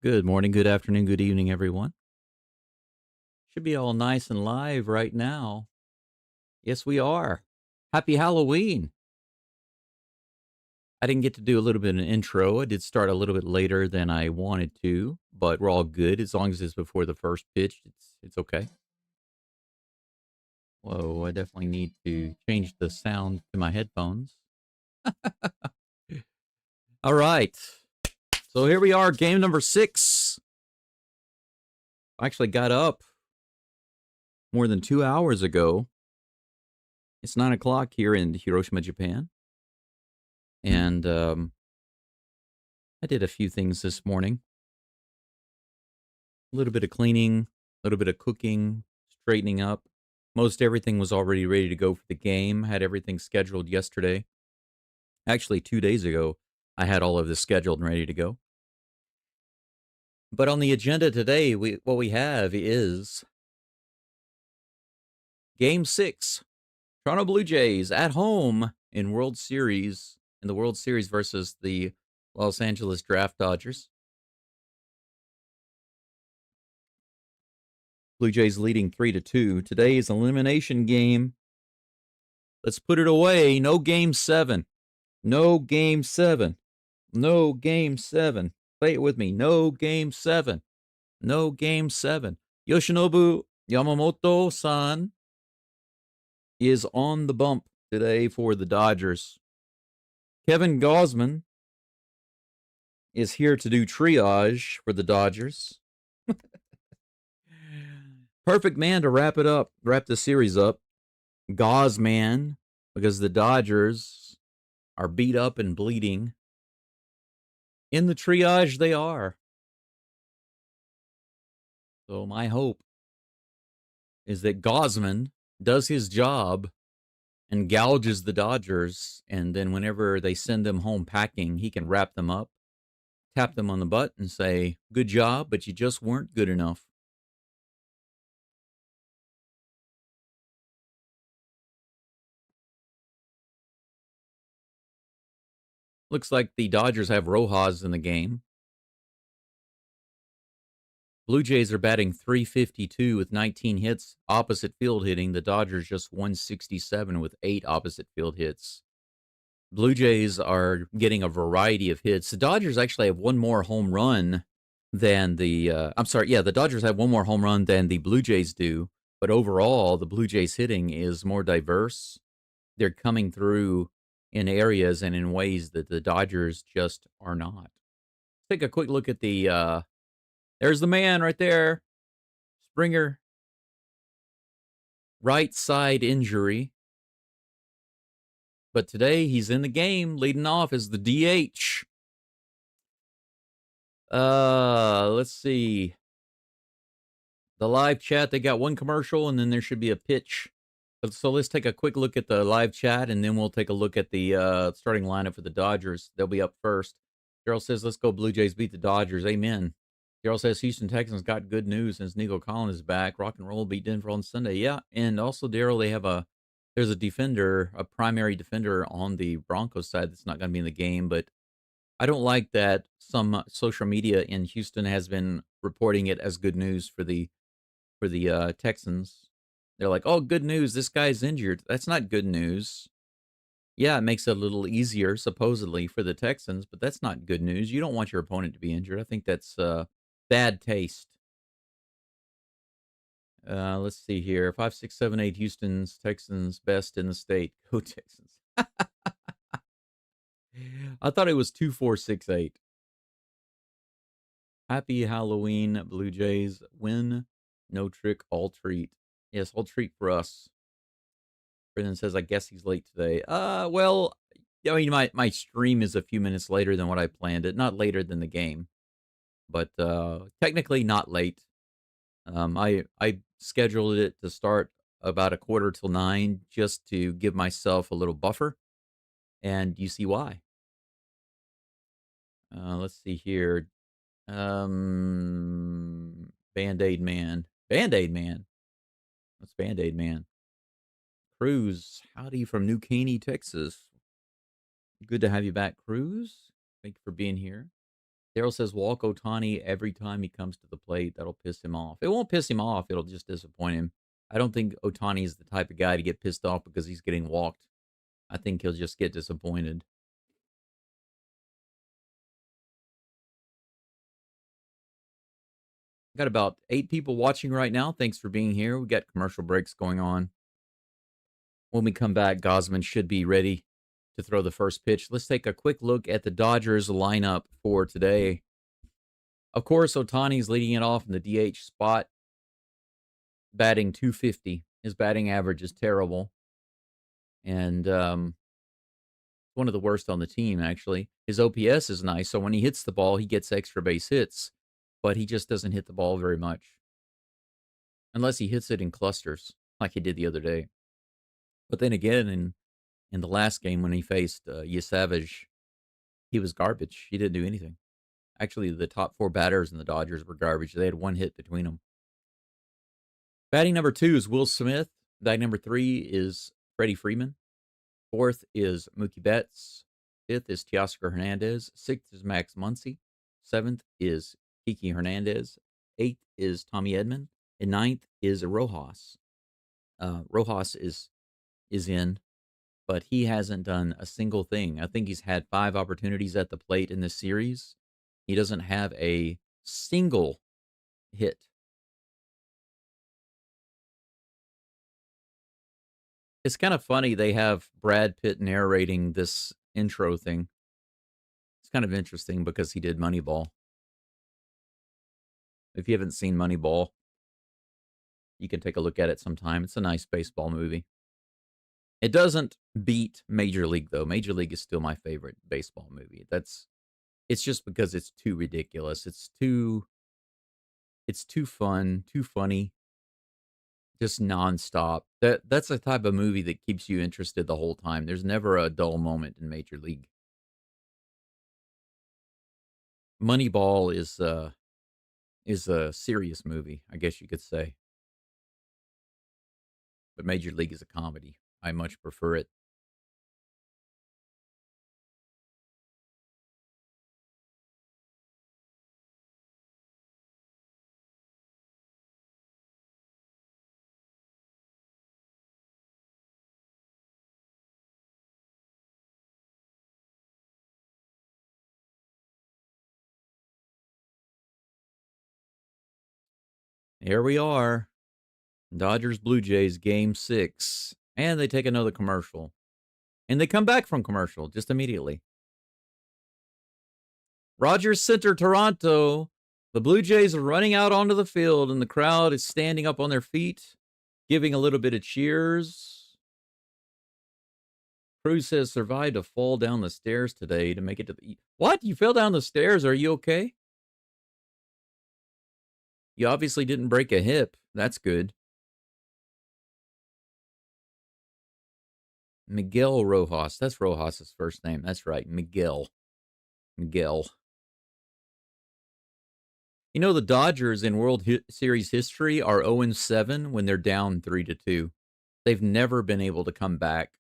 Good morning, good afternoon, good evening, everyone. Should be all nice and live right now. Yes, we are. Happy Halloween. I didn't get to do a little bit of an intro. I did start a little bit later than I wanted to, but we're all good as long as it's before the first pitch. It's okay. Whoa, I definitely need to change the sound to my headphones. All right. So here we are, game number 6. I actually got up more than 2 hours ago. It's 9 o'clock here in Hiroshima, Japan. And I did a few things this morning. A little bit of cleaning, a little bit of cooking, straightening up. Most everything was already ready to go for the game. Had everything scheduled yesterday. Actually, 2 days ago, I had all of this scheduled and ready to go. But on the agenda today, what we have is Game 6. Toronto Blue Jays at home in the World Series versus the Los Angeles Draft Dodgers. Blue Jays leading 3-2. Today's elimination game. Let's put it away. No game 7. No game 7. No game 7. Say it with me. No game 7. No game 7. Yoshinobu Yamamoto-san is on the bump today for the Dodgers. Kevin Gausman is here to do triage for the Dodgers. Perfect man to wrap the series up. Gausman, because the Dodgers are beat up and bleeding. In the triage they are. So my hope is that Gausman does his job and gouges the Dodgers, and then whenever they send them home packing, he can wrap them up, tap them on the butt, and say, "Good job, but you just weren't good enough." Looks like the Dodgers have Rojas in the game. Blue Jays are batting .352 with 19 hits, opposite field hitting. The Dodgers just .167 with 8 opposite field hits. Blue Jays are getting a variety of hits. The Dodgers actually have one more home run than the Dodgers have one more home run than the Blue Jays do. But overall, the Blue Jays hitting is more diverse. They're coming through in areas and in ways that the Dodgers just are not. Take a quick look at there's the man right there. Springer. Right side injury. But today he's in the game, leading off as the DH. Let's see. The live chat, they got one commercial, and then there should be a pitch. So let's take a quick look at the live chat, and then we'll take a look at the starting lineup for the Dodgers. They'll be up first. Daryl says, "Let's go Blue Jays beat the Dodgers." Amen. Daryl says, "Houston Texans got good news since Nico Collins is back. Rock and roll beat Denver on Sunday." Yeah, and also, Daryl, there's a defender, a primary defender on the Broncos side that's not going to be in the game, but I don't like that some social media in Houston has been reporting it as good news for the Texans. They're like, "Oh, good news, this guy's injured." That's not good news. Yeah, it makes it a little easier, supposedly, for the Texans, but that's not good news. You don't want your opponent to be injured. I think that's bad taste. Let's see here. 5, 6, 7, 8. Houston's Texans best in the state. Go Texans. I thought it was 2, 4, 6, 8. Happy Halloween, Blue Jays. Win, no trick, all treat. Yes, all treat for us. Brendan says, "I guess he's late today." Well, I mean, my stream is a few minutes later than what I planned it. Not later than the game, but technically not late. I scheduled it to start about a quarter till 9 just to give myself a little buffer, and you see why. Let's see here. Band-Aid Man. Band-Aid Man? What's Band-Aid Man? Cruz, howdy from New Caney, Texas. Good to have you back, Cruz. Thank you for being here. Daryl says walk Otani every time he comes to the plate. That'll piss him off. It won't piss him off. It'll just disappoint him. I don't think Otani is the type of guy to get pissed off because he's getting walked. I think he'll just get disappointed. Got about 8 people watching right now. Thanks for being here. We got commercial breaks going on. When we come back, Gosman should be ready to throw the first pitch. Let's take a quick look at the Dodgers lineup for today. Of course, Otani's leading it off in the DH spot, batting .250. His batting average is terrible. And one of the worst on the team, actually. His OPS is nice, so when he hits the ball, he gets extra base hits, but he just doesn't hit the ball very much. Unless he hits it in clusters, like he did the other day. But then again, in the last game when he faced Yesavage, he was garbage. He didn't do anything. Actually, the top 4 batters in the Dodgers were garbage. They had 1 hit between them. Batting number 2 is Will Smith. Batting number 3 is Freddie Freeman. 4th is Mookie Betts. 5th is Teoscar Hernandez. 6th is Max Muncy. 7th is Kiki Hernandez. 8th is Tommy Edman. And 9th is Rojas. Rojas is in, but he hasn't done a single thing. I think he's had 5 opportunities at the plate in this series. He doesn't have a single hit. It's kind of funny they have Brad Pitt narrating this intro thing. It's kind of interesting because he did Moneyball. If you haven't seen Moneyball, you can take a look at it sometime. It's a nice baseball movie. It doesn't beat Major League, though. Major League is still my favorite baseball movie. It's just because it's too ridiculous. It's too fun, too funny, just nonstop. That's the type of movie that keeps you interested the whole time. There's never a dull moment in Major League. Moneyball is a serious movie, I guess you could say. But Major League is a comedy. I much prefer it. Here we are. Dodgers Blue Jays game 6. And they take another commercial. And they come back from commercial just immediately. Rogers Center, Toronto. The Blue Jays are running out onto the field, and the crowd is standing up on their feet, giving a little bit of cheers. Cruz says, survived a fall down the stairs today to make it to the... What? You fell down the stairs? Are you okay? You obviously didn't break a hip. That's good. Miguel Rojas. That's Rojas' first name. That's right. Miguel. Miguel. You know, the Dodgers in World Series history are 0-7 when they're down 3-2. They've never been able to come back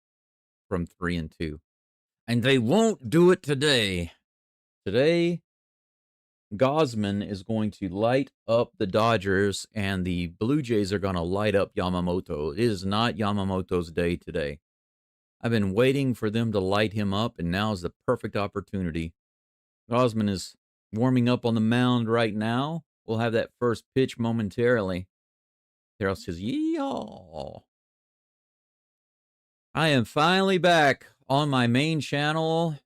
from 3-2. And they won't do it today. Today, Gosman is going to light up the Dodgers, and the Blue Jays are going to light up Yamamoto. It is not Yamamoto's day today. I've been waiting for them to light him up, and now is the perfect opportunity. Gosman is warming up on the mound right now. We'll have that first pitch momentarily. Daryl says, yeehaw. I am finally back on my main channel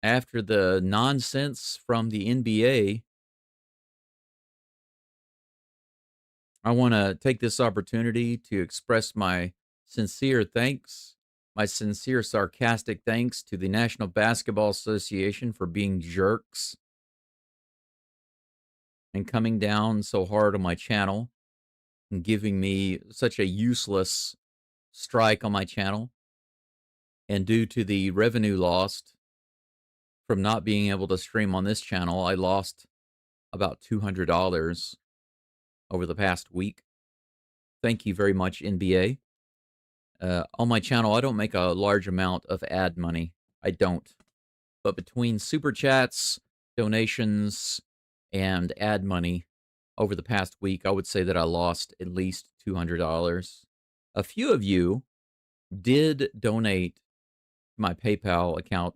after the nonsense from the NBA. I want to take this opportunity to express my sincere thanks, my sincere sarcastic thanks to the National Basketball Association for being jerks and coming down so hard on my channel and giving me such a useless strike on my channel. And due to the revenue lost from not being able to stream on this channel, I lost about $200 over the past week. Thank you very much, NBA. On my channel, I don't make a large amount of ad money. I don't. But between super chats, donations and ad money over the past week, I would say that I lost at least $200. A few of you did donate to my PayPal account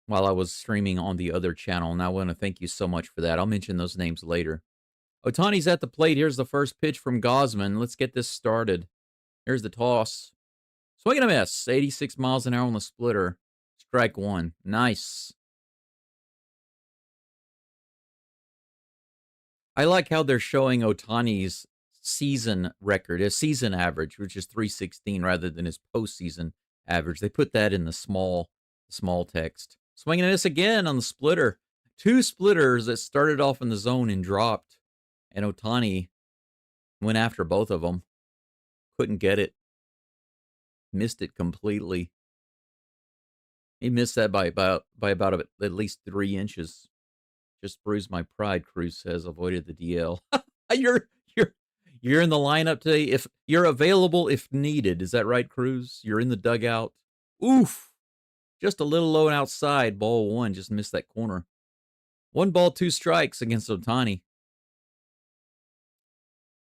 while I was streaming on the other channel, and I want to thank you so much for that. I'll mention those names later. Otani's at the plate. Here's the first pitch from Gosman. Let's get this started. Here's the toss. Swing and a miss. 86 miles an hour on the splitter. Strike one. Nice. I like how they're showing Otani's season record, his season average, which is 316 rather than his postseason average. They put that in the small text. Swing and a miss again on the splitter. Two splitters that started off in the zone and dropped. And Otani went after both of them. Couldn't get it. Missed it completely. He missed that by about at least 3 inches. Just bruised my pride, Cruz says. Avoided the DL. You're in the lineup today. If you're available if needed. Is that right, Cruz? You're in the dugout. Oof. Just a little low and outside. Ball one. Just missed that corner. 1 ball, 2 strikes against Otani.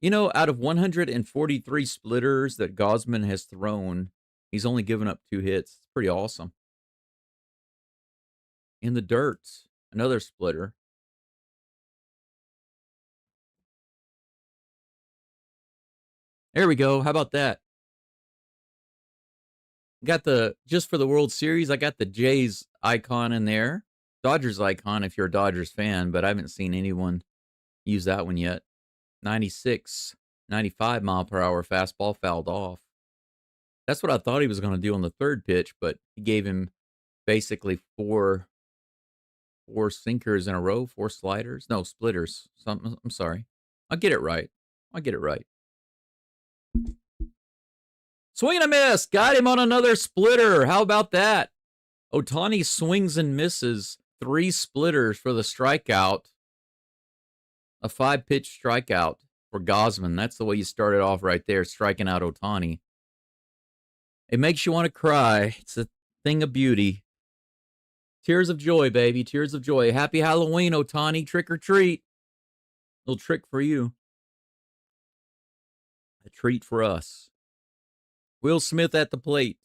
You know, out of 143 splitters that Gosman has thrown, he's only given up 2 hits. It's pretty awesome. In the dirt, another splitter. There we go. How about that? Got just for the World Series, I got the Jays icon in there. Dodgers icon if you're a Dodgers fan, but I haven't seen anyone use that one yet. 96, 95 mile per hour fastball fouled off. That's what I thought he was going to do on the third pitch, but he gave him basically four sinkers in a row, 4 sliders. No, splitters. I'm sorry. I'll get it right. Swing and a miss. Got him on another splitter. How about that? Otani swings and misses. 3 splitters for the strikeout. A 5-pitch strikeout for Gosman. That's the way you started off right there, striking out Otani. It makes you want to cry. It's a thing of beauty. Tears of joy, baby. Tears of joy. Happy Halloween, Otani. Trick or treat. Little trick for you. A treat for us. Will Smith at the plate.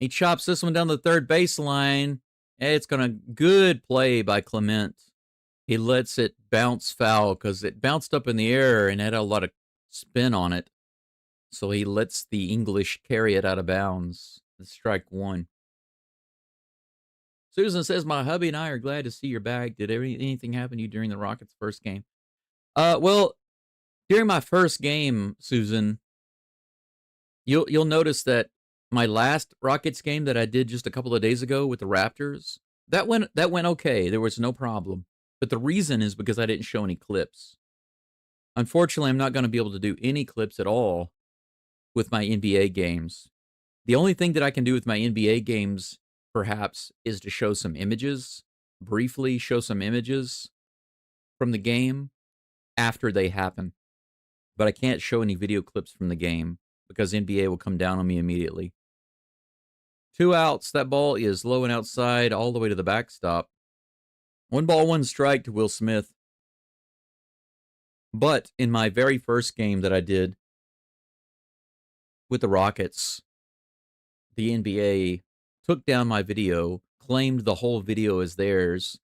He chops this one down the third baseline. It's going to good play by Clement. He lets it bounce foul because it bounced up in the air and had a lot of spin on it. So he lets the English carry it out of bounds. It's strike one. Susan says, my hubby and I are glad to see you're back. Did anything happen to you during the Rockets' first game? Well, during my first game, Susan, you'll notice that my last Rockets game that I did just a couple of days ago with the Raptors, that went okay. There was no problem. But the reason is because I didn't show any clips. Unfortunately, I'm not going to be able to do any clips at all with my NBA games. The only thing that I can do with my NBA games, perhaps, is to show some images, briefly show some images from the game after they happen. But I can't show any video clips from the game because NBA will come down on me immediately. 2 outs. That ball is low and outside all the way to the backstop. 1 ball, 1 strike to Will Smith. But in my very first game that I did with the Rockets, the NBA took down my video, claimed the whole video as theirs.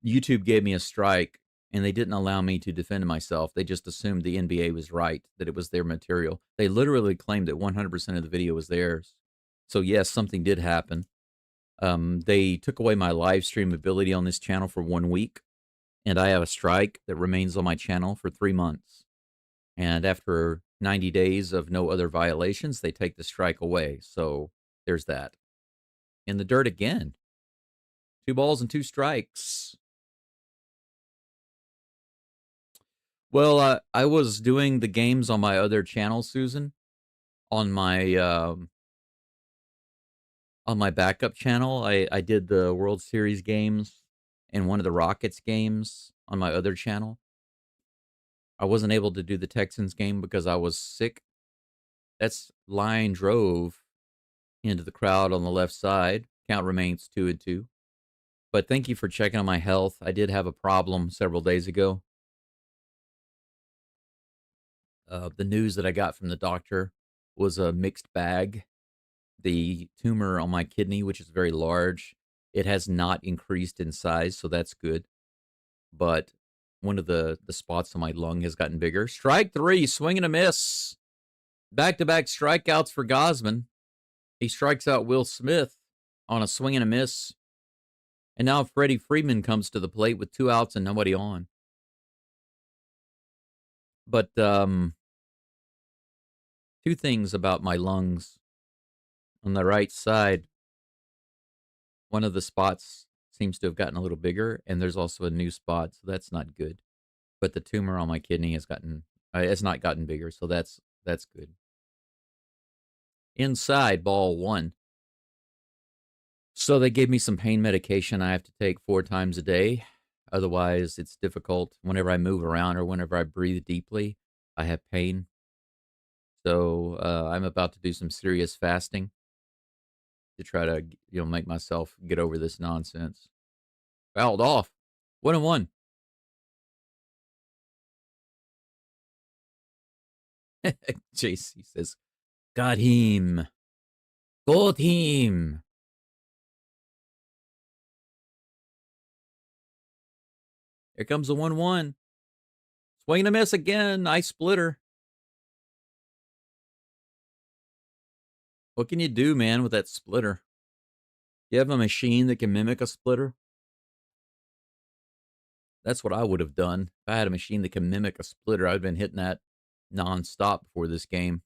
YouTube gave me a strike, and they didn't allow me to defend myself. They just assumed the NBA was right, that it was their material. They literally claimed that 100% of the video was theirs. So yes, something did happen. They took away my live stream ability on this channel for 1 week, and I have a strike that remains on my channel for 3 months. And after 90 days of no other violations, they take the strike away. So there's that. In the dirt again. 2 balls and 2 strikes. Well, I was doing the games on my other channel, Susan, on my backup channel. I did the World Series games and one of the Rockets games on my other channel. I wasn't able to do the Texans game because I was sick. That's line drove into the crowd on the left side. Count remains 2-2. But thank you for checking on my health. I did have a problem several days ago. The news that I got from the doctor was a mixed bag. The tumor on my kidney, which is very large, it has not increased in size, so that's good. But one of the spots on my lung has gotten bigger. Strike three, swing and a miss. Back-to-back strikeouts for Gosman. He strikes out Will Smith on a swing and a miss. And now Freddie Freeman comes to the plate with 2 outs and nobody on. But 2 things about my lungs. On the right side, one of the spots seems to have gotten a little bigger, and there's also a new spot, so that's not good. But the tumor on my kidney has not gotten bigger, so that's good. Inside, ball 1. So they gave me some pain medication I have to take 4 times a day. Otherwise, it's difficult. Whenever I move around or whenever I breathe deeply, I have pain. So I'm about to do some serious fasting to try to, make myself get over this nonsense. Fouled off. 1-1. JC says, got him. Got him. Here comes the 1-1. Swing and a miss again. Nice splitter. What can you do, man, with that splitter? You have a machine that can mimic a splitter? That's what I would have done. If I had a machine that can mimic a splitter, I'd have been hitting that nonstop before this game.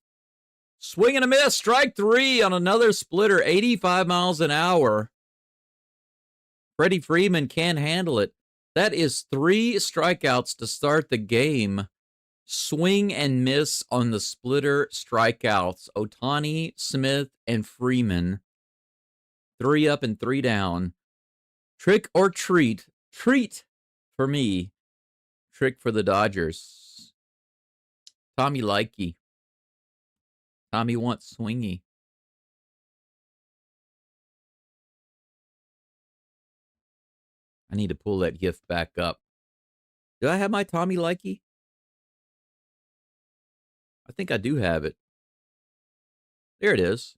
Swing and a miss. Strike 3 on another splitter. 85 miles an hour. Freddie Freeman can't handle it. That is 3 strikeouts to start the game. Swing and miss on the splitter strikeouts. Ohtani, Smith, and Freeman. 3 up and 3 down. Trick or treat? Treat for me. Trick for the Dodgers. Tommy Likey. Tommy wants swingy. I need to pull that gift back up. Do I have my Tommy Likey? I think I do have it. There it is.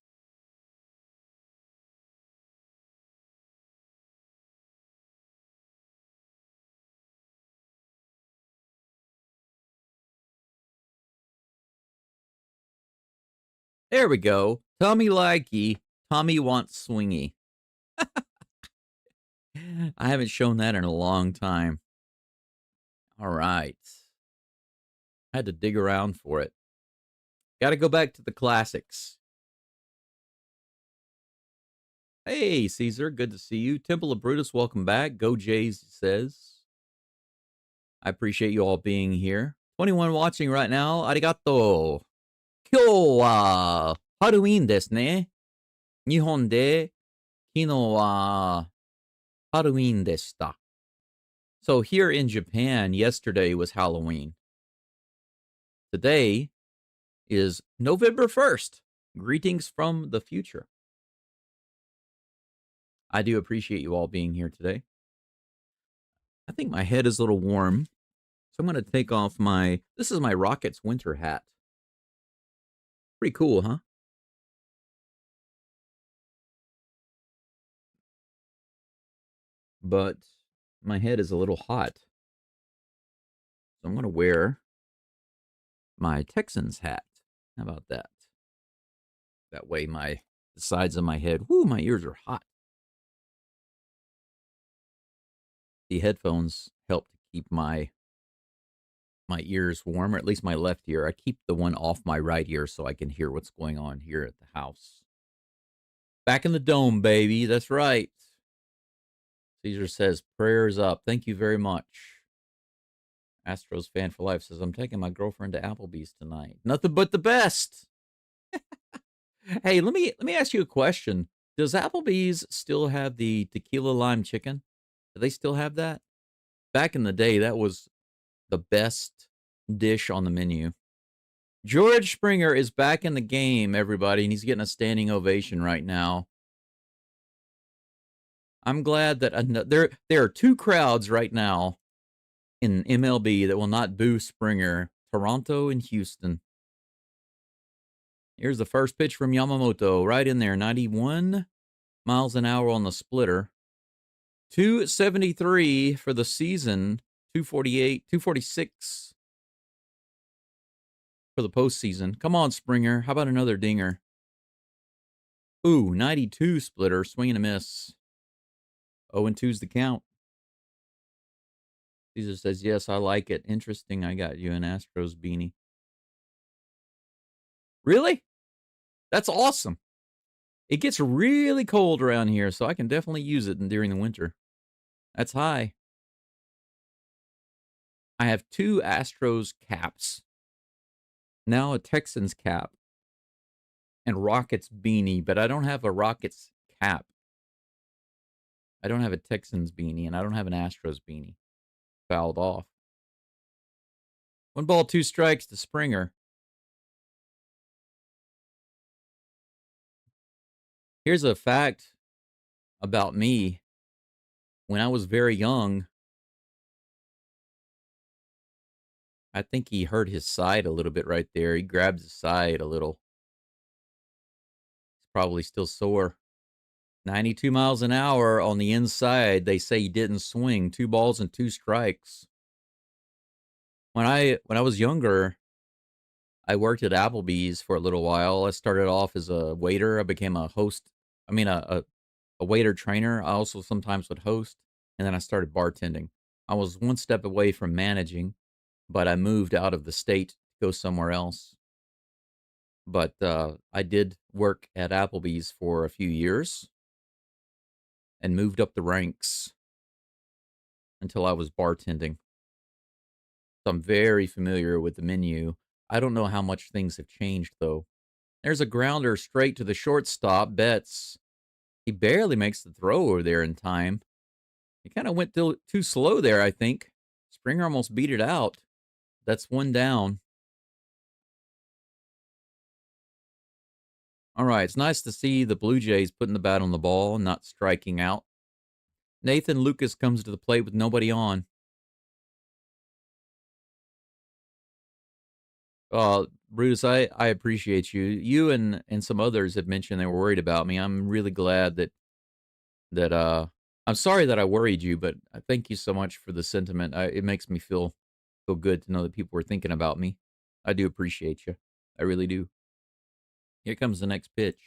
There we go. Tommy Likey. Tommy wants swingy. I haven't shown that in a long time. All right. I had to dig around for it. Got to go back to the classics. Hey, Caesar. Good to see you. Temple of Brutus, welcome back. Go Jays says. I appreciate you all being here. 21 watching right now. Arigato. 今日はハロウィーンですね。日本で昨日はハロウィーンでした。So here in Japan, yesterday was Halloween. Today is November 1st. Greetings from the future. I do appreciate you all being here today. I think my head is a little warm, so I'm going to take off this is my Rockets winter hat. Pretty cool, huh? But my head is a little hot. So I'm going to wear my Texans hat. How about that? That way the sides of my head, my ears are hot. The headphones help to keep my ears warm, or at least my left ear. I keep the one off my right ear so I can hear what's going on here at the house. Back in the dome, baby. That's right. Caesar says, prayers up. Thank you very much. Astros fan for life says, I'm taking my girlfriend to Applebee's tonight. Nothing but the best. Hey, let me ask you a question. Does Applebee's still have the tequila lime chicken? Do they still have that? Back in the day, that was the best dish on the menu. George Springer is back in the game, everybody, and he's getting a standing ovation right now. I'm glad that there are two crowds right now in MLB that will not boo Springer: Toronto and Houston. Here's the first pitch from Yamamoto, right in there, 91 miles an hour on the splitter. 273 for the season, 248, 246 for the postseason. Come on, Springer. How about another dinger? Ooh, 92 splitter, swing and a miss. 0-2's the count. Caesar says, yes, I like it. Interesting, I got you an Astros beanie. Really? That's awesome. It gets really cold around here, so I can definitely use it during the winter. That's high. I have 2 Astros caps. Now a Texans cap. And Rockets beanie, but I don't have a Rockets cap. I don't have a Texans beanie, and I don't have an Astros beanie. Fouled off. 1 ball, 2 strikes to Springer. Here's a fact about me. When I was very young, I think he hurt his side a little bit right there. He grabbed his side a little. It's probably still sore. 92 miles an hour on the inside. They say he didn't swing. 2 balls and 2 strikes. When I was younger, I worked at Applebee's for a little while. I started off as a waiter. I became a host. I mean, a waiter trainer. I also sometimes would host, and then I started bartending. I was one step away from managing, but I moved out of the state to go somewhere else. But I did work at Applebee's for a few years and moved up the ranks until I was bartending. So I'm very familiar with the menu. I don't know how much things have changed, though. There's a grounder straight to the shortstop, Betts. He barely makes the throw over there in time. He kind of went too slow there, I think. Springer almost beat it out. That's 1 down. All right, it's nice to see the Blue Jays putting the bat on the ball and not striking out. Nathan Lucas comes to the plate with nobody on. Brutus, I appreciate you. You and some others have mentioned they were worried about me. I'm really glad that I'm sorry that I worried you, but I thank you so much for the sentiment. It makes me feel good to know that people were thinking about me. I do appreciate you. I really do. Here comes the next pitch.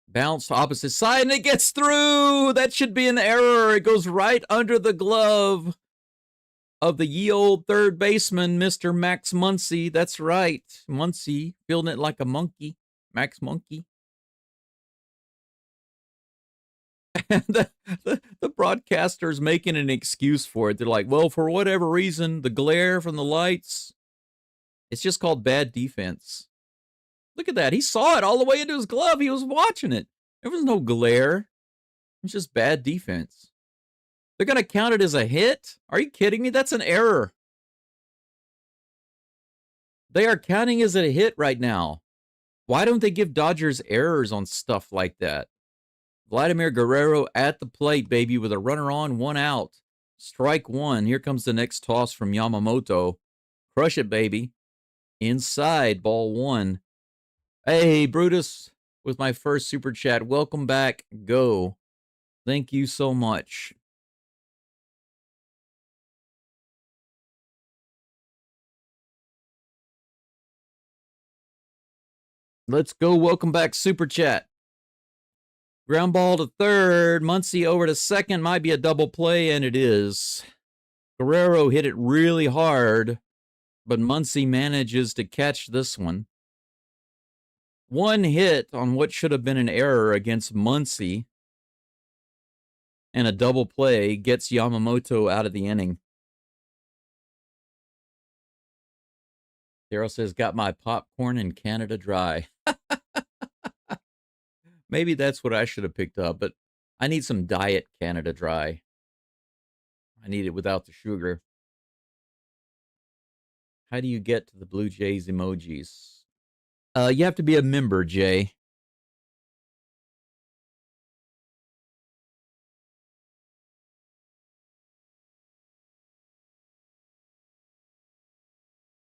Bounce to opposite side, and it gets through. That should be an error. It goes right under the glove of the ye old third baseman, Mr. Max Muncy. That's right. Muncy, fielding it like a monkey. Max Monkey. And the broadcaster's making an excuse for it. They're like, well, for whatever reason, the glare from the lights, it's just called bad defense. Look at that. He saw it all the way into his glove. He was watching it. There was no glare. It's just bad defense. They're going to count it as a hit? Are you kidding me? That's an error. They are counting as a hit right now. Why don't they give Dodgers errors on stuff like that? Vladimir Guerrero at the plate, baby, with a runner on, 1 out. Strike 1. Here comes the next toss from Yamamoto. Crush it, baby. Inside, ball 1. Hey, Brutus, with my first super chat. Welcome back, Go. Thank you so much. Let's go. Welcome back, super chat. Ground ball to third. Muncy over to second. Might be a double play, and it is. Guerrero hit it really hard, but Muncy manages to catch this one. 1 hit on what should have been an error against Muncy, and a double play gets Yamamoto out of the inning. Daryl says, got my popcorn in Canada Dry. Maybe that's what I should have picked up, but I need some Diet Canada Dry. I need it without the sugar. How do you get to the Blue Jays emojis? You have to be a member, Jay.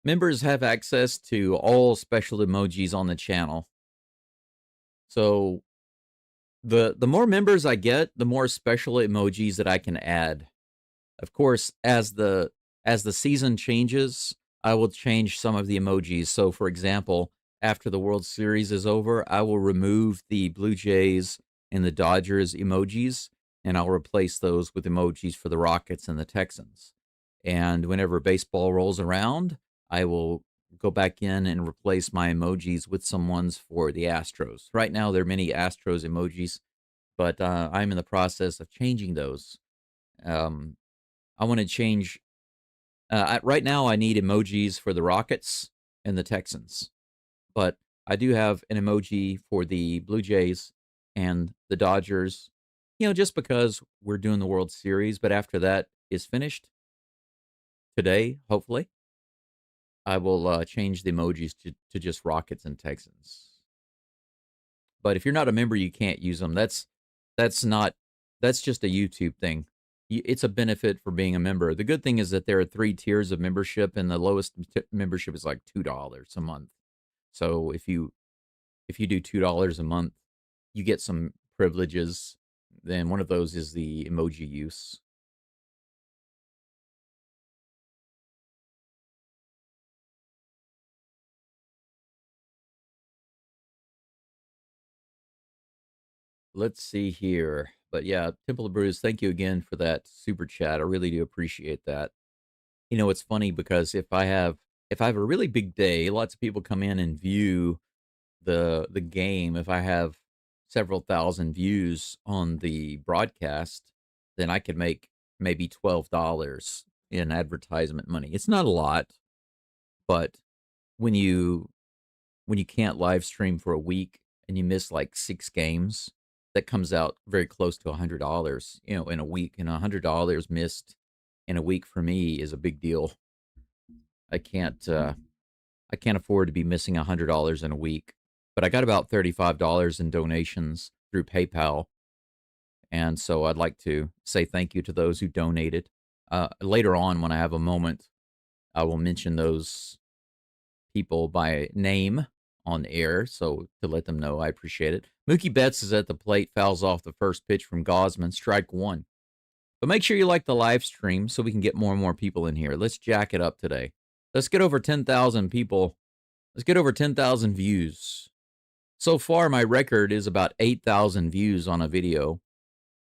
members have access to all special emojis on the channel. So the more members I get, the more special emojis that I can add. Of course, as the season changes, I will change some of the emojis. So for example, after the World Series is over, I will remove the Blue Jays and the Dodgers emojis, and I'll replace those with emojis for the Rockets and the Texans. And whenever baseball rolls around, I will go back in and replace my emojis with some ones for the Astros. Right now, there are many Astros emojis, but I'm in the process of changing those. Um, I want to change. Right now, I need emojis for the Rockets and the Texans, but I do have an emoji for the Blue Jays and the Dodgers. Just because we're doing the World Series, but after that is finished today, hopefully, I will change the emojis to just Rockets and Texans. But if you're not a member, you can't use them. That's not that's just a YouTube thing. It's a benefit for being a member. The good thing is that there are 3 tiers of membership, and the lowest membership is like $2 a month. So if you do $2 a month, you get some privileges. Then one of those is the emoji use. Let's see here. But yeah, Temple of Bruce, thank you again for that super chat. I really do appreciate that. It's funny because if I have a really big day, lots of people come in and view the game. If I have several thousand views on the broadcast, then I could make maybe $12 in advertisement money. It's not a lot, but when you when you can't live stream for a week and you miss like 6 games, that comes out very close to $100, in a week. And $100 missed in a week for me is a big deal. I can't I can't afford to be missing $100 in a week. But I got about $35 in donations through PayPal, and so I'd like to say thank you to those who donated. Later on, when I have a moment, I will mention those people by name on air, so to let them know I appreciate it. Mookie Betts is at the plate, fouls off the first pitch from Gosman, strike 1. But make sure you like the live stream so we can get more and more people in here. Let's jack it up today. Let's get over 10,000 people. Let's get over 10,000 views. So far, my record is about 8,000 views on a video,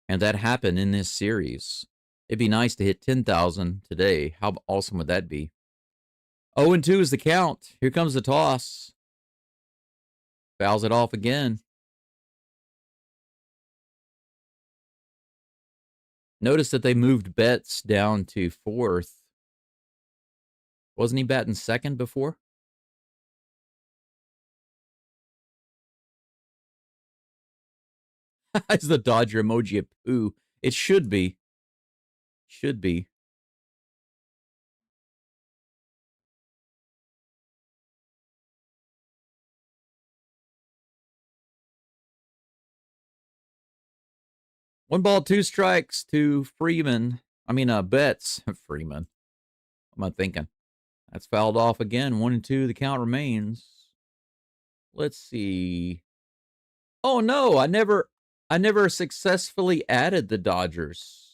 and that happened in this series. It'd be nice to hit 10,000 today. How awesome would that be? 0-2 is the count. Here comes the toss. Fouls it off again. Notice that they moved Betts down to 4th. Wasn't he batting 2nd before? It's the Dodger emoji of poo. It should be. Should be. One ball, 2 strikes to Freeman. Betts. Freeman. What am I thinking? That's fouled off again. 1-2. The count remains. Let's see. Oh no, I never successfully added the Dodgers.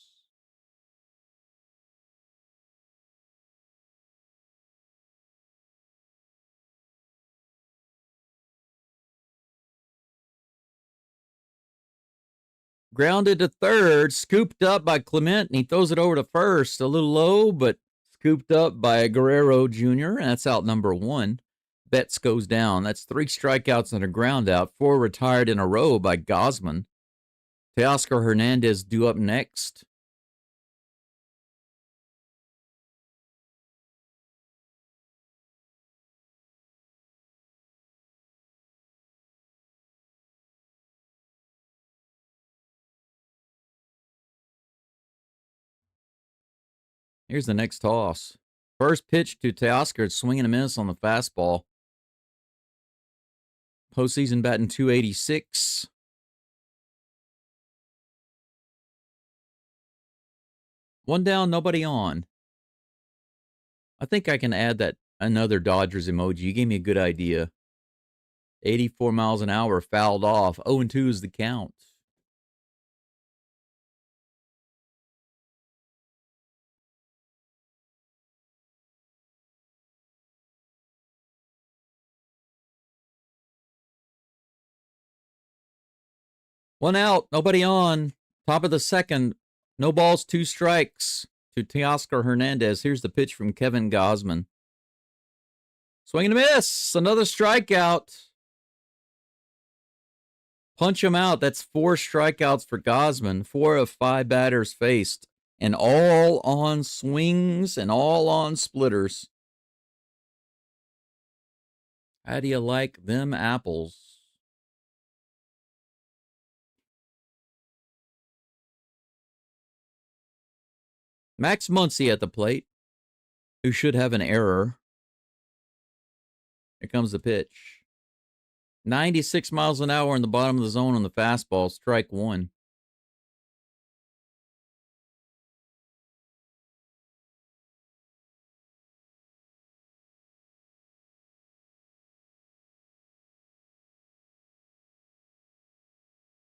Grounded to 3rd, scooped up by Clement, and he throws it over to 1st. A little low, but scooped up by Guerrero Jr., and that's out number 1. Betts goes down. That's 3 strikeouts and a ground out. 4 retired in a row by Gosman. Teoscar Hernandez due up next. Here's the next toss. First pitch to Teoscar, swing and a miss on the fastball. Postseason batting .286. One down, nobody on. I think I can add that Another Dodgers emoji. You gave me a good idea. 84 miles an hour, fouled off. 0-2 is the count. One out, nobody on. Top of the second. No balls, 2 strikes to Teoscar Hernandez. Here's the pitch from Kevin Gausman. Swing and a miss. Another strikeout. Punch him out. That's 4 strikeouts for Gausman. 4 of 5 batters faced. And all on swings and all on splitters. How do you like them apples? Max Muncy at the plate, who should have an error. Here comes the pitch. 96 miles an hour in the bottom of the zone on the fastball. Strike 1.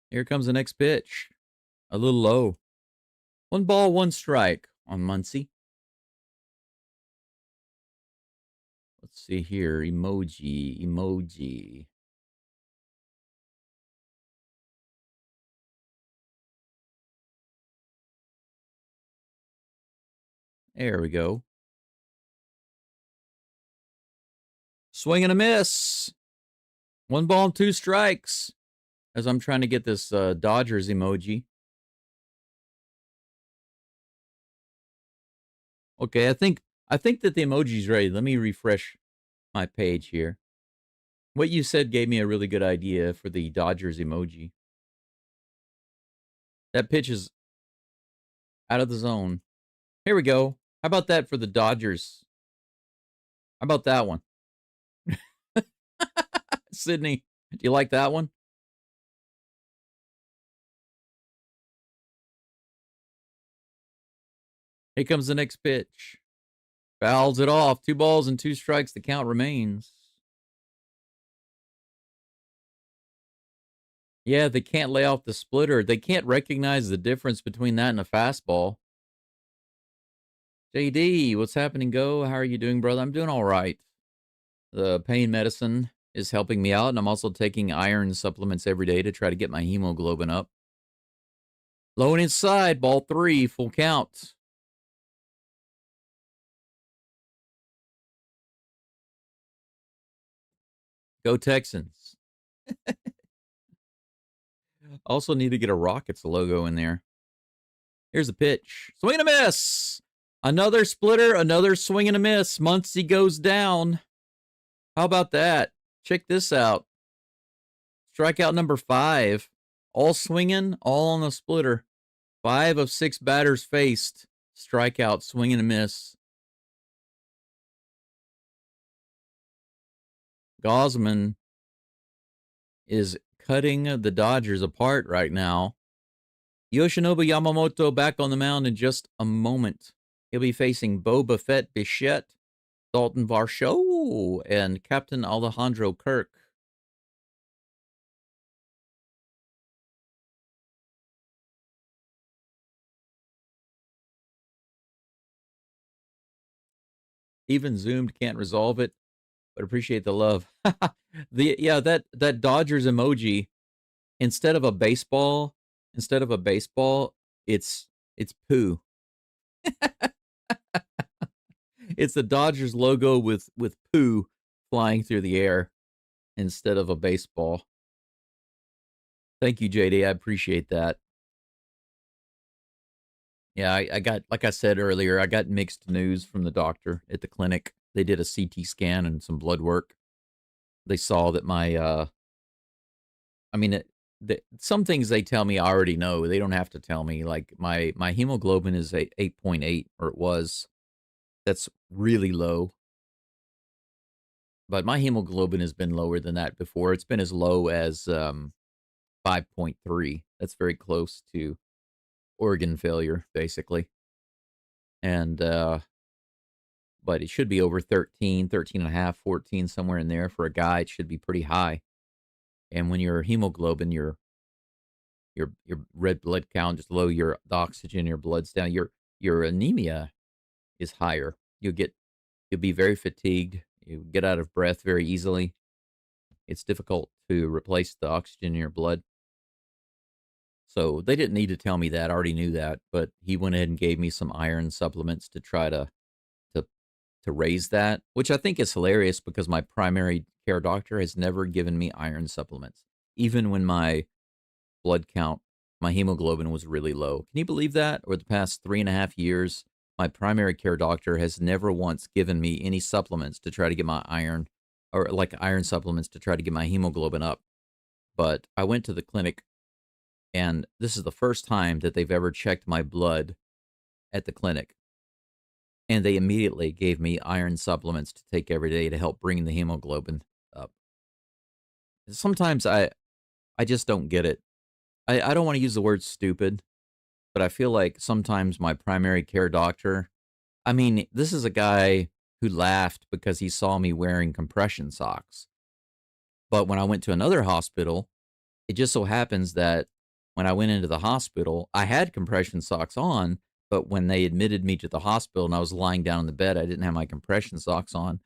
Here comes the next pitch. A little low. 1 ball, 1 strike on Muncy. Let's see here. Emoji. There we go. Swing and a miss. 1 ball and 2 strikes. As I'm trying to get this Dodgers emoji. Okay, I think that the emoji's ready. Let me refresh my page here. What you said gave me a really good idea for the Dodgers emoji. That pitch is out of the zone. Here we go. How about that for the Dodgers? How about that one? Sydney, do you like that one? Here comes the next pitch. Fouls it off. 2 balls and 2 strikes. The count remains. Yeah, they can't lay off the splitter. They can't recognize the difference between that and a fastball. JD, what's happening, Go? How are you doing, brother? I'm doing all right. The pain medicine is helping me out, and I'm also taking iron supplements every day to try to get my hemoglobin up. Low and inside, ball 3, full count. Go Texans. Also need to get a Rockets logo in there. Here's the pitch. Swing and a miss. Another splitter, another swing and a miss. Muncy goes down. How about that? Check this out. Strikeout number 5. All swinging, all on the splitter. 5 of 6 batters faced. Strikeout, swing and a miss. Gausman is cutting the Dodgers apart right now. Yoshinobu Yamamoto back on the mound in just a moment. He'll be facing Boba Fett Bichette, Dalton Varsho, and Captain Alejandro Kirk. Even zoomed can't resolve it, but appreciate the love. That Dodgers emoji, instead of a baseball, it's poo. It's the Dodgers logo with poo flying through the air instead of a baseball. Thank you, JD. I appreciate that. Yeah, I got, like I said earlier, I got mixed news from the doctor at the clinic. They did a CT scan and some blood work. They saw that some things they tell me I already know. They don't have to tell me. Like my hemoglobin is 8.8, or it was. That's really low. But my hemoglobin has been lower than that before. It's been as low as 5.3. That's very close to organ failure, basically. And but it should be over 13, 13 and a half, 14, somewhere in there. For a guy, it should be pretty high. And when your hemoglobin, your red blood count is low, the oxygen in your blood's down, your anemia is higher. You'll be very fatigued. You get out of breath very easily. It's difficult to replace the oxygen in your blood. So they didn't need to tell me that. I already knew that, but he went ahead and gave me some iron supplements to try to to raise that, which I think is hilarious because my primary care doctor has never given me iron supplements, even when my blood count, my hemoglobin was really low. Can you believe that? Over the past 3.5 years, my primary care doctor has never once given me any supplements to try to get my iron, or like iron supplements to try to get my hemoglobin up. But I went to the clinic, and this is the first time that they've ever checked my blood at the clinic. And they immediately gave me iron supplements to take every day to help bring the hemoglobin up. Sometimes I just don't get it. I don't want to use the word stupid, but I feel like sometimes my primary care doctor, I mean, this is a guy who laughed because he saw me wearing compression socks. But when I went to another hospital, it just so happens that when I went into the hospital, I had compression socks on, but when they admitted me to the hospital and I was lying down in the bed, I didn't have my compression socks on.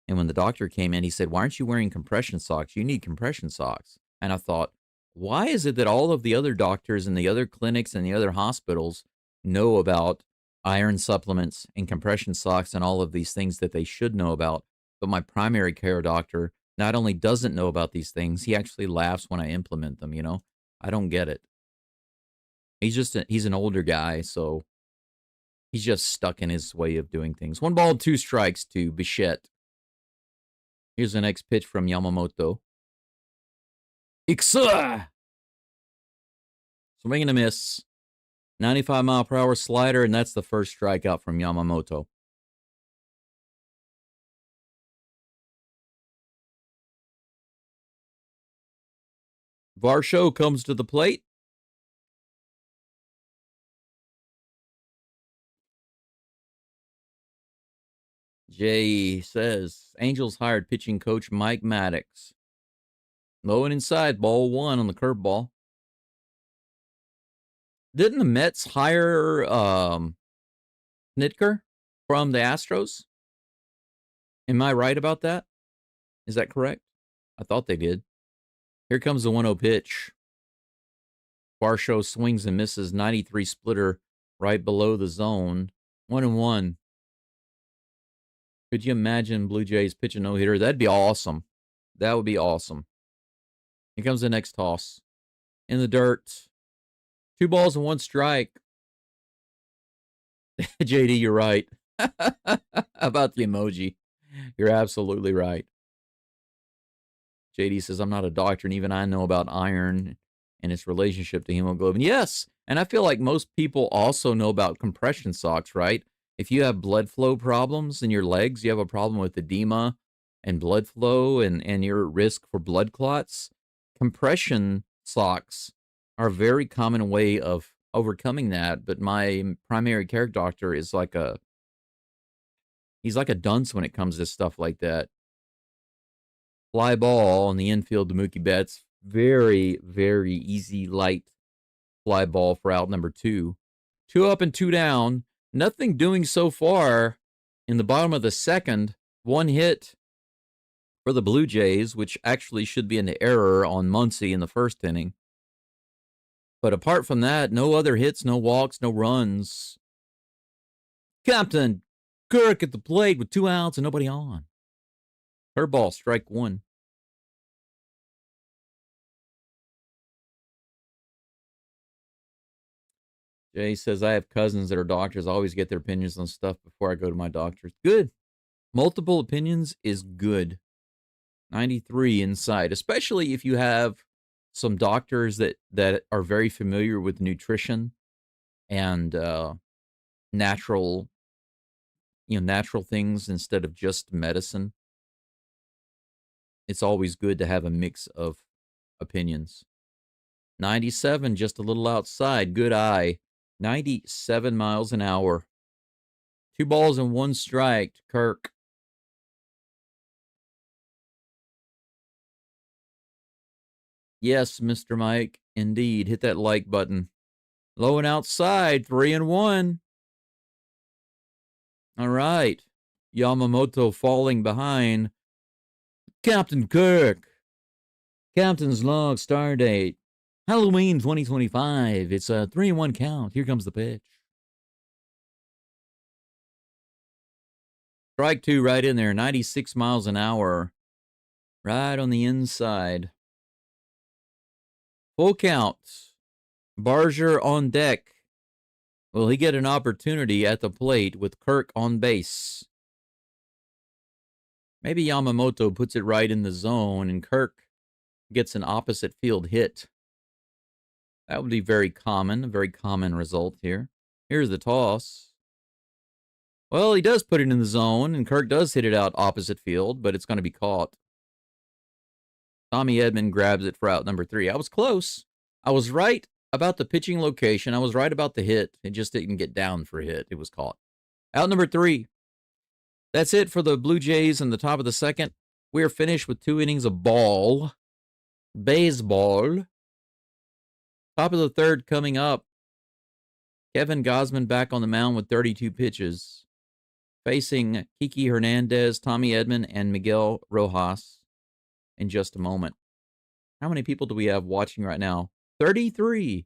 And when the doctor came in, he said, "Why aren't you wearing compression socks? You need compression socks." And I thought, why is it that all of the other doctors and the other clinics and the other hospitals know about iron supplements and compression socks and all of these things that they should know about, but my primary care doctor not only doesn't know about these things, he actually laughs when I implement them, you know? I don't get it. He's an older guy, so he's just stuck in his way of doing things. 1 ball, 2 strikes to Bichette. Here's the next pitch from Yamamoto. Iksa! Swing and a miss. 95-mile-per-hour slider, and that's the first strikeout from Yamamoto. Varsho comes to the plate. Jay says, Angels hired pitching coach Mike Maddox. Low and inside, ball 1 on the curveball. Didn't the Mets hire Snitker from the Astros? Am I right about that? Is that correct? I thought they did. Here comes the 1-0 pitch. Varsho swings and misses. 93 splitter right below the zone. 1-1. Could you imagine Blue Jays pitch a no-hitter? That'd be awesome. That would be awesome. Here comes the next toss. In the dirt. 2 balls and 1 strike. JD, you're right. About the emoji. You're absolutely right. JD says, I'm not a doctor, and even I know about iron and its relationship to hemoglobin. Yes, and I feel like most people also know about compression socks, right? If you have blood flow problems in your legs, you have a problem with edema and blood flow, and you're at risk for blood clots, compression socks are a very common way of overcoming that. But my primary care doctor is he's like a dunce when it comes to stuff like that. Fly ball on the infield to Mookie Betts. Very, very easy, light fly ball for out number 2. 2 up and 2 down. Nothing doing so far in the bottom of the second. 1 hit for the Blue Jays, which actually should be an error on Muncy in the first inning. But apart from that, no other hits, no walks, no runs. Captain Kirk at the plate with 2 outs and nobody on. Curveball, strike 1. Jay says, I have cousins that are doctors. I always get their opinions on stuff before I go to my doctors. Good. Multiple opinions is good. 93 inside, especially if you have some doctors that are very familiar with nutrition and natural things instead of just medicine. It's always good to have a mix of opinions. 97, just a little outside. Good eye. 97 miles an hour. 2 balls and 1 strike. Kirk. Yes, Mr. Mike. Indeed. Hit that like button. Low and outside. 3-1. All right. Yamamoto falling behind. Captain Kirk. Captain's log star date. Halloween 2025. It's a 3-1 count. Here comes the pitch. Strike 2 right in there. 96 miles an hour. Right on the inside. Full count. Barger on deck. Will he get an opportunity at the plate with Kirk on base? Maybe Yamamoto puts it right in the zone and Kirk gets an opposite field hit. That would be very common, a very common result here. Here's the toss. Well, he does put it in the zone, and Kirk does hit it out opposite field, but it's going to be caught. Tommy Edman grabs it for out number 3. I was close. I was right about the pitching location. I was right about the hit. It just didn't get down for a hit. It was caught. Out number 3. That's it for the Blue Jays in the top of the second. We are finished with 2 innings of baseball. Top of the third coming up. Kevin Gausman back on the mound with 32 pitches. Facing Kiki Hernandez, Tommy Edman, and Miguel Rojas in just a moment. How many people do we have watching right now? 33.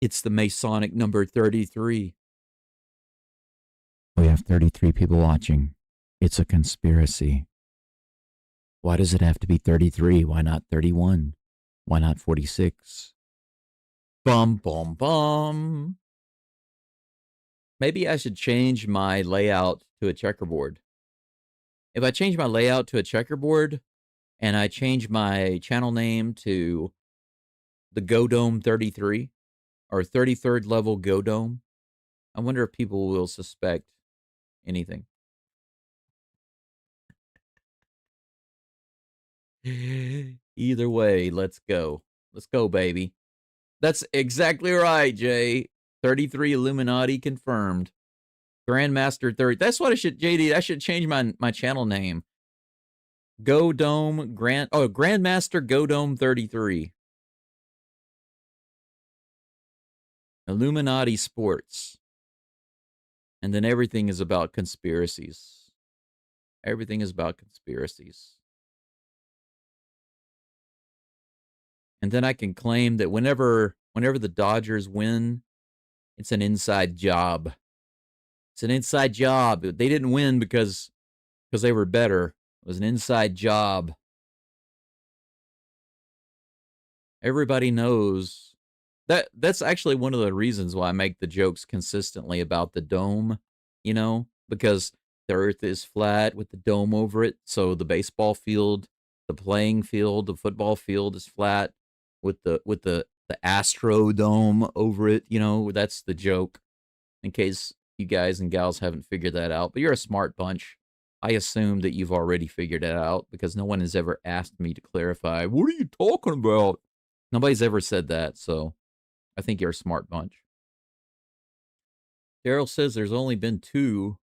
It's the Masonic number 33. We have 33 people watching. It's a conspiracy. Why does it have to be 33? Why not 31? Why not 46? Bum, bum, bum. Maybe I should change my layout to a checkerboard. If I change my layout to a checkerboard and I change my channel name to the Go Dome 33 or 33rd level Go Dome, I wonder if people will suspect anything. Either way, let's go. Let's go, baby. That's exactly right, Jay. 33 Illuminati confirmed. Grandmaster 30. That's what I should, JD, I should change my channel name. Go Dome Grandmaster Go Dome 33. Illuminati Sports. And then everything is about conspiracies. Everything is about conspiracies. And then I can claim that whenever the Dodgers win, it's an inside job. It's an inside job. They didn't win because they were better. It was an inside job. Everybody knows that's actually one of the reasons why I make the jokes consistently about the dome, because the earth is flat with the dome over it. So the baseball field, the playing field, the football field is flat with the Astro Dome over it. That's the joke, in case you guys and gals haven't figured that out. But you're a smart bunch. I assume that you've already figured it out because no one has ever asked me to clarify. What are you talking about? Nobody's ever said that, so I think you're a smart bunch. Daryl says there's only been 2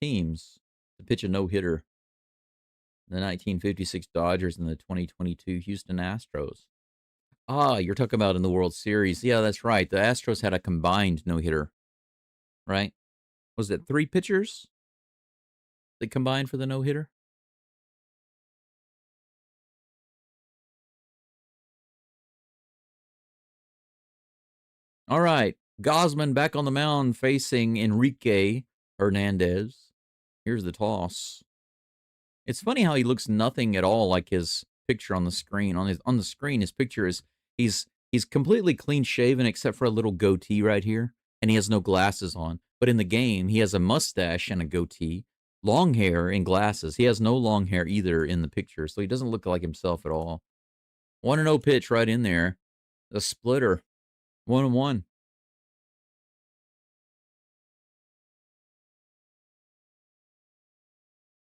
teams to pitch a no-hitter. The 1956 Dodgers and the 2022 Houston Astros. Ah, you're talking about in the World Series. Yeah, that's right. The Astros had a combined no-hitter, right? Was it 3 pitchers that combined for the no-hitter? All right. Gausman back on the mound facing Enrique Hernandez. Here's the toss. It's funny how he looks nothing at all like his picture on the screen. On the screen, his picture is he's completely clean shaven except for a little goatee right here, and he has no glasses on. But in the game, he has a mustache and a goatee, long hair and glasses. He has no long hair either in the picture, so he doesn't look like himself at all. 1-0 pitch right in there. A splitter. 1-1.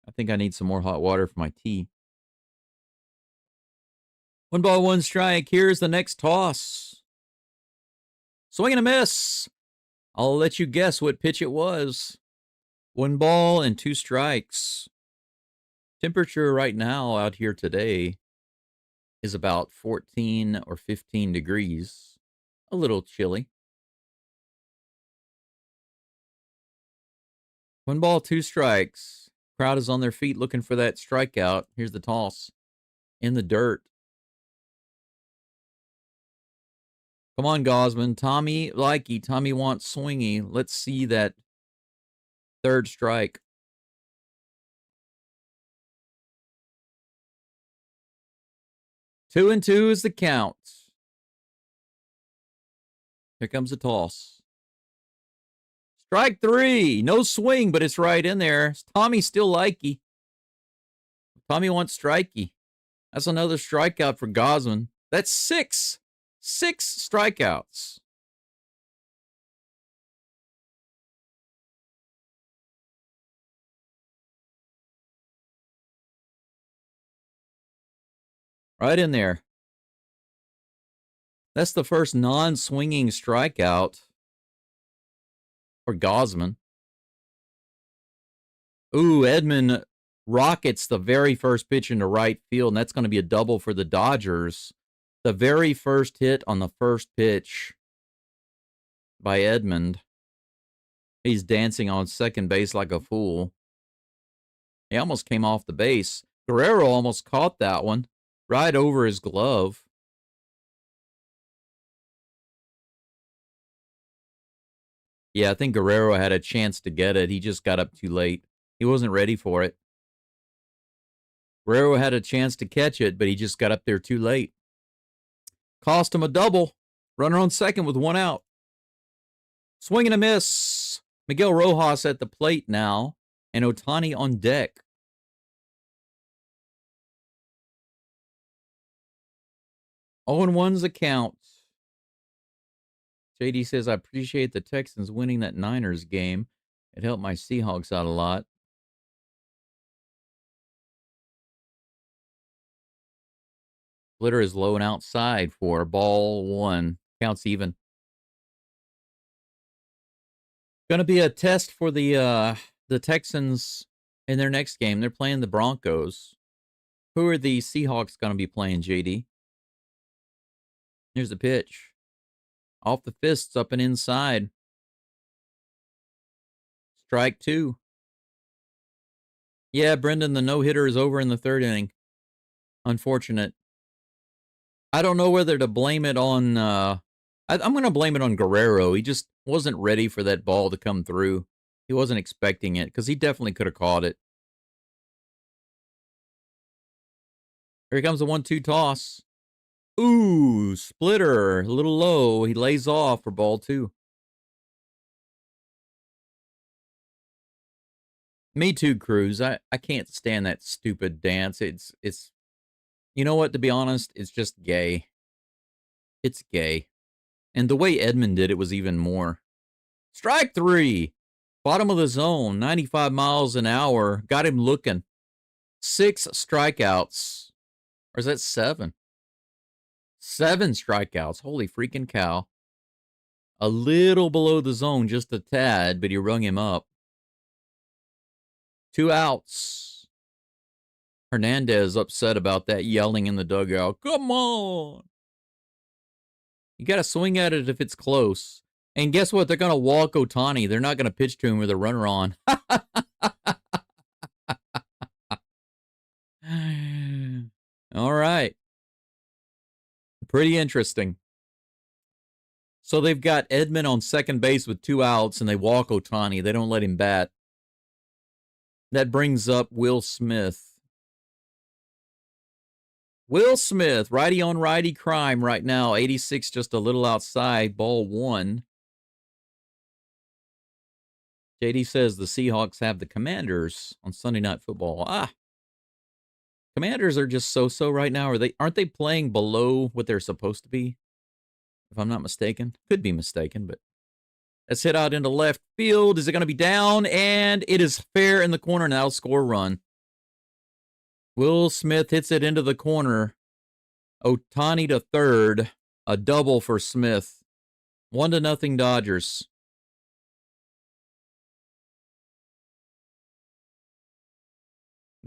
I think I need some more hot water for my tea. 1 ball, 1 strike. Here's the next toss. Swing and a miss. I'll let you guess what pitch it was. 1 ball and 2 strikes. Temperature right now out here today is about 14 or 15 degrees. A little chilly. 1 ball, 2 strikes. Crowd is on their feet looking for that strikeout. Here's the toss. In the dirt. Come on, Gosman. Tommy likey. Tommy wants swingy. Let's see that third strike. Two and two is the count. Here comes the toss. Strike 3. No swing, but it's right in there. Tommy still likey. Tommy wants strikey. That's another strikeout for Gosman. That's 6. 6 strikeouts. Right in there. That's the first non-swinging strikeout for Gosman. Ooh, Edman rockets the very first pitch into right field, and that's going to be a double for the Dodgers. The very first hit on the first pitch by Edmund. He's dancing on second base like a fool. He almost came off the base. Guerrero almost caught that one right over his glove. Yeah, I think Guerrero had a chance to get it. He just got up too late. He wasn't ready for it. Guerrero had a chance to catch it, but he just got up there too late. Cost him a double. Runner on second with 1 out. Swing and a miss. Miguel Rojas at the plate now, and Ohtani on deck. Oh, and 1's the count. JD says, I appreciate the Texans winning that Niners game. It helped my Seahawks out a lot. Splitter is low and outside for ball 1. Counts even. Going to be a test for the Texans in their next game. They're playing the Broncos. Who are the Seahawks going to be playing, JD? Here's the pitch. Off the fists, up and inside. Strike 2. Yeah, Brendan, the no-hitter is over in the 3rd inning. Unfortunate. I don't know whether to blame it on... I'm going to blame it on Guerrero. He just wasn't ready for that ball to come through. He wasn't expecting it, because he definitely could have caught it. Here comes the 1-2 toss. Ooh, splitter, a little low. He lays off for ball 2. Me too, Cruz. I can't stand that stupid dance. It's you know what, to be honest, it's just gay. It's gay. And the way Edmund did it was even more. Strike 3. Bottom of the zone, 95 miles an hour. Got him looking. 6 strikeouts. Or is that 7? 7 strikeouts. Holy freaking cow. A little below the zone, just a tad, but he rung him up. 2 outs. Hernandez upset about that, yelling in the dugout. Come on. You got to swing at it if it's close. And guess what? They're going to walk Ohtani. They're not going to pitch to him with a runner on. All right. Pretty interesting. So they've got Edman on second base with 2 outs, and they walk Ohtani. They don't let him bat. That brings up Will Smith. Will Smith, righty on righty crime right now. 86 just a little outside, ball 1. JD says the Seahawks have the Commanders on Sunday Night Football. Commanders are just so-so right now. Aren't they playing below what they're supposed to be? If I'm not mistaken. Could be mistaken, but let's hit out into left field. Is it going to be down? And it is fair in the corner, and that'll score a run. Will Smith hits it into the corner. Ohtani to third. A double for Smith. 1-0 Dodgers.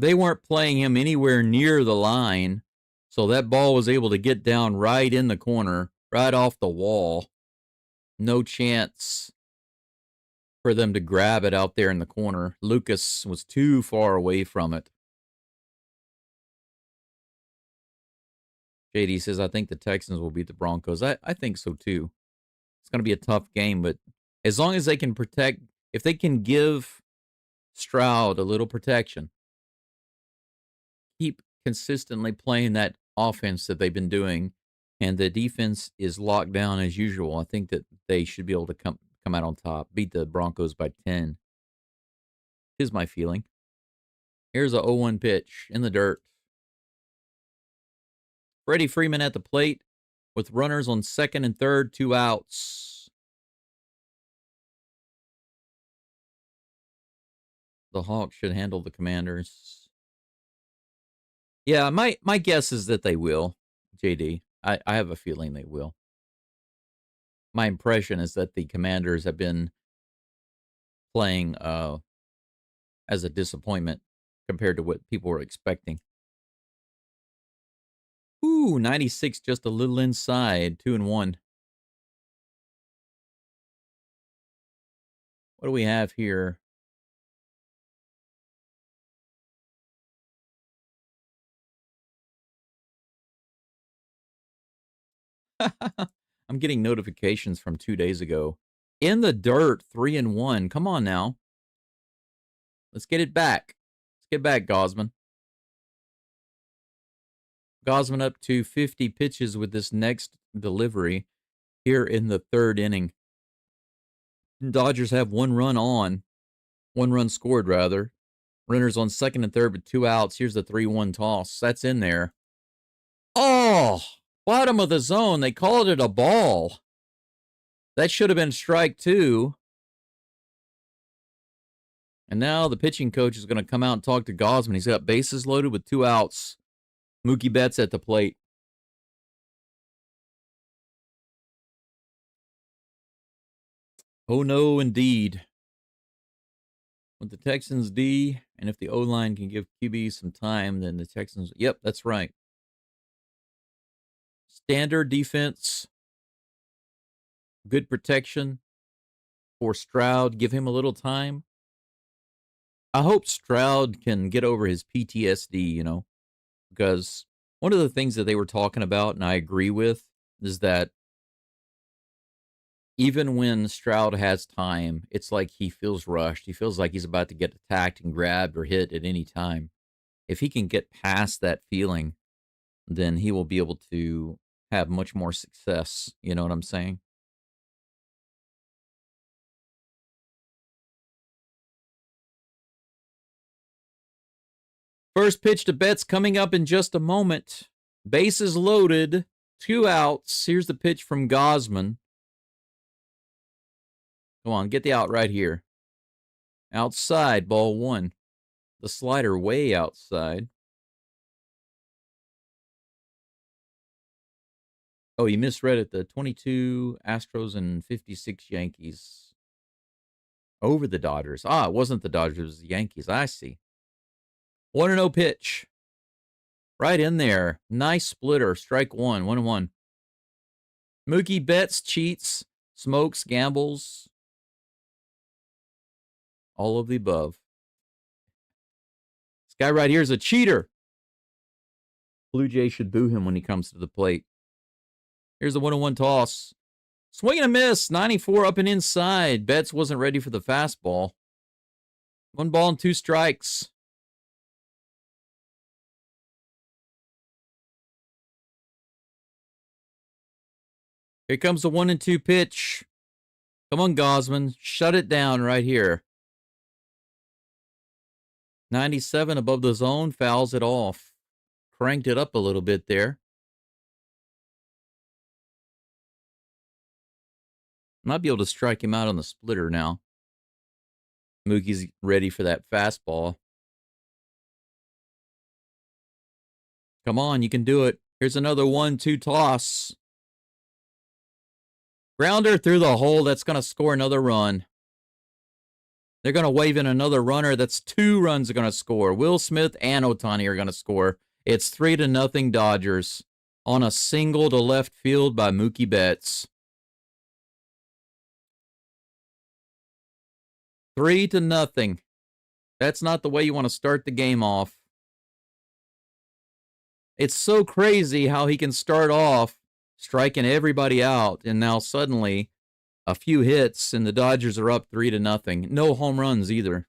They weren't playing him anywhere near the line, so that ball was able to get down right in the corner, right off the wall. No chance for them to grab it out there in the corner. Lucas was too far away from it. JD says, I think the Texans will beat the Broncos. I think so too. It's going to be a tough game, but as long as they can protect, if they can give Stroud a little protection, keep consistently playing that offense that they've been doing, and the defense is locked down as usual, I think that they should be able to come out on top, beat the Broncos by 10. Is my feeling. Here's a 0-1 pitch in the dirt. Freddie Freeman at the plate with runners on second and third, 2 outs. The Hawks should handle the Commanders. Yeah, my guess is that they will, JD. I have a feeling they will. My impression is that the Commanders have been playing as a disappointment compared to what people were expecting. Ooh, 96 just a little inside, 2-1. What do we have here? I'm getting notifications from 2 days ago. In the dirt, 3-1. Come on now. Let's get it back. Let's get back, Gosman. Gosman up to 50 pitches with this next delivery here in the third inning. Dodgers have 1 run scored rather. Runners on second and third with 2 outs. Here's the 3-1 toss. That's in there. Oh, bottom of the zone. They called it a ball. That should have been strike 2. And now the pitching coach is going to come out and talk to Gosman. He's got bases loaded with 2 outs. Mookie Betts at the plate. Oh, no, indeed. With the Texans D, and if the O-line can give QB some time, then the Texans... Yep, that's right. Standard defense. Good protection for Stroud. Give him a little time. I hope Stroud can get over his PTSD, because one of the things that they were talking about, and I agree with, is that even when Stroud has time, it's like he feels rushed. He feels like he's about to get attacked and grabbed or hit at any time. If he can get past that feeling, then he will be able to have much more success. You know what I'm saying? First pitch to Betts coming up in just a moment. Bases loaded, 2 outs. Here's the pitch from Gosman. Come on, get the out right here. Outside, ball 1. The slider way outside. Oh, you misread it. The 22 Astros and 56 Yankees. Over the Dodgers. Ah, it wasn't the Dodgers, it was the Yankees. I see. 1-0 pitch. Right in there. Nice splitter. Strike 1. 1-1. Mookie Betts cheats, smokes, gambles. All of the above. This guy right here is a cheater. Blue Jays should boo him when he comes to the plate. Here's the 1-1 toss. Swing and a miss. 94 up and inside. Betts wasn't ready for the fastball. 1 ball and 2 strikes. Here comes the 1-2 pitch. Come on, Gosman. Shut it down right here. 97 above the zone. Fouls it off. Cranked it up a little bit there. Might be able to strike him out on the splitter now. Mookie's ready for that fastball. Come on, you can do it. Here's another 1-2 toss. Grounder through the hole. That's going to score another run. They're going to wave in another runner. That's 2 runs are going to score. Will Smith and Ohtani are going to score. It's 3-0 Dodgers on a single to left field by Mookie Betts. 3-0. That's not the way you want to start the game off. It's so crazy how he can start off striking everybody out, and now suddenly a few hits, and the Dodgers are up 3-0. No home runs either.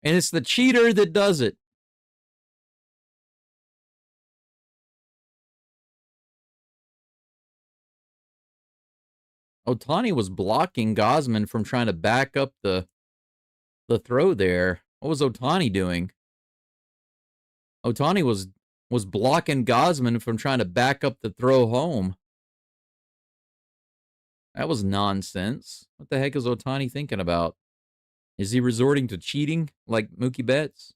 And it's the cheater that does it. Ohtani was blocking Gausman from trying to back up the throw there. What was Ohtani doing? Ohtani was blocking Gausman from trying to back up the throw home. That was nonsense. What the heck is Ohtani thinking about? Is he resorting to cheating like Mookie Betts?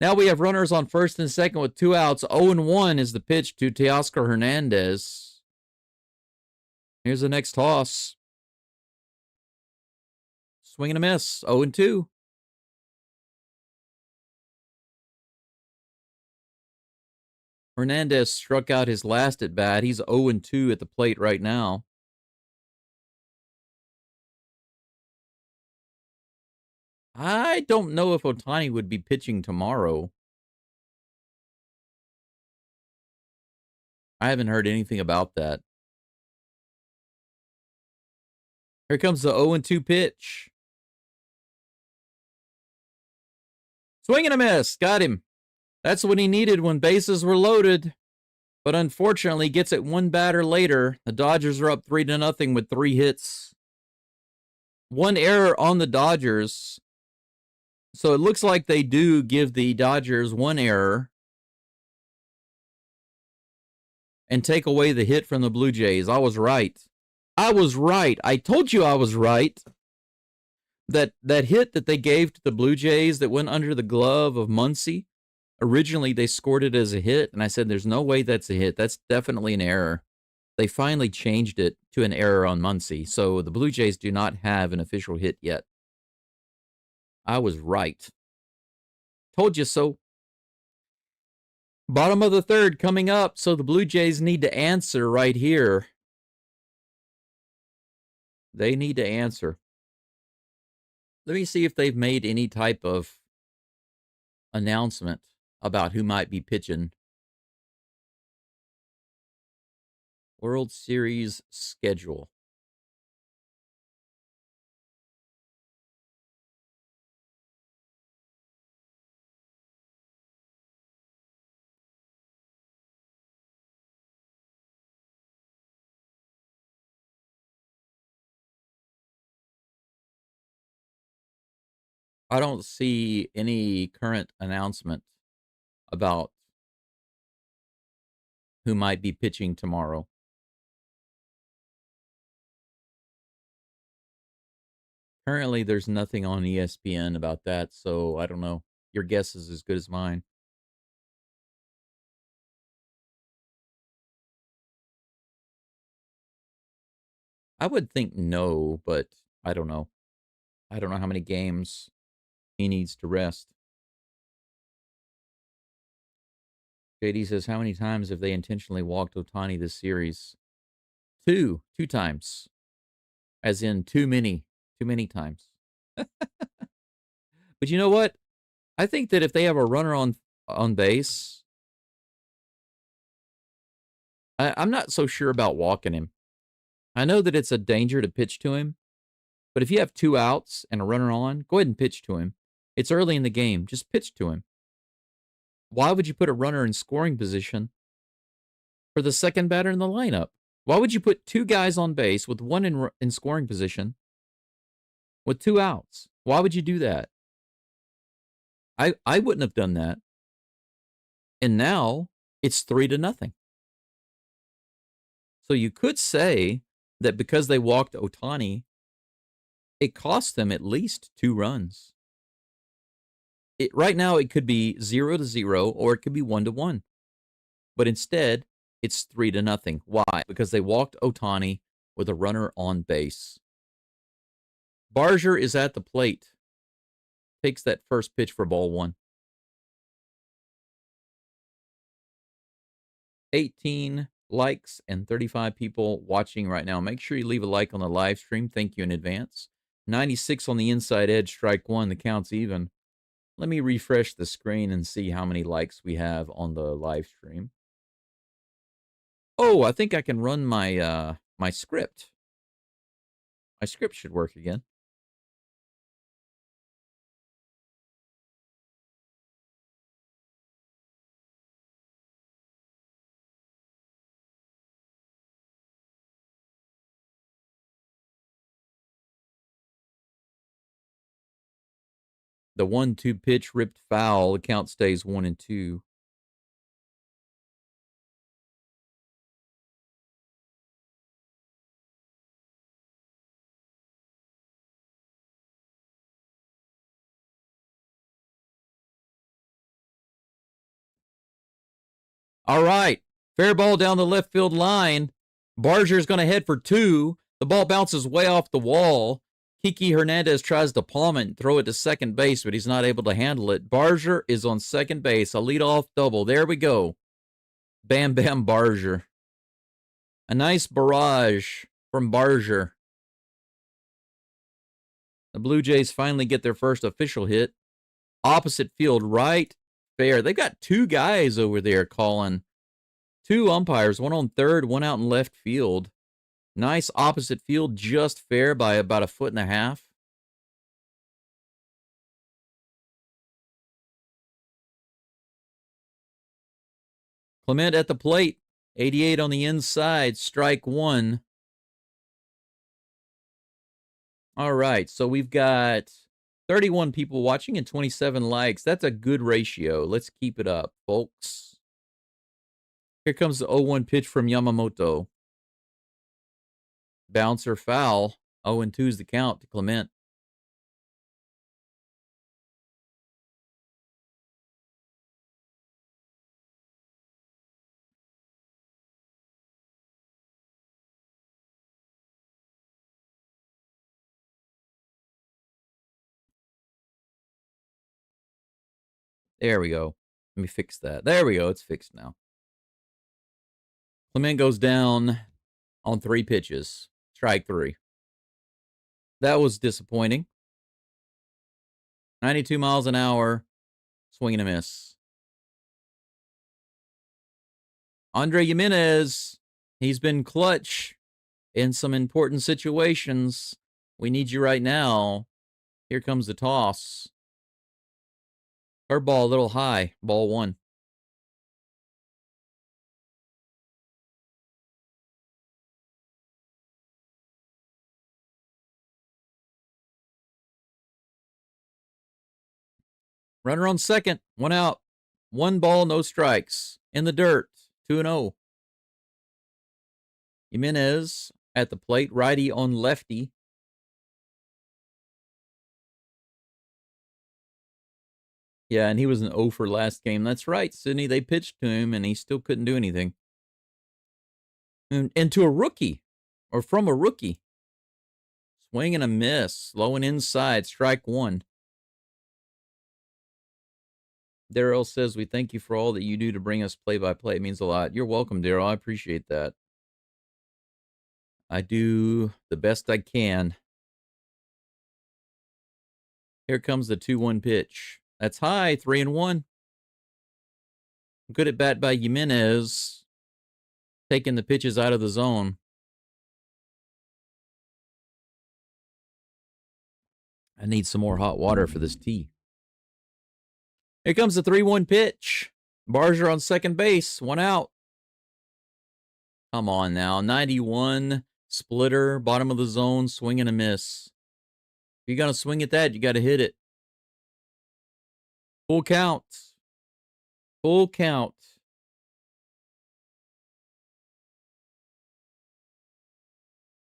Now we have runners on first and second with 2 outs. 0-1 is the pitch to Teoscar Hernandez. Here's the next toss. Swing and a miss. 0-2. Hernandez struck out his last at bat. He's 0-2 at the plate right now. I don't know if Ohtani would be pitching tomorrow. I haven't heard anything about that. Here comes the 0-2 pitch. Swing and a miss. Got him. That's what he needed when bases were loaded. But unfortunately, gets it one batter later. The Dodgers are up 3-0 with 3 hits. 1 error on the Dodgers. So it looks like they do give the Dodgers 1 error and take away the hit from the Blue Jays. I was right. I was right. I told you I was right. That hit that they gave to the Blue Jays that went under the glove of Muncy, originally they scored it as a hit, and I said there's no way that's a hit. That's definitely an error. They finally changed it to an error on Muncy, so the Blue Jays do not have an official hit yet. I was right. Told you so. Bottom of the third coming up, so the Blue Jays need to answer right here. They need to answer. Let me see if they've made any type of announcement about who might be pitching. World Series schedule. I don't see any current announcement about who might be pitching tomorrow. Currently, there's nothing on ESPN about that, so I don't know. Your guess is as good as mine. I would think no, but I don't know. I don't know how many games he needs to rest. JD says, how many times have they intentionally walked Ohtani this series? 2 times. As in too many times. But you know what? I think that if they have a runner on base, I'm not so sure about walking him. I know that it's a danger to pitch to him, but if you have 2 outs and a runner on, go ahead and pitch to him. It's early in the game. Just pitch to him. Why would you put a runner in scoring position for the second batter in the lineup? Why would you put 2 guys on base with 1 in scoring position with 2 outs? Why would you do that? I wouldn't have done that. And now it's 3-0. So you could say that because they walked Ohtani, it cost them at least 2 runs. Right now, it could be 0-0 or it could be 1-1. But instead, it's 3-0. Why? Because they walked Ohtani with a runner on base. Barger is at the plate. Takes that first pitch for ball 1. 18 likes and 35 people watching right now. Make sure you leave a like on the live stream. Thank you in advance. 96 on the inside edge, strike 1. The count's even. Let me refresh the screen and see how many likes we have on the live stream. Oh, I think I can run my my script. My script should work again. The 1-2 pitch ripped foul. The count stays 1-2. All right. Fair ball down the left field line. Barger's going to head for 2. The ball bounces way off the wall. Kiki Hernandez tries to palm it and throw it to second base, but he's not able to handle it. Barger is on second base. A leadoff double. There we go. Bam Bam Barger. A nice barrage from Barger. The Blue Jays finally get their first official hit. Opposite field, right fair. They've got 2 guys over there calling. 2 umpires, one on third, one out in left field. Nice opposite field, just fair by about 1.5 feet. Clement at the plate. 88 on the inside, strike 1. All right, so we've got 31 people watching and 27 likes. That's a good ratio. Let's keep it up, folks. Here comes the 0-1 pitch from Yamamoto. Bouncer foul. 0-2 is the count to Clement. There we go. Let me fix that. There we go. It's fixed now. Clement goes down on 3 pitches. Strike 3. That was disappointing. 92 miles an hour. Swing and a miss. Andre Jimenez. He's been clutch in some important situations. We need you right now. Here comes the toss. Curveball a little high. Ball 1. Runner on second. 1 out. 1 ball, no strikes. In the dirt. 2-0. Jimenez at the plate. Righty on lefty. Yeah, and he was an 0 for last game. That's right, Sydney. They pitched to him, and he still couldn't do anything. And to a rookie, or from a rookie. Swing and a miss. Low and inside. Strike 1. Daryl says, we thank you for all that you do to bring us play-by-play. It means a lot. You're welcome, Daryl. I appreciate that. I do the best I can. Here comes the 2-1 pitch. That's high, 3-1. Good at bat by Jimenez. Taking the pitches out of the zone. I need some more hot water for this tea. Here comes the 3-1 pitch. Barger on second base. 1 out. Come on now. 91. Splitter. Bottom of the zone. Swing and a miss. If you're going to swing at that, you got to hit it. Full count. Full count.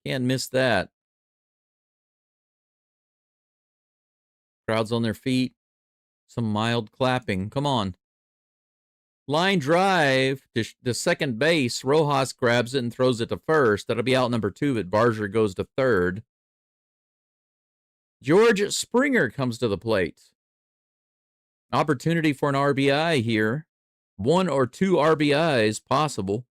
Can't miss that. Crowd's on their feet. Some mild clapping. Come on. Line drive to second base. Rojas grabs it and throws it to first. That'll be out number 2, but Barger goes to third. George Springer comes to the plate. Opportunity for an RBI here. 1 or 2 RBIs possible.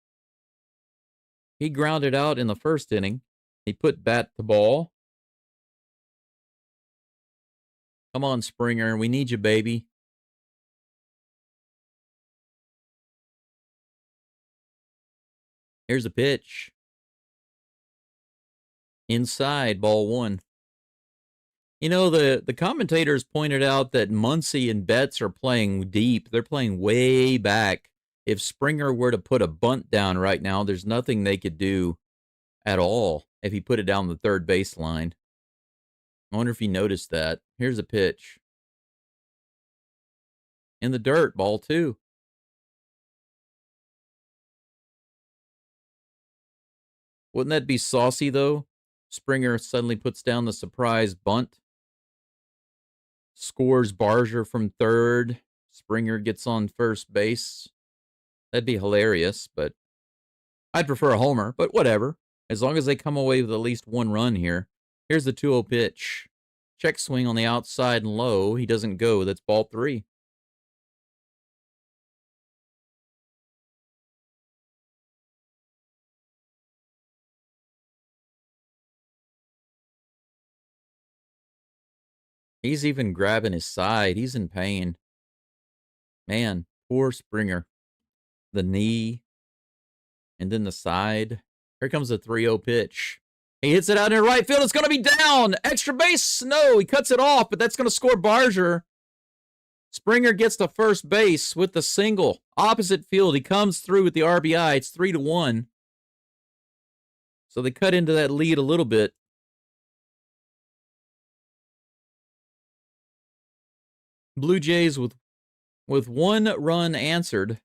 He grounded out in the first inning. He put bat to ball. Come on, Springer. We need you, baby. Here's a pitch. Inside, ball 1. You know, the commentators pointed out that Muncy and Betts are playing deep. They're playing way back. If Springer were to put a bunt down right now, there's nothing they could do at all if he put it down the third baseline. I wonder if he noticed that. Here's a pitch. In the dirt, ball 2. Wouldn't that be saucy, though? Springer suddenly puts down the surprise bunt. Scores Barger from third. Springer gets on first base. That'd be hilarious, but I'd prefer a homer, but whatever. As long as they come away with at least 1 run here. Here's the 2-0 pitch. Check swing on the outside and low. He doesn't go. That's ball 3. He's even grabbing his side. He's in pain. Man, poor Springer. The knee, and then the side. Here comes the 3-0 pitch. He hits it out in right field. It's going to be down. Extra base. No, he cuts it off, but that's going to score Barger. Springer gets to first base with the single. Opposite field. He comes through with the RBI. It's 3-1. So they cut into that lead a little bit. Blue Jays with 1 run answered,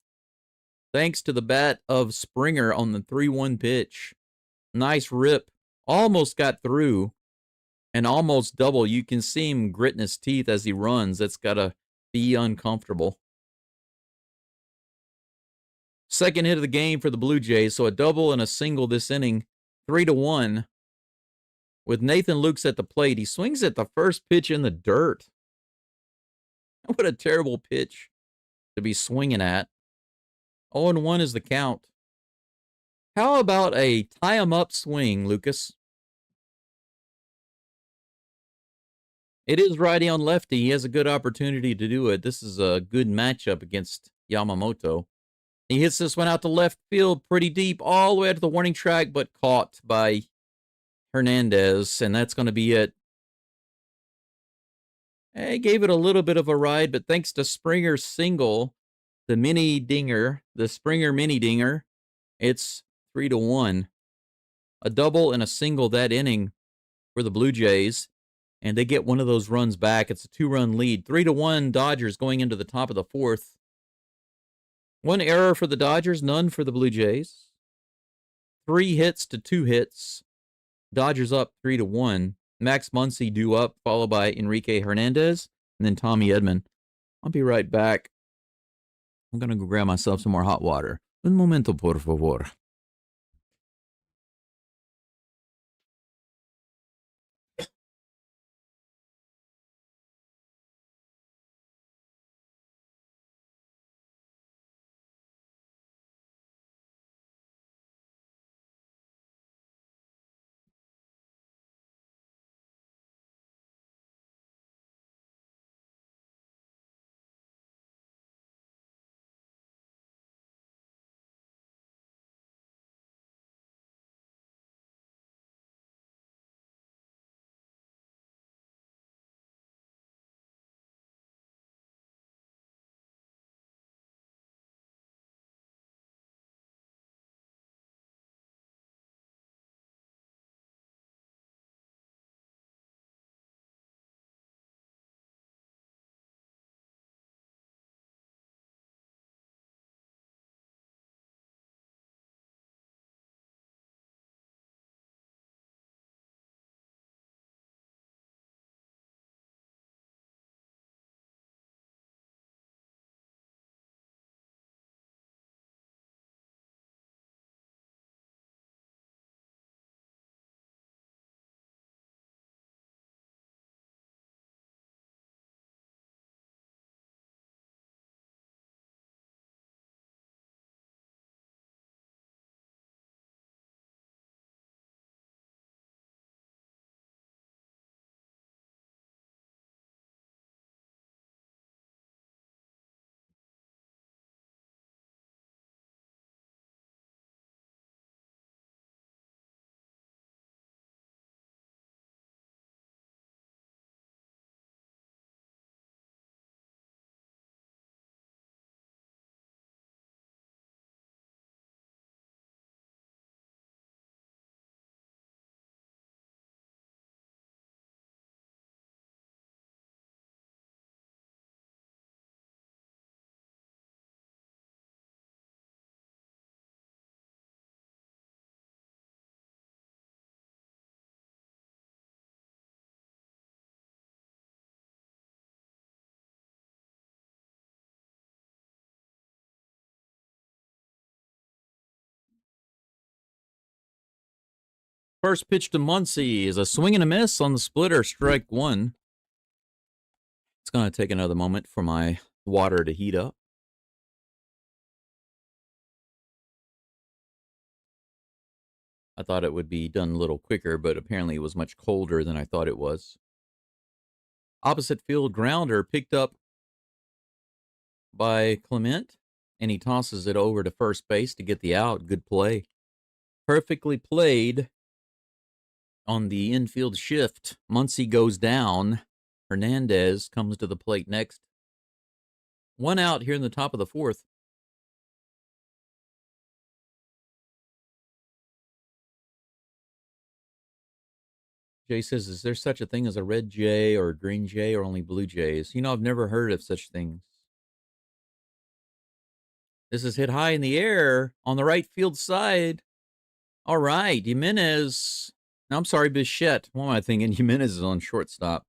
thanks to the bat of Springer on the 3-1 pitch. Nice rip. Almost got through. And almost double. You can see him gritting his teeth as he runs. That's got to be uncomfortable. Second hit of the game for the Blue Jays. So a double and a single this inning. 3-1. With Nathan Lukes at the plate. He swings at the first pitch in the dirt. What a terrible pitch to be swinging at. 0-1 is the count. How about a tie-em-up swing, Lucas? It is righty on lefty. He has a good opportunity to do it. This is a good matchup against Yamamoto. He hits this one out to left field pretty deep, all the way to the warning track, but caught by Hernandez, and that's going to be it. He gave it a little bit of a ride, but thanks to Springer's single, the mini dinger, the Springer mini dinger, it's 3-1. A double and a single that inning for the Blue Jays, and they get one of those runs back. It's a 2-run lead. 3-1 Dodgers going into the top of the 4th. 1 error for the Dodgers, none for the Blue Jays. 3 hits to 2 hits. Dodgers up 3-1. Max Muncy due up, followed by Enrique Hernandez, and then Tommy Edman. I'll be right back. I'm going to go grab myself some more hot water. Un momento, por favor. First pitch to Muncie is a swing and a miss on the splitter, strike one. It's going to take another moment for my water to heat up. I thought it would be done a little quicker, but apparently it was much colder than I thought it was. Opposite field grounder picked up by Clement, and he tosses it over to first base to get the out. Good play. Perfectly played on the infield shift. Muncie goes down. Hernandez comes to the plate next. One out here in the top of the fourth. Jay says, is there such a thing as a red jay or a green jay or only blue jays? You know, I've never heard of such things. This is hit high in the air on the right field side. All right, Jimenez. No, I'm sorry, Bichette. What am I thinking? Jimenez is on shortstop.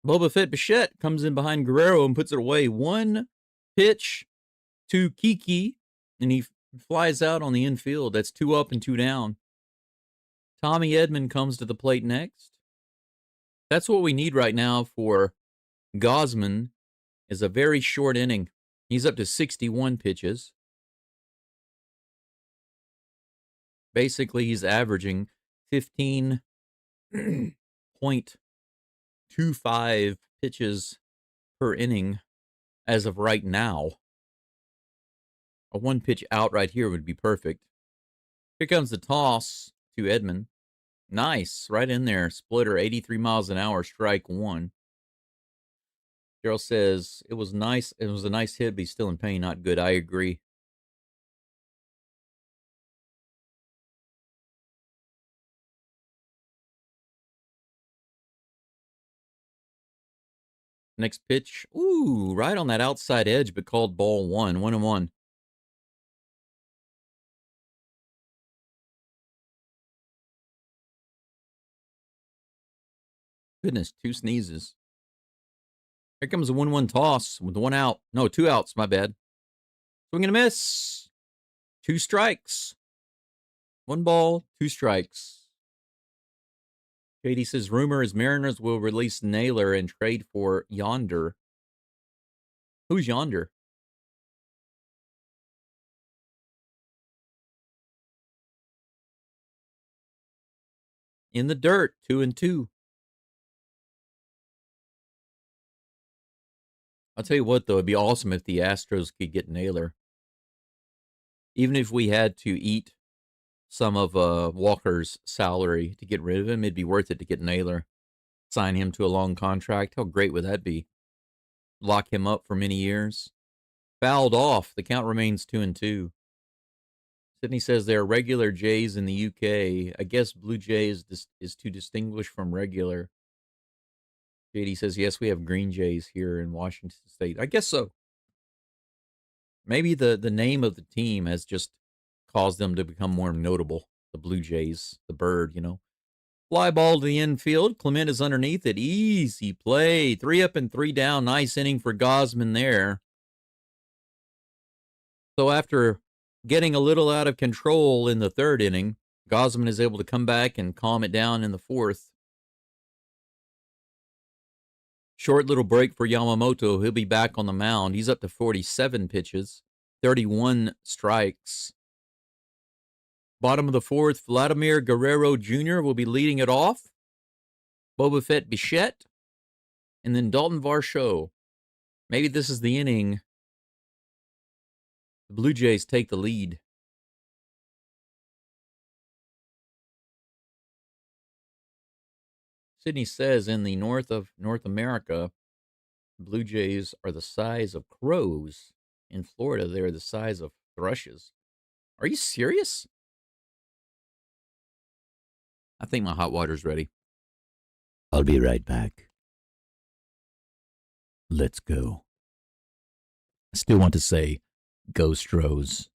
Boba Fett Bichette comes in behind Guerrero and puts it away. One pitch to Kiki, and he flies out on the infield. That's 2 up and 2 down. Tommy Edman comes to the plate next. That's what we need right now for Gausman, is a very short inning. He's up to 61 pitches. Basically, he's averaging 15.25 pitches per inning as of right now. A one pitch out right here would be perfect. Here comes the toss to Edman. Nice, right in there. Splitter, 83 miles an hour, strike one. Gerald says, it was nice. It was a nice hit, but he's still in pain. Not good. I agree. Next pitch. Ooh, right on that outside edge, but called ball one. 1-1. Goodness, 2 sneezes. Here comes a 1-1 toss with 1 out. No, 2 outs, my bad. Swing and a miss. 2 strikes. 1 ball, 2 strikes. JD says, rumor is Mariners will release Naylor and trade for Yonder. Who's Yonder? In the dirt, 2-2. I'll tell you what, though, it'd be awesome if the Astros could get Naylor. Even if we had to eat some of Walker's salary to get rid of him, it'd be worth it to get Naylor. Sign him to a long contract. How great would that be? Lock him up for many years. Fouled off. The count remains 2-2. Sydney says there are regular Jays in the UK. I guess Blue Jays is to distinguish from regular. JD says, yes, we have Green Jays here in Washington State. I guess so. Maybe the name of the team has just caused them to become more notable. The Blue Jays, the bird, you know. Fly ball to the infield. Clement is underneath it. Easy play. 3 up and 3 down. Nice inning for Gausman there. So after getting a little out of control in the 3rd inning, Gausman is able to come back and calm it down in the 4th. Short little break for Yamamoto. He'll be back on the mound. He's up to 47 pitches, 31 strikes. Bottom of the 4th, Vladimir Guerrero Jr. will be leading it off. Boba Fett Bichette. And then Dalton Varsho. Maybe this is the inning. The Blue Jays take the lead. Sydney says in the north of North America, Blue Jays are the size of crows. In Florida, they're the size of thrushes. Are you serious? I think my hot water's ready. I'll be right back. Let's go. I still want to say, go Stros.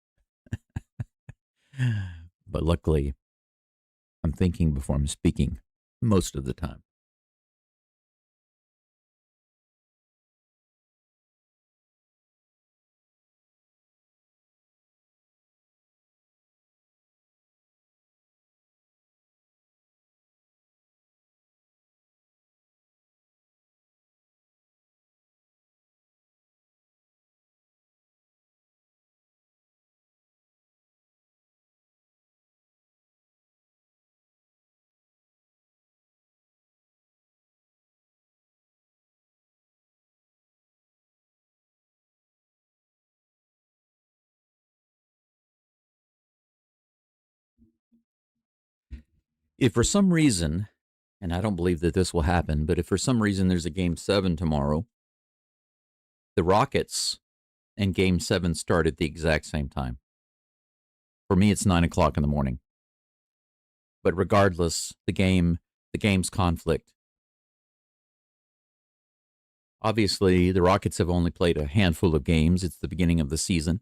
But luckily, I'm thinking before I'm speaking most of the time. If for some reason, and I don't believe that this will happen, but if for some reason there's a Game 7 tomorrow, the Rockets and Game 7 start at the exact same time. For me, it's 9 o'clock in the morning. But regardless, the game's conflict. Obviously, the Rockets have only played a handful of games. It's the beginning of the season.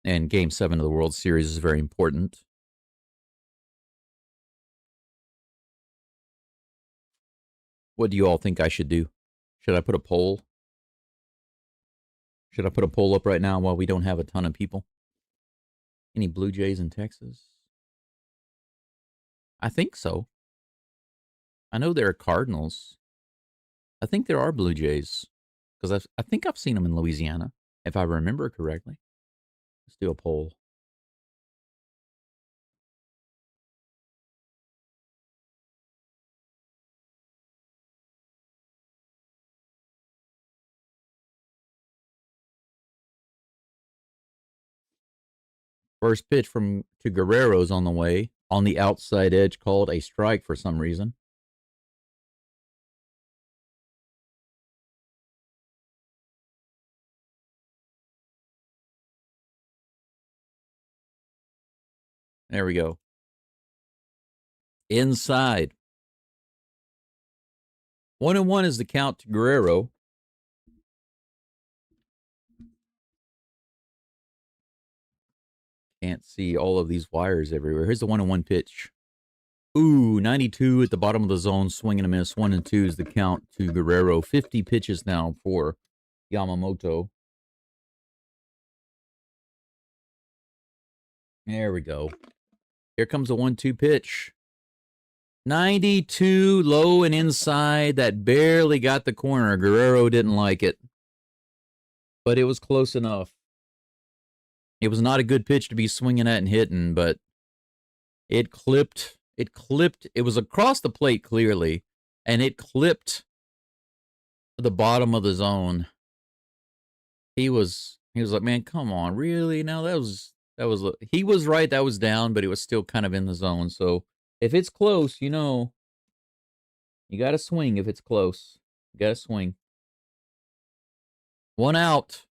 And Game 7 of the World Series is very important. What do you all think I should do? Should I put a poll? Should I put a poll up right now while we don't have a ton of people? Any Blue Jays in Texas? I think so. I know there are Cardinals. I think there are Blue Jays. Because I think I've seen them in Louisiana, if I remember correctly. Let's do a poll. First pitch to Guerrero's on the way. On the outside edge, called a strike for some reason. There we go. Inside. 1-1 is the count to Guerrero. Can't see all of these wires everywhere. Here's the 1-1 pitch. Ooh, 92 at the bottom of the zone, swing and a miss. 1-2 is the count to Guerrero. 50 pitches now for Yamamoto. There we go. Here comes a 1-2 pitch. 92, low and inside. That barely got the corner. Guerrero didn't like it. But it was close enough. It was not a good pitch to be swinging at and hitting, but it clipped. It was across the plate clearly, and it clipped the bottom of the zone. He was like, man, come on, really? Now that was he was right. That was down, but it was still kind of in the zone. So if it's close, you know, you got to swing. If it's close, you got to swing. 1 out.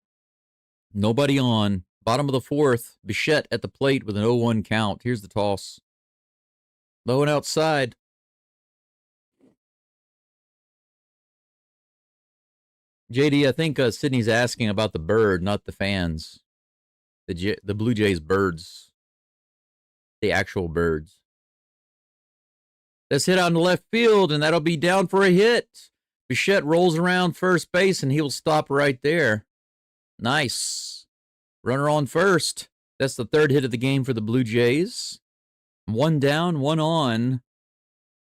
Nobody on. Bottom of the 4th. Bichette at the plate with an 0-1 count. Here's the toss. Low and outside. JD, I think Sydney's asking about the bird, not the fans. The Blue Jays birds. The actual birds. That's hit out in the left field, and that'll be down for a hit. Bichette rolls around first base, and he'll stop right there. Nice. Runner on first. That's the 3rd hit of the game for the Blue Jays. 1 down, 1 on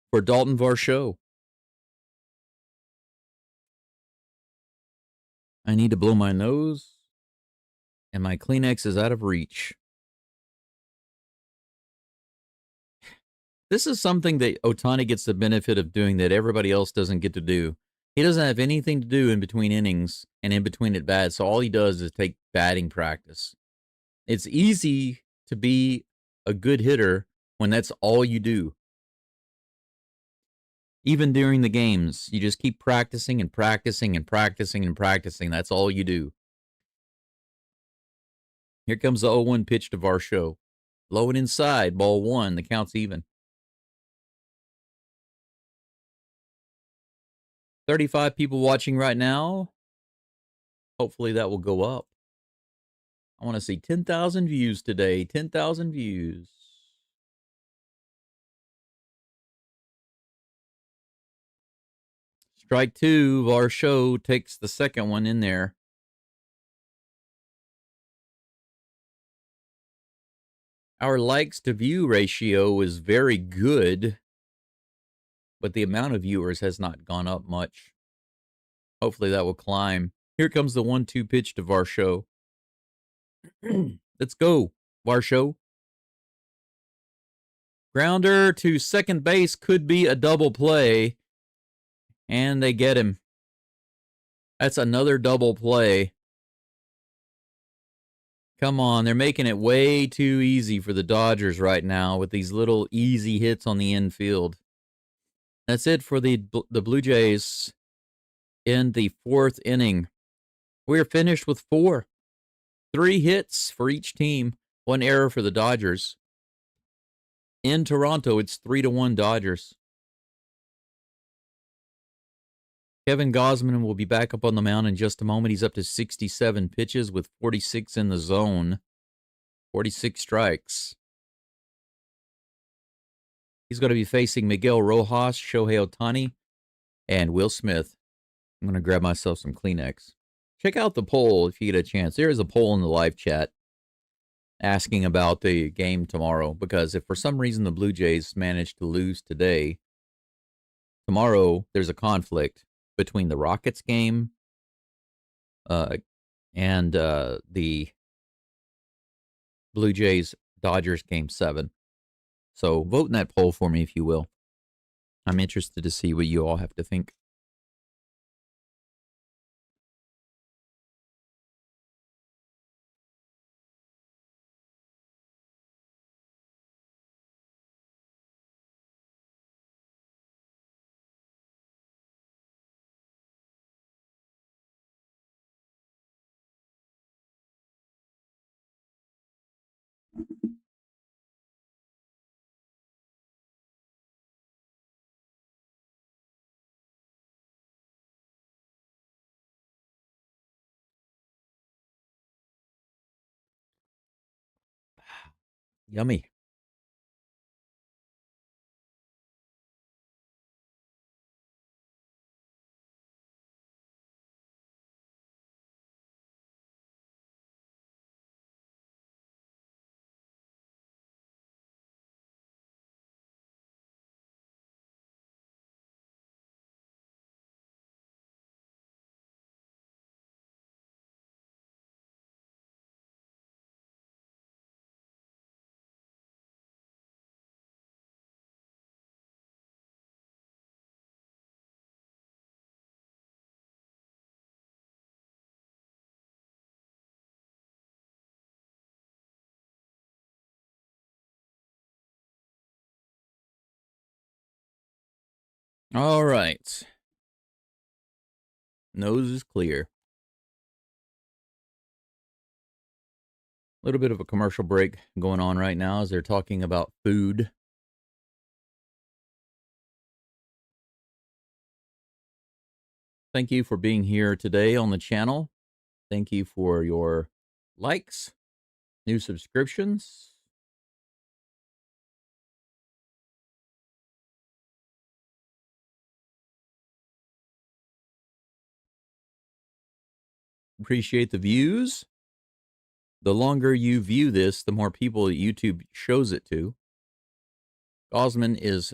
for Dalton Varsho. I need to blow my nose, and my Kleenex is out of reach. This is something that Ohtani gets the benefit of doing that everybody else doesn't get to do. He doesn't have anything to do in between innings and in between at bats, so all he does is take batting practice. It's easy to be a good hitter when that's all you do. Even during the games, you just keep practicing and practicing and practicing and practicing. That's all you do. Here comes the 0-1 pitch to Varsho. Low and inside, ball 1. The count's even. 35 people watching right now. Hopefully that will go up. I want to see 10,000 views today. 10,000 views. Strike 2. Varsho takes the second one in there. Our likes to view ratio is very good, but the amount of viewers has not gone up much. Hopefully that will climb. Here comes the 1-2 pitch to Varsho. Let's go, Varsho. Grounder to second base could be a double play, and they get him. That's another double play. Come on, they're making it way too easy for the Dodgers right now with these little easy hits on the infield. That's it for the Blue Jays in the 4th inning. We're finished with 4. 3 hits for each team, 1 error for the Dodgers. In Toronto, it's 3-1 Dodgers. Kevin Gausman will be back up on the mound in just a moment. He's up to 67 pitches with 46 in the zone, 46 strikes. He's going to be facing Miguel Rojas, Shohei Ohtani, and Will Smith. I'm going to grab myself some Kleenex. Check out the poll if you get a chance. There is a poll in the live chat asking about the game tomorrow, because if for some reason the Blue Jays manage to lose today, tomorrow there's a conflict between the Rockets game and the Blue Jays Dodgers game 7. So vote in that poll for me, if you will. I'm interested to see what you all have to think. Yummy. All right. Nose is clear. A little bit of a commercial break going on right now as they're talking about food. Thank you for being here today on the channel. Thank you for your likes, new subscriptions. Appreciate the views. The longer you view this, the more people YouTube shows it to. Gausman is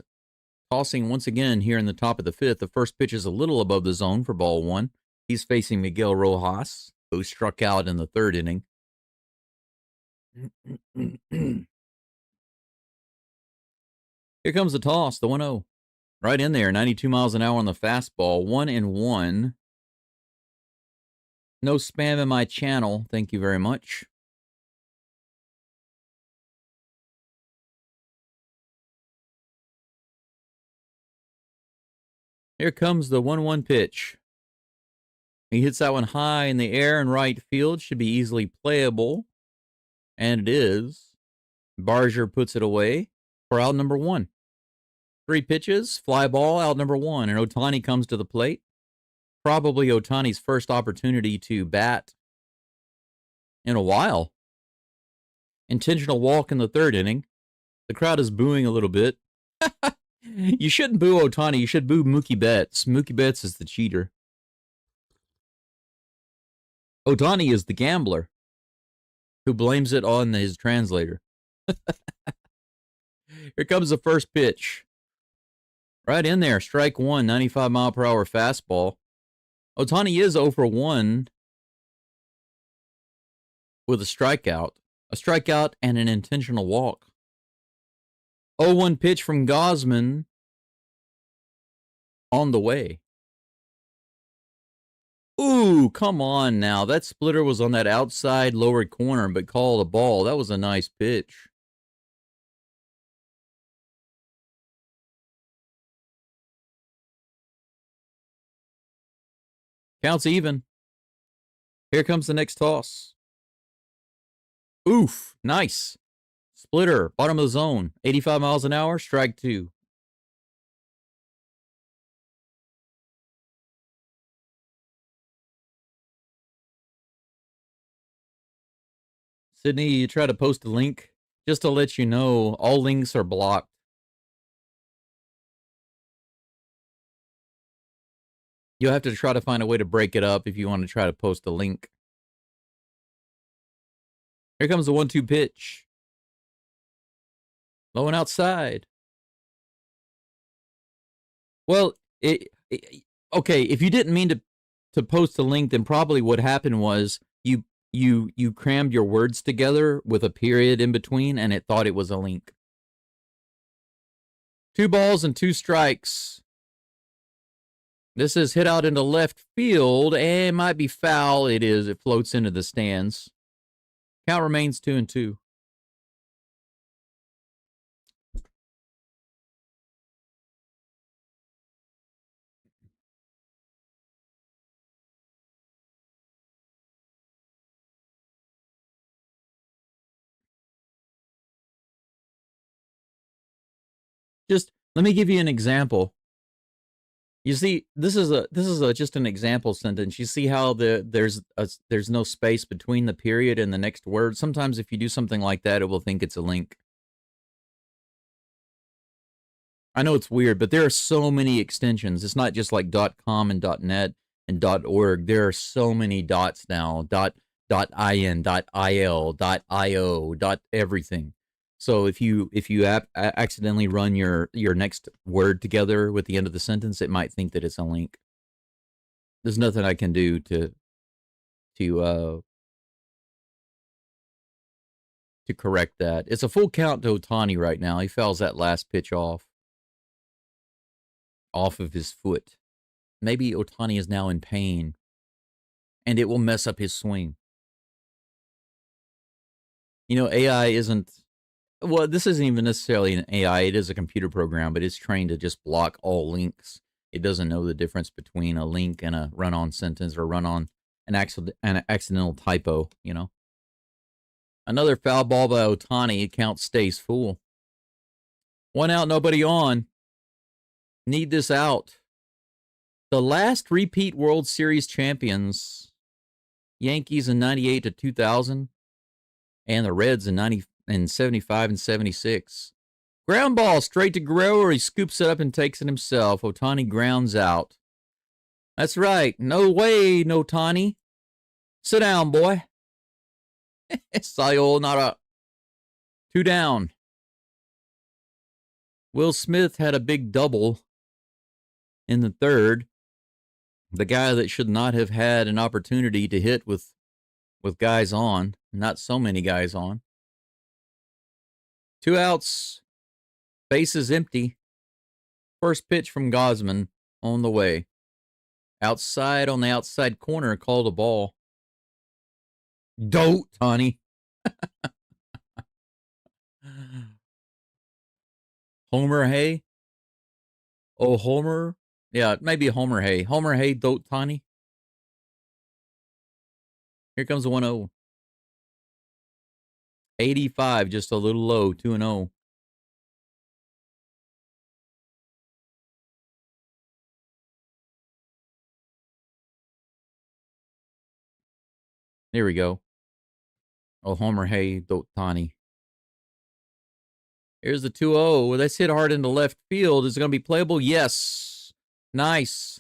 tossing once again here in the top of the 5th. The first pitch is a little above the zone for ball 1. He's facing Miguel Rojas, who struck out in the 3rd inning. Here comes the toss, the 1-0. Right in there, 92 miles an hour on the fastball, 1-1. No spam in my channel, thank you very much. Here comes the 1-1 pitch. He hits that one high in the air in right field. Should be easily playable. And it is. Barger puts it away for out number 1. 3 pitches, fly ball, out number 1. And Ohtani comes to the plate. Probably Ohtani's first opportunity to bat in a while. Intentional walk in the 3rd inning. The crowd is booing a little bit. You shouldn't boo Ohtani. You should boo Mookie Betts. Mookie Betts is the cheater. Ohtani is the gambler who blames it on his translator. Here comes the first pitch. Right in there, strike 1, 95 mile per hour fastball. Ohtani is 0 for 1 with a strikeout and an intentional walk. 0-1 pitch from Gausman on the way. Ooh, Ooh, come on now. That splitter was on that outside lower corner, but called a ball. That was a nice pitch. Counts even. Here comes the next toss. Oof, nice. Splitter, bottom of the zone. 85 miles an hour, strike 2. Sydney, you try to post a link. Just to let you know, all links are blocked. You'll have to try to find a way to break it up if you want to try to post a link. Here comes the 1-2 pitch. Low and outside. Well, okay, if you didn't mean to post a link, then probably what happened was you crammed your words together with a period in between, and it thought it was a link. 2 balls and 2 strikes. This is hit out into left field, and it might be foul. It is. It floats into the stands. Count remains 2-2. Just let me give you an example. You see, this is just an example sentence. You see how there's no space between the period and the next word. Sometimes if you do something like that, it will think it's a link. I know it's weird, but there are so many extensions. It's not just like .com and .net and .org. There are so many dots now. .in, .il, .io, .everything. So if you accidentally run your next word together with the end of the sentence, it might think that it's a link. There's nothing I can do to correct that. It's a full count to Ohtani right now. He fouls that last pitch off of his foot. Maybe Ohtani is now in pain, and it will mess up his swing. You know, AI isn't. Well, this isn't even necessarily an AI. It is a computer program, but it's trained to just block all links. It doesn't know the difference between a link and a run-on sentence or run-on an accidental typo, you know. Another foul ball by Ohtani. Count stays full. 1 out, nobody on. Need this out. The last repeat World Series champions, Yankees in 98 to 2000, and the Reds in 75 and 76. Ground ball straight to Geaux. He scoops it up and takes it himself. Ohtani grounds out. That's right. No way, no Ohtani. Sit down, boy. Sayonara. 2 down. Will Smith had a big double in the third. The guy that should not have had an opportunity to hit with guys on. Not so many guys on. 2 outs. Bases empty. First pitch from Gausman on the way. Outside on the outside corner, called a ball. Dote, honey. Homer Hay. Oh, Homer. Yeah, maybe Homer Hay. Homer Hay, Dote, Tani. Here comes the 1-0. 85, just a little low, 2-0. There we go. Oh, Homer Hay, Dote, Tani. Here's the 2-0. That's hit hard into left field. Is it going to be playable? Yes. Nice.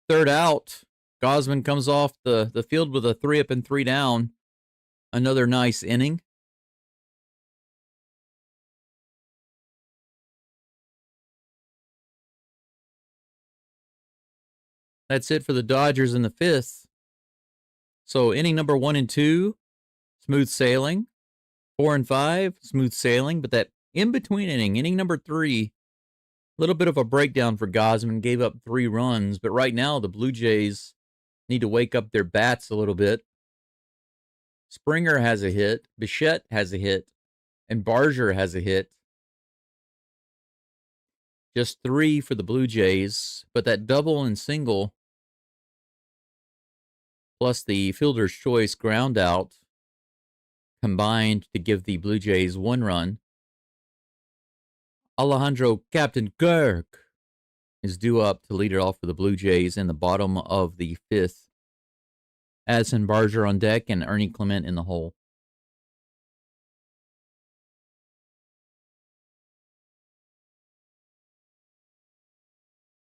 Third out. Gausman comes off the field with a 3 up and 3 down. Another nice inning. That's it for the Dodgers in the 5th. So inning number 1 and 2, smooth sailing. 4 and 5, smooth sailing. But that in-between inning number 3, Little bit of a breakdown for Gosman. Gave up 3 runs, but right now the Blue Jays need to wake up their bats a little bit. Springer has a hit, Bichette has a hit, and Barger has a hit. Just 3 for the Blue Jays, but that double and single, plus the fielder's choice ground out, combined to give the Blue Jays 1 run. Alejandro Captain Kirk is due up to lead it off for the Blue Jays in the bottom of the 5th. Addison Barger on deck and Ernie Clement in the hole.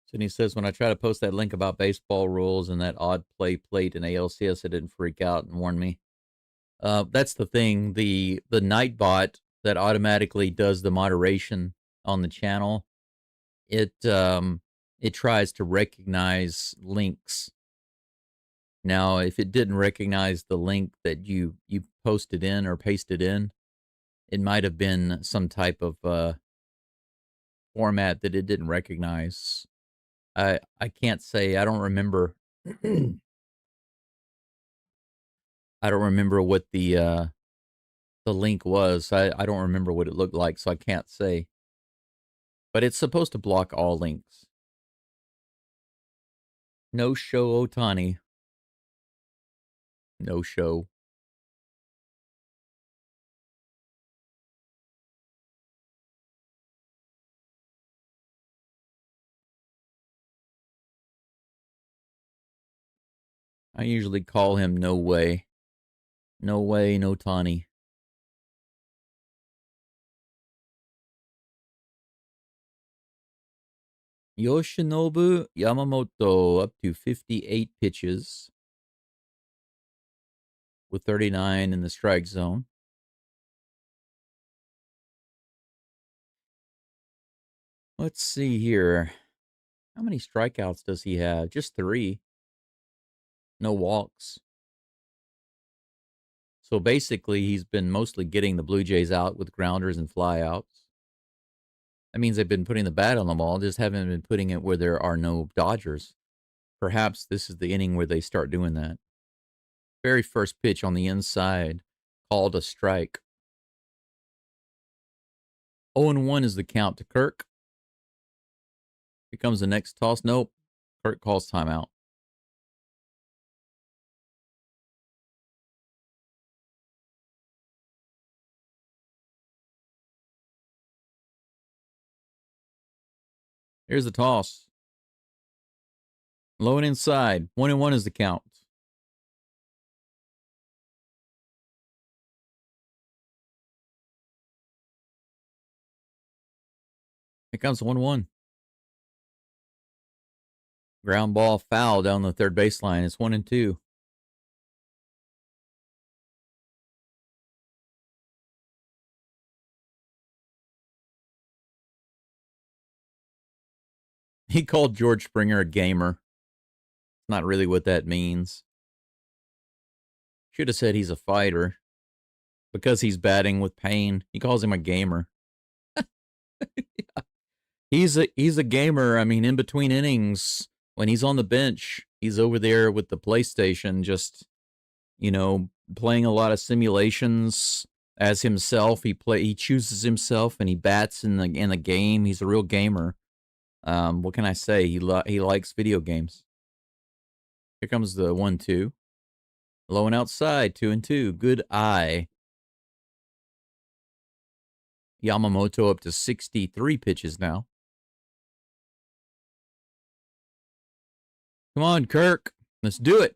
Sydney says, when I try to post that link about baseball rules and that odd play plate in ALCS, it didn't freak out and warn me. That's the thing. The Nightbot that automatically does the moderation on the channel, it tries to recognize links. Now, if it didn't recognize the link that you posted in or pasted in, it might have been some type of format that it didn't recognize. I can't say. I don't remember. I don't remember what the link was. I don't remember what it looked like, so I can't say. But it's supposed to block all links. No show Otani. No show. I usually call him No Way. No Way, no Tani. Yoshinobu Yamamoto up to 58 pitches with 39 in the strike zone. Let's see here. How many strikeouts does he have? Just 3. No walks. So basically, he's been mostly getting the Blue Jays out with grounders and flyouts. That means they've been putting the bat on the ball, just haven't been putting it where there are no Dodgers. Perhaps this is the inning where they start doing that. Very first pitch on the inside, called a strike. 0-1 is the count to Kirk. Here comes the next toss. Nope. Kirk calls timeout. Here's the toss. Low and inside. 1-1 is the count. Here comes 1-1. Ground ball foul down the third baseline. It's 1-2. He called George Springer a gamer. Not really what that means. Should have said he's a fighter. Because he's batting with pain, he calls him a gamer. Yeah. He's a gamer. I mean, in between innings, when he's on the bench, he's over there with the PlayStation, just, playing a lot of simulations as himself. He chooses himself and he bats in the game. He's a real gamer. What can I say? He likes video games. Here comes the 1-2. Low and outside, 2-2. Good eye. Yamamoto up to 63 pitches now. Come on, Kirk. Let's do it.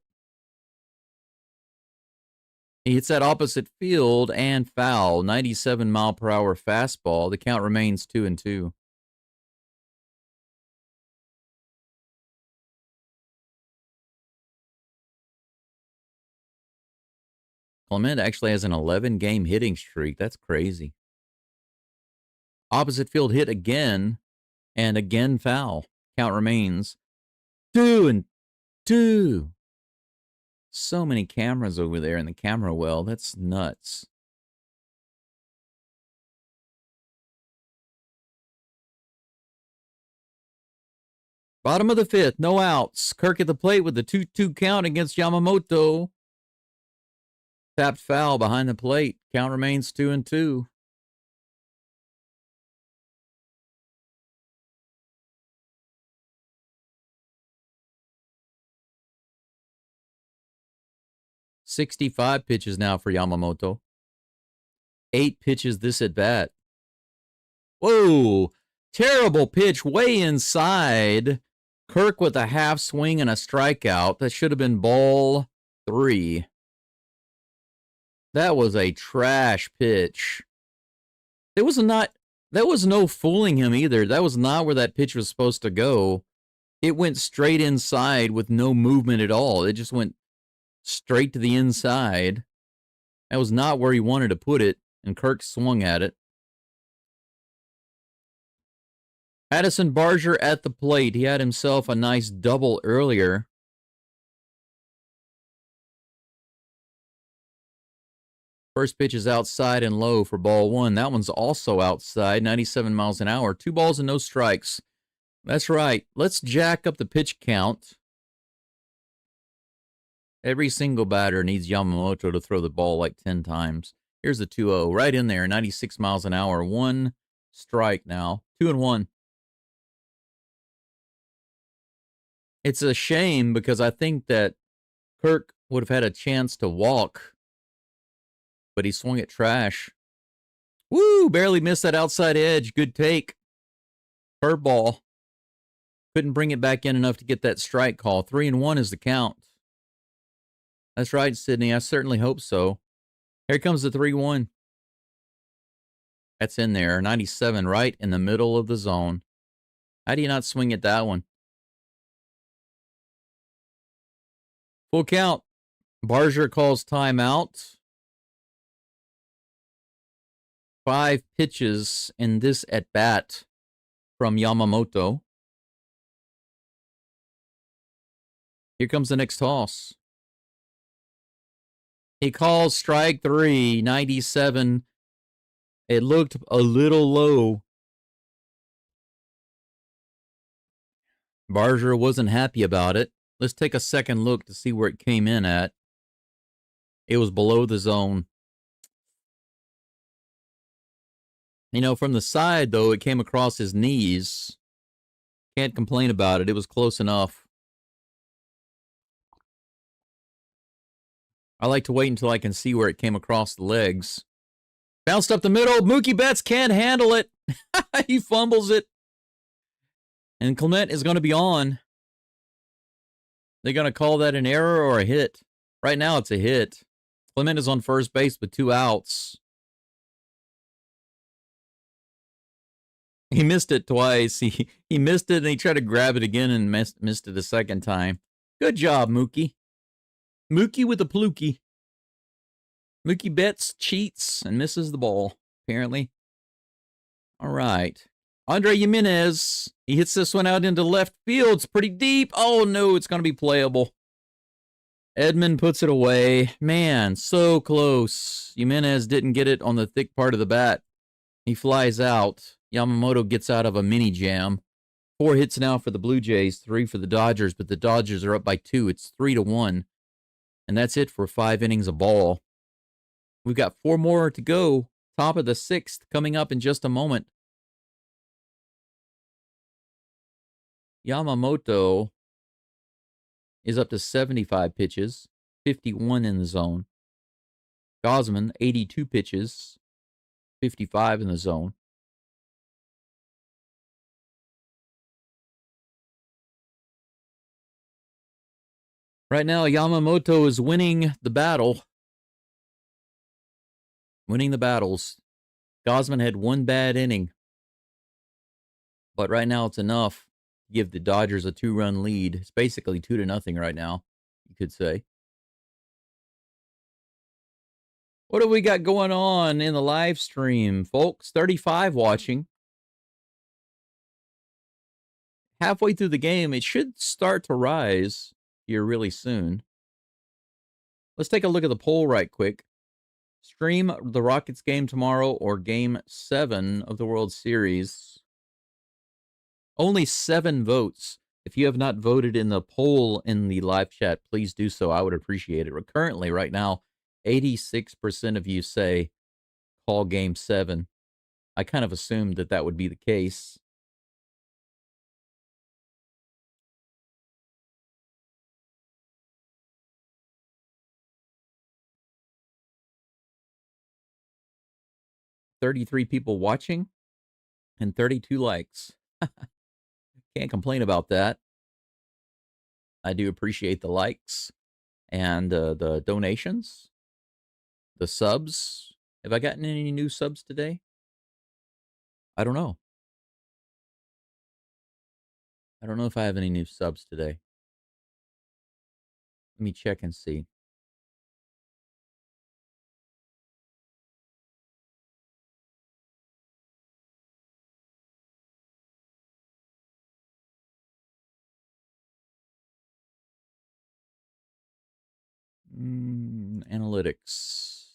He hits that opposite field and foul. 97-mile-per-hour fastball. The count remains 2-2. Clement actually has an 11-game hitting streak. That's crazy. Opposite field hit again, and again foul. Count remains 2-2. So many cameras over there in the camera well. That's nuts. Bottom of the fifth, no outs. Kirk at the plate with the 2-2 count against Yamamoto. Tapped foul behind the plate. Count remains 2-2. "65 pitches now for Yamamoto. 8 pitches this at bat. Whoa! Terrible pitch way inside. Kirk with a half swing and a strikeout. That should have been ball 3. That was a trash pitch. There was no fooling him either. That was not where that pitch was supposed to go. It went straight inside with no movement at all. It just went straight to the inside. That was not where he wanted to put it, and Kirk swung at it. Addison Barger at the plate. He had himself a nice double earlier. First pitch is outside and low for ball 1. That one's also outside, 97 miles an hour. 2 balls and no strikes. That's right. Let's jack up the pitch count. Every single batter needs Yamamoto to throw the ball like 10 times. Here's the 2-0. Right in there, 96 miles an hour. 1 strike now. 2-1. It's a shame because I think that Kirk would have had a chance to walk, but he swung at trash. Woo! Barely missed that outside edge. Good take. Curveball. Couldn't bring it back in enough to get that strike call. 3-1 is the count. That's right, Sydney. I certainly hope so. Here comes the 3-1. That's in there. 97 right in the middle of the zone. How do you not swing at that one? Full count. Barger calls timeout. 5 pitches in this at-bat from Yamamoto. Here comes the next toss. He calls strike 3, 97. It looked a little low. Barger wasn't happy about it. Let's take a second look to see where it came in at. It was below the zone. You know, from the side, though, it came across his knees. Can't complain about it. It was close enough. I like to wait until I can see where it came across the legs. Bounced up the middle. Mookie Betts can't handle it. He fumbles it. And Clement is going to be on. They're going to call that an error or a hit. Right now, it's a hit. Clement is on first base with 2 outs. He missed it twice. He missed it, and he tried to grab it again and missed it a second time. Good job, Mookie. Mookie with a plukie. Mookie Betts cheats and misses the ball, apparently. All right. Andre Jimenez. He hits this one out into left field. It's pretty deep. Oh, no, it's going to be playable. Edman puts it away. Man, so close. Jimenez didn't get it on the thick part of the bat. He flies out. Yamamoto gets out of a mini jam. 4 hits now for the Blue Jays, 3 for the Dodgers, but the Dodgers are up by 2. It's 3-1. And that's it for 5 innings of ball. We've got 4 more to go. Top of the 6th coming up in just a moment. Yamamoto is up to 75 pitches, 51 in the zone. Gausman, 82 pitches, 55 in the zone. Right now, Yamamoto is winning the battle. Winning the battles. Gausman had 1 bad inning. But right now, it's enough to give the Dodgers a 2-run lead. It's basically 2-0 right now, you could say. What do we got going on in the live stream, folks? 35 watching. Halfway through the game, it should start to rise here really soon. Let's take a look at the poll right quick. Stream the Rockets game tomorrow or Game 7 of the World Series. Only 7 votes. If you have not voted in the poll in the live chat, please do so. I would appreciate it. Currently, right now, 86% of you say call game 7. I kind of assumed that that would be the case. "33 people watching and 32 likes. Can't complain about that. I do appreciate the likes and the donations, the subs. Have I gotten any new subs today? I don't know. I don't know if I have any new subs today. Let me check and see. Analytics.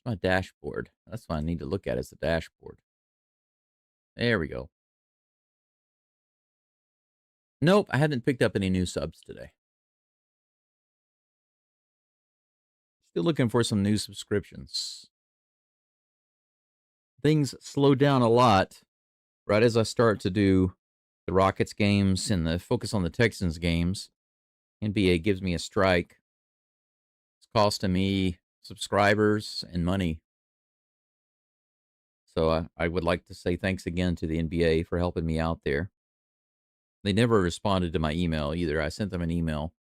My dashboard. That's what I need to look at is the dashboard. There we go. Nope, I haven't picked up any new subs today. Still looking for some new subscriptions. Things slow down a lot right as I start to do the Rockets games and the focus on the Texans games. NBA gives me a strike. It's costing me subscribers and money. So I would like to say thanks again to the NBA for helping me out there. They never responded to my email either. I sent them an email.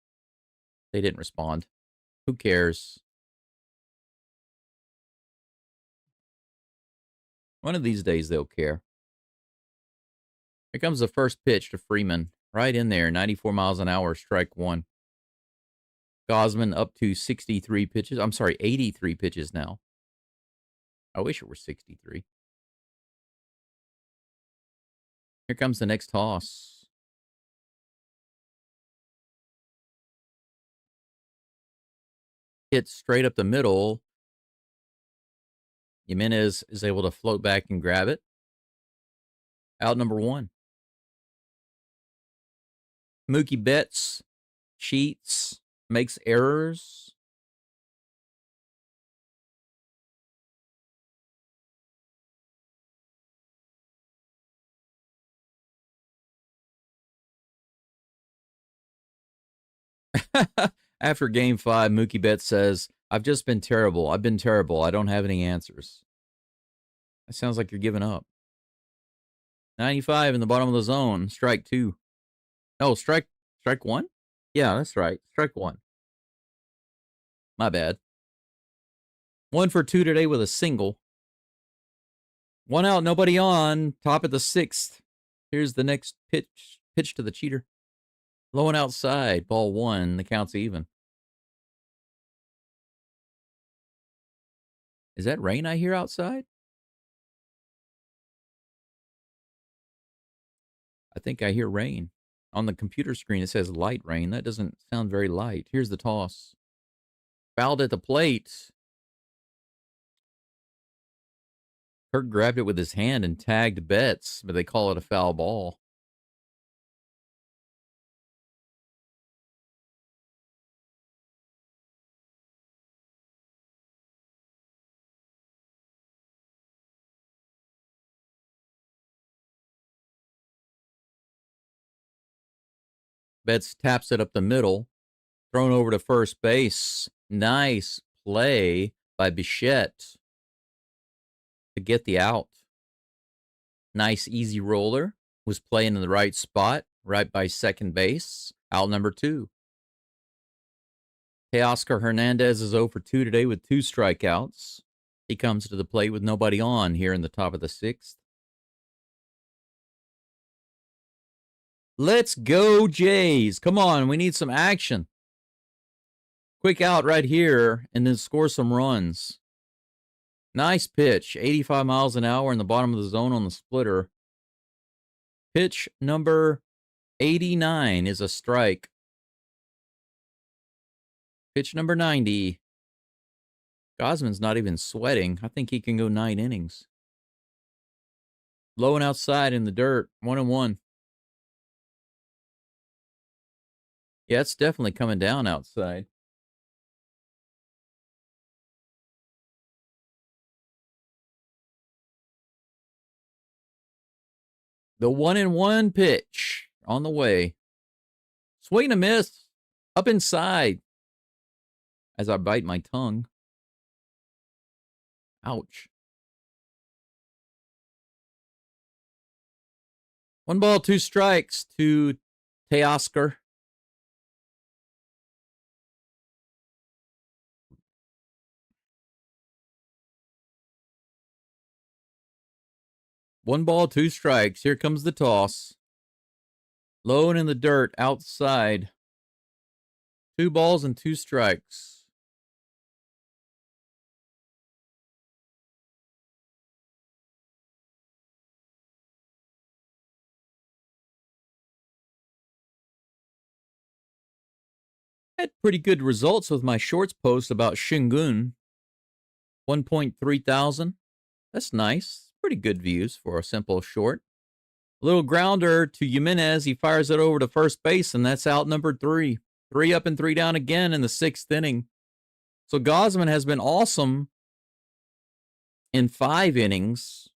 They didn't respond. Who cares? One of these days they'll care. Here comes the first pitch to Freeman. Right in there, 94 miles an hour, strike one. Gosman up to 63 pitches. I'm sorry, 83 pitches now. I wish it were 63. Here comes the next toss. Hit straight up the middle. Jimenez is able to float back and grab it. Out number 1. Mookie Betts cheats, makes errors. After game 5, Mookie Betts says, I've just been terrible. I've been terrible. I don't have any answers. That sounds like you're giving up. 95 in the bottom of the zone. Strike 2. No, strike 1? Yeah, that's right. Strike 1. My bad. 1 for 2 today with a single. 1 out, nobody on. Top of the 6th. Here's the next pitch. Pitch to the cheater. Low and outside. Ball 1. The count's even. Is that rain I hear outside? I think I hear rain. On the computer screen, it says light rain. That doesn't sound very light. Here's the toss. Fouled at the plate. Kirk grabbed it with his hand and tagged Betts, but they call it a foul ball. Betts taps it up the middle. Thrown over to first base. Nice play by Bichette to get the out. Nice easy roller. Was playing in the right spot, right by second base. Out number 2. Teoscar Hernandez is 0 for 2 today with 2 strikeouts. He comes to the plate with nobody on here in the top of the 6th. Let's go, Jays. Come on, we need some action. Quick out right here, and then score some runs. Nice pitch. 85 miles an hour in the bottom of the zone on the splitter. Pitch number 89 is a strike. Pitch number 90. Gosman's not even sweating. I think he can go 9 innings. Low and outside in the dirt. 1-1. Yeah, it's definitely coming down outside. The 1-1 pitch on the way. Swing and a miss. Up inside. As I bite my tongue. Ouch. 1 ball, 2 strikes to Teoscar. One ball, 2 strikes. Here comes the toss. Low and in the dirt outside. 2 balls and 2 strikes. Had pretty good results with my shorts post about Shingun. 1.3 thousand. That's nice. Pretty good views for a simple short. A little grounder to Jimenez. He fires it over to first base, and that's out number 3. 3 up and 3 down again in the 6th inning. So Gosman has been awesome in 5 innings.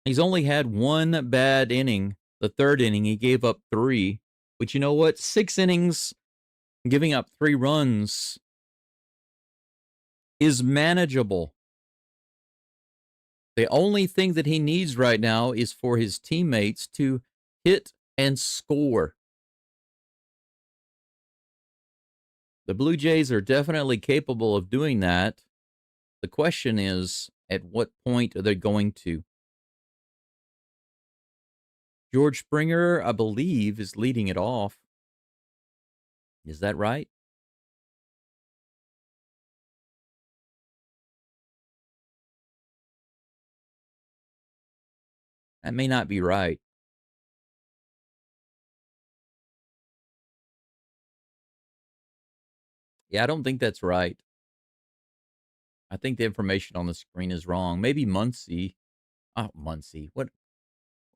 He's only had 1 bad inning. The 3rd inning, he gave up 3. But you know what? 6 innings, giving up 3 runs is manageable. The only thing that he needs right now is for his teammates to hit and score. The Blue Jays are definitely capable of doing that. The question is, at what point are they going to? George Springer, I believe, is leading it off. Is that right? That may not be right. Yeah, I don't think that's right. I think the information on the screen is wrong. Maybe Muncie. Oh, Muncie. What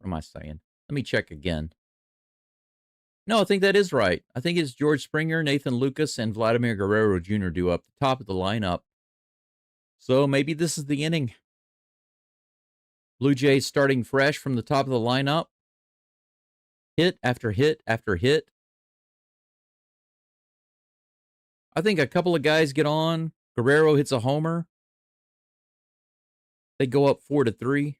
am I saying? Let me check again. No, I think that is right. I think it's George Springer, Nathan Lucas, and Vladimir Guerrero Jr. do up the top of the lineup. So maybe this is the inning. Blue Jays starting fresh from the top of the lineup. Hit after hit after hit. I think a couple of guys get on. Guerrero hits a homer. They go up 4-3.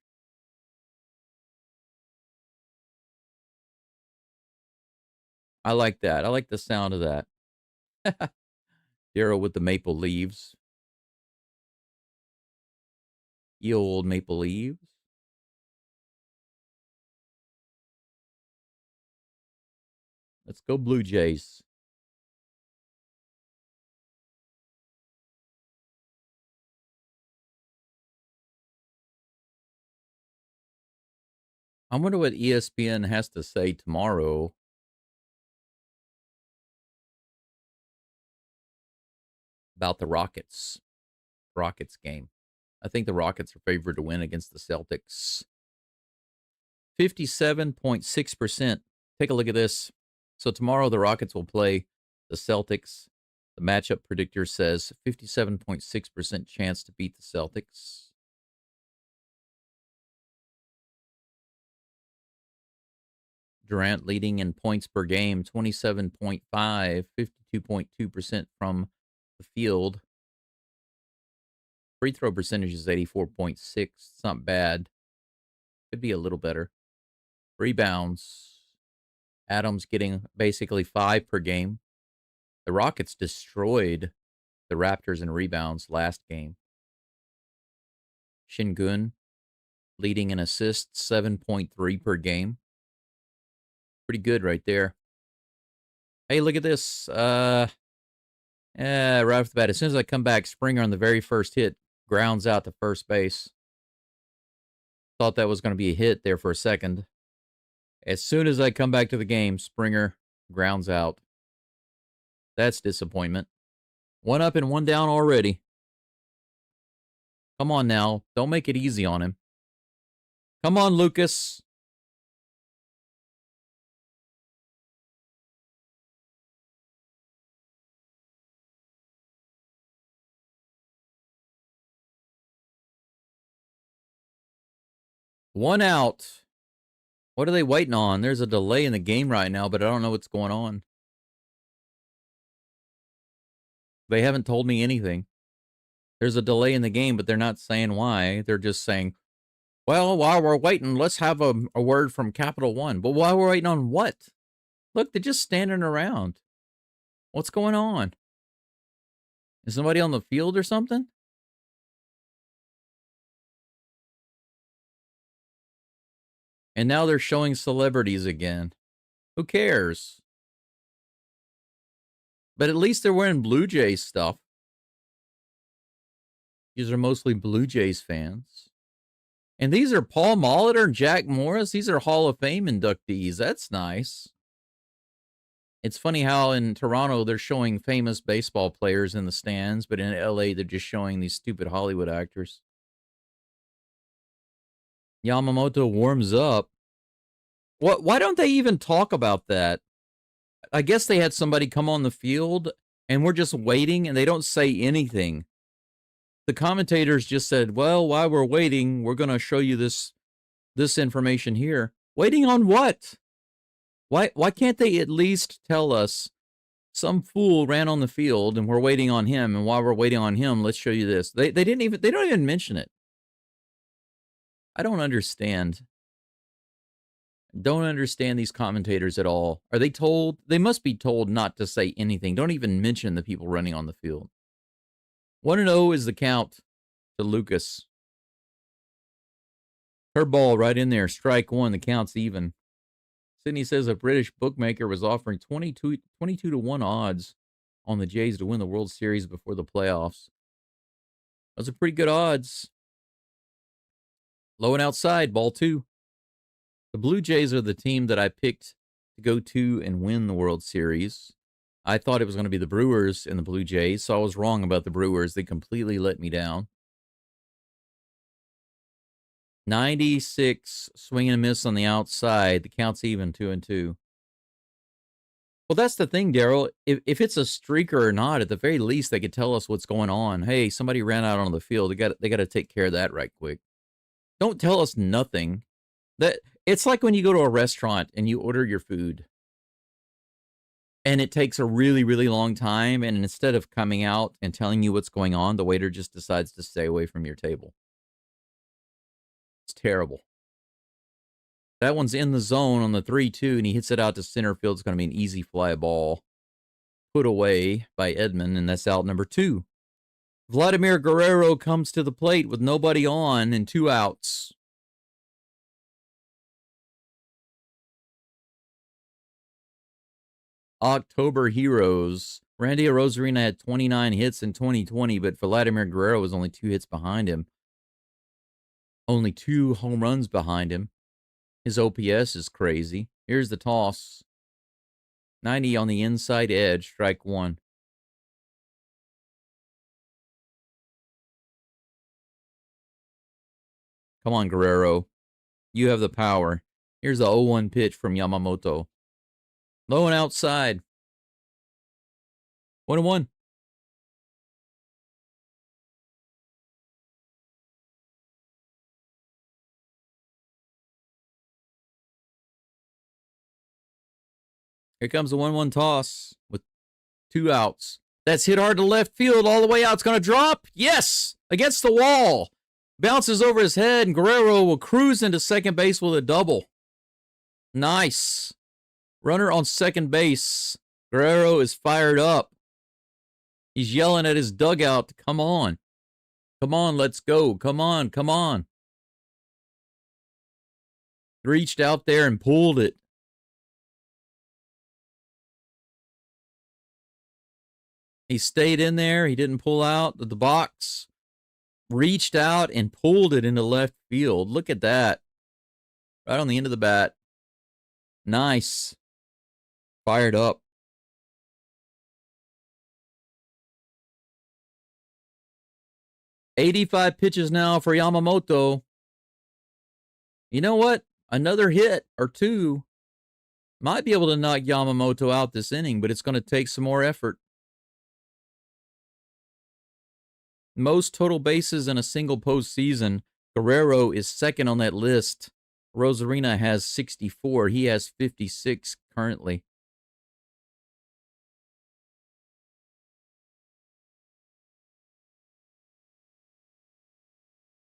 I like that. I like the sound of that. Darrow with the maple leaves. Ye old maple leaves. Let's go Blue Jays. I wonder what ESPN has to say tomorrow about the Rockets game. I think the Rockets are favored to win against the Celtics. 57.6%. Take a look at this. So tomorrow the Rockets will play the Celtics. The matchup predictor says 57.6% chance to beat the Celtics. Durant leading in points per game, 27.5, 52.2% from the field. Free throw percentage is 84.6. It's not bad. Could be a little better. Rebounds. Adams getting basically 5 per game. The Rockets destroyed the Raptors in rebounds last game. Shingun leading in assists, 7.3 per game. Pretty good right there. Hey, look at this. Right off the bat, as soon as I come back, Springer on the very first hit grounds out to first base. Thought that was going to be a hit there for a second. As soon as I come back to the game, Springer grounds out. That's disappointment. 1 up and 1 down already. Come on now. Don't make it easy on him. Come on, Lucas. 1 out. What are they waiting on? There's a delay in the game right now, but I don't know what's going on. They haven't told me anything. There's a delay in the game, but they're not saying why. They're just saying, well, while we're waiting, let's have a word from Capital One. But while we're waiting on what? Look, they're just standing around. What's going on? Is somebody on the field or something? And now they're showing celebrities again. Who cares? But at least they're wearing Blue Jays stuff. These are mostly Blue Jays fans. And these are Paul Molitor and Jack Morris. These are Hall of Fame inductees. That's nice. It's funny how in Toronto they're showing famous baseball players in the stands, but in LA they're just showing these stupid Hollywood actors. Yamamoto warms up. What? Why don't they even talk about that? I guess they had somebody come on the field and we're just waiting and they don't say anything. The commentators just said, well, while we're waiting, we're going to show you this information here. Waiting on what? Why can't they at least tell us some fool ran on the field and we're waiting on him, and while we're waiting on him, let's show you this. They don't even mention it. I don't understand. Don't understand these commentators at all. Are they told? They must be told not to say anything. Don't even mention the people running on the field. 1-0 is the count to Lucas. Curveball right in there. Strike one. The count's even. Sydney says a British bookmaker was offering 22 to 1 odds on the Jays to win the World Series before the playoffs. Those are pretty good odds. Low and outside, ball 2. The Blue Jays are the team that I picked to go to and win the World Series. I thought it was going to be the Brewers and the Blue Jays, so I was wrong about the Brewers. They completely let me down. 96, swing and a miss on the outside. The count's even, 2-2. Well, that's the thing, Daryl. If it's a streaker or not, at the very least, they could tell us what's going on. Hey, somebody ran out on the field. They got to take care of that right quick. Don't tell us nothing. It's like when you go to a restaurant and you order your food, and it takes a really, really long time, and instead of coming out and telling you what's going on, the waiter just decides to stay away from your table. It's terrible. That one's in the zone on the 3-2, and he hits it out to center field. It's going to be an easy fly ball. Put away by Edman, and that's out number 2. Vladimir Guerrero comes to the plate with nobody on and 2 outs. October heroes. Randy Arozarena had 29 hits in 2020, but Vladimir Guerrero was only 2 hits behind him. Only 2 home runs behind him. His OPS is crazy. Here's the toss. 90 on the inside edge, strike 1. Come on, Guerrero. You have the power. Here's the 0-1 pitch from Yamamoto. Low and outside. 1-1. Here comes the 1-1 toss with 2 outs. That's hit hard to left field all the way out. It's going to drop. Yes! Against the wall. Bounces over his head, and Guerrero will cruise into second base with a double. Nice. Runner on second base. Guerrero is fired up. He's yelling at his dugout to come on. Come on, let's go. Come on, come on. Reached out there and pulled it. He stayed in there. He didn't pull out of the box. Reached out and pulled it into left field. Look at that. Right on the end of the bat. Nice. Fired up. "85 pitches now for Yamamoto. You know what? Another hit or 2 might be able to knock Yamamoto out this inning, but it's going to take some more effort. Most total bases in a single postseason Guerrero is second on that list. Rosarina has 64. He has 56 currently.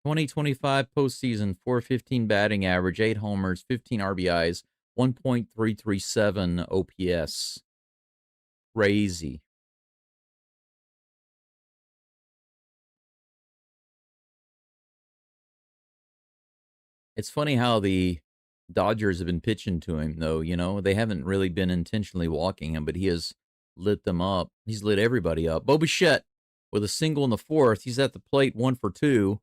"2025 postseason, 415 batting average, 8 homers, 15 RBIs, 1.337 OPS. Crazy. It's funny how the Dodgers have been pitching to him, though. You know, they haven't really been intentionally walking him, but he has lit them up. He's lit everybody up. Bo Bichette with a single in the fourth. He's at the plate, 1 for 2.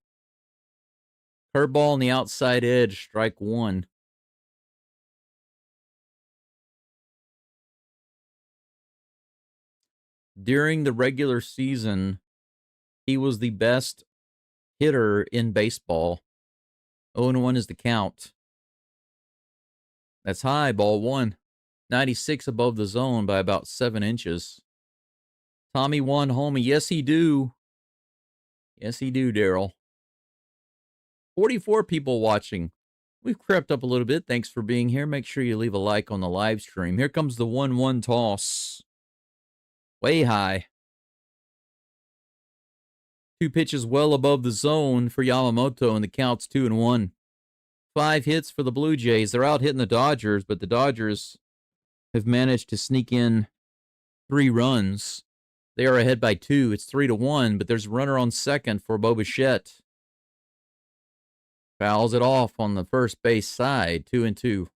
Curveball on the outside edge, strike 1. During the regular season, he was the best hitter in baseball. 0-1 is the count. That's high, ball 1. 96 above the zone by about 7 inches. Tommy 1, homie. Yes, he do. Yes, he do, Daryl. 44 people watching. We've crept up a little bit. Thanks for being here. Make sure you leave a like on the live stream. Here comes the 1-1 toss. Way high. 2 pitches well above the zone for Yamamoto, and the count's 2-1. 5 hits for the Blue Jays. They're out hitting the Dodgers, but the Dodgers have managed to sneak in 3 runs. They are ahead by 2. It's 3-1, but there's a runner on second for Bo Bichette. Fouls it off on the first base side, 2-2.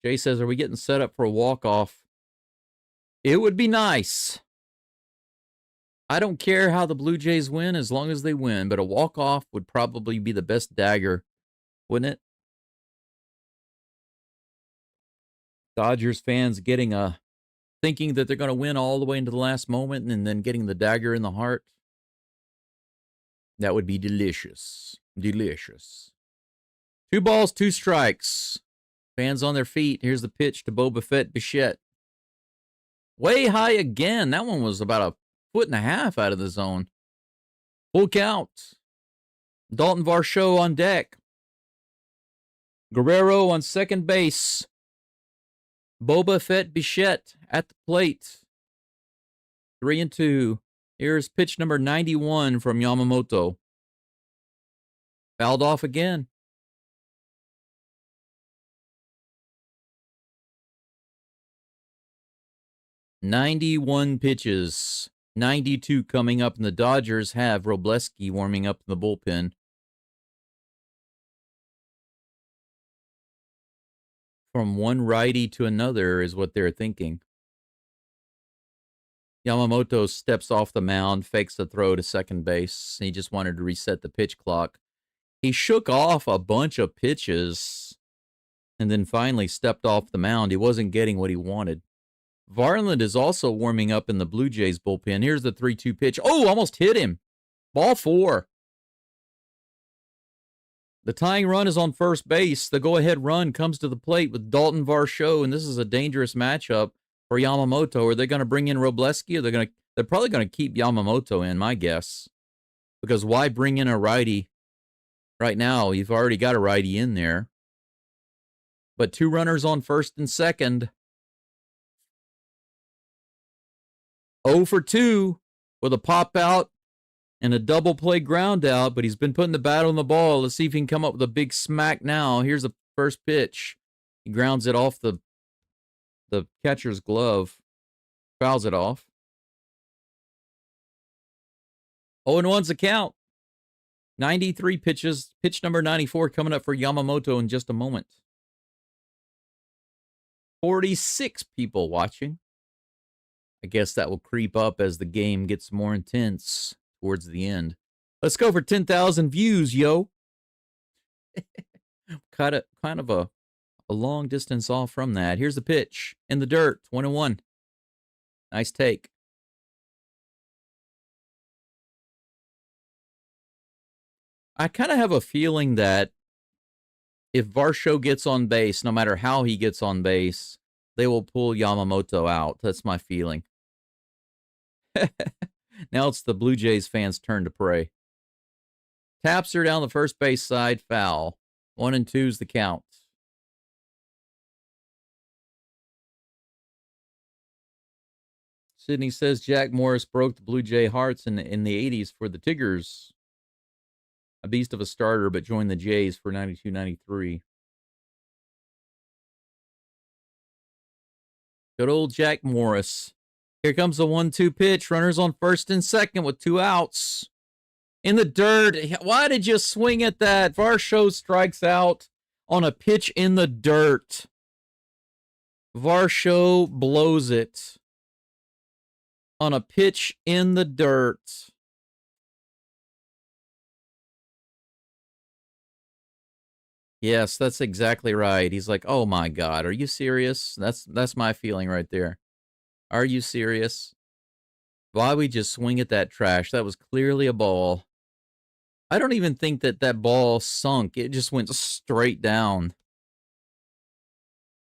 Jay says, are we getting set up for a walk-off? It would be nice. I don't care how the Blue Jays win as long as they win, but a walk-off would probably be the best dagger, wouldn't it? Dodgers fans getting thinking that they're going to win all the way into the last moment and then getting the dagger in the heart. That would be delicious. Delicious. 2 balls, 2 strikes. Fans on their feet. Here's the pitch to Bichette. Way high again. That one was about a 1.5 feet out of the zone. Full count. Dalton Varsho on deck. Guerrero on second base. Bichette at the plate. 3-2. Here's pitch number 91 from Yamamoto. Fouled off again. "91 pitches. 92 coming up, and the Dodgers have Robleski warming up in the bullpen. From one righty to another is what they're thinking. Yamamoto steps off the mound, fakes a throw to second base. He just wanted to reset the pitch clock. He shook off a bunch of pitches and then finally stepped off the mound. He wasn't getting what he wanted. Varland is also warming up in the Blue Jays bullpen. Here's the 3-2 pitch. Oh, almost hit him. Ball 4. The tying run is on first base. The go-ahead run comes to the plate with Dalton Varsho, and this is a dangerous matchup for Yamamoto. Are they going to bring in Robleski? Or they're probably going to keep Yamamoto in, my guess. Because why bring in a righty right now? You've already got a righty in there. But 2 runners on first and second. 0 for 2 with a pop out and a double play ground out, but he's been putting the bat on the ball. Let's see if he can come up with a big smack now. Here's the first pitch. He grounds it off the catcher's glove. Fouls it off. 0-1's the count. 93 pitches. Pitch number 94 coming up for Yamamoto in just a moment. 46 people watching. I guess that will creep up as the game gets more intense towards the end. Let's go for 10,000 views, yo. kind of a long distance off from that. Here's the pitch in the dirt, 1-1. Nice take. I kind of have a feeling that if Varsho gets on base, no matter how he gets on base, they will pull Yamamoto out. That's my feeling. Now it's the Blue Jays fans' turn to pray. Taps her down the first base side, foul. 1 and 2's the count. Sydney says Jack Morris broke the Blue Jay hearts in the 80s for the Tigers. A beast of a starter, but joined the Jays for 92-93. Good old Jack Morris. Here comes the 1-2 pitch. Runners on first and second with 2 outs. In the dirt. Why did you swing at that? Varsho strikes out on a pitch in the dirt. Varsho blows it on a pitch in the dirt. Yes, that's exactly right. He's like, "Oh my God, are you serious?" That's my feeling right there. Are you serious? Why we just swing at that trash? That was clearly a ball. I don't even think that ball sunk. It just went straight down.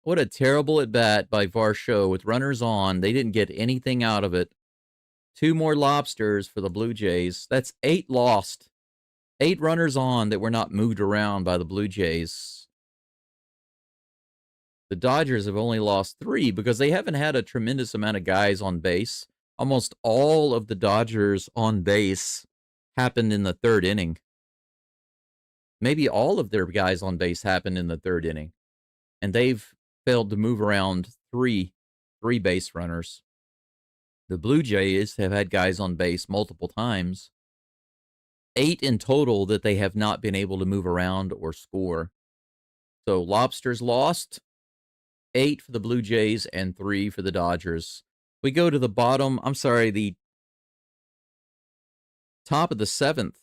What a terrible at bat by Varsho with runners on. They didn't get anything out of it. 2 more lobsters for the Blue Jays. That's 8 lost. 8 runners on that were not moved around by the Blue Jays. The Dodgers have only lost 3 because they haven't had a tremendous amount of guys on base. Almost all of the Dodgers on base happened in the 3rd inning. Maybe all of their guys on base happened in the 3rd inning. And they've failed to move around 3 base runners. The Blue Jays have had guys on base multiple times. 8 in total that they have not been able to move around or score. So Lobsters lost, 8 for the Blue Jays and 3 for the Dodgers. We go to the the top of the 7th.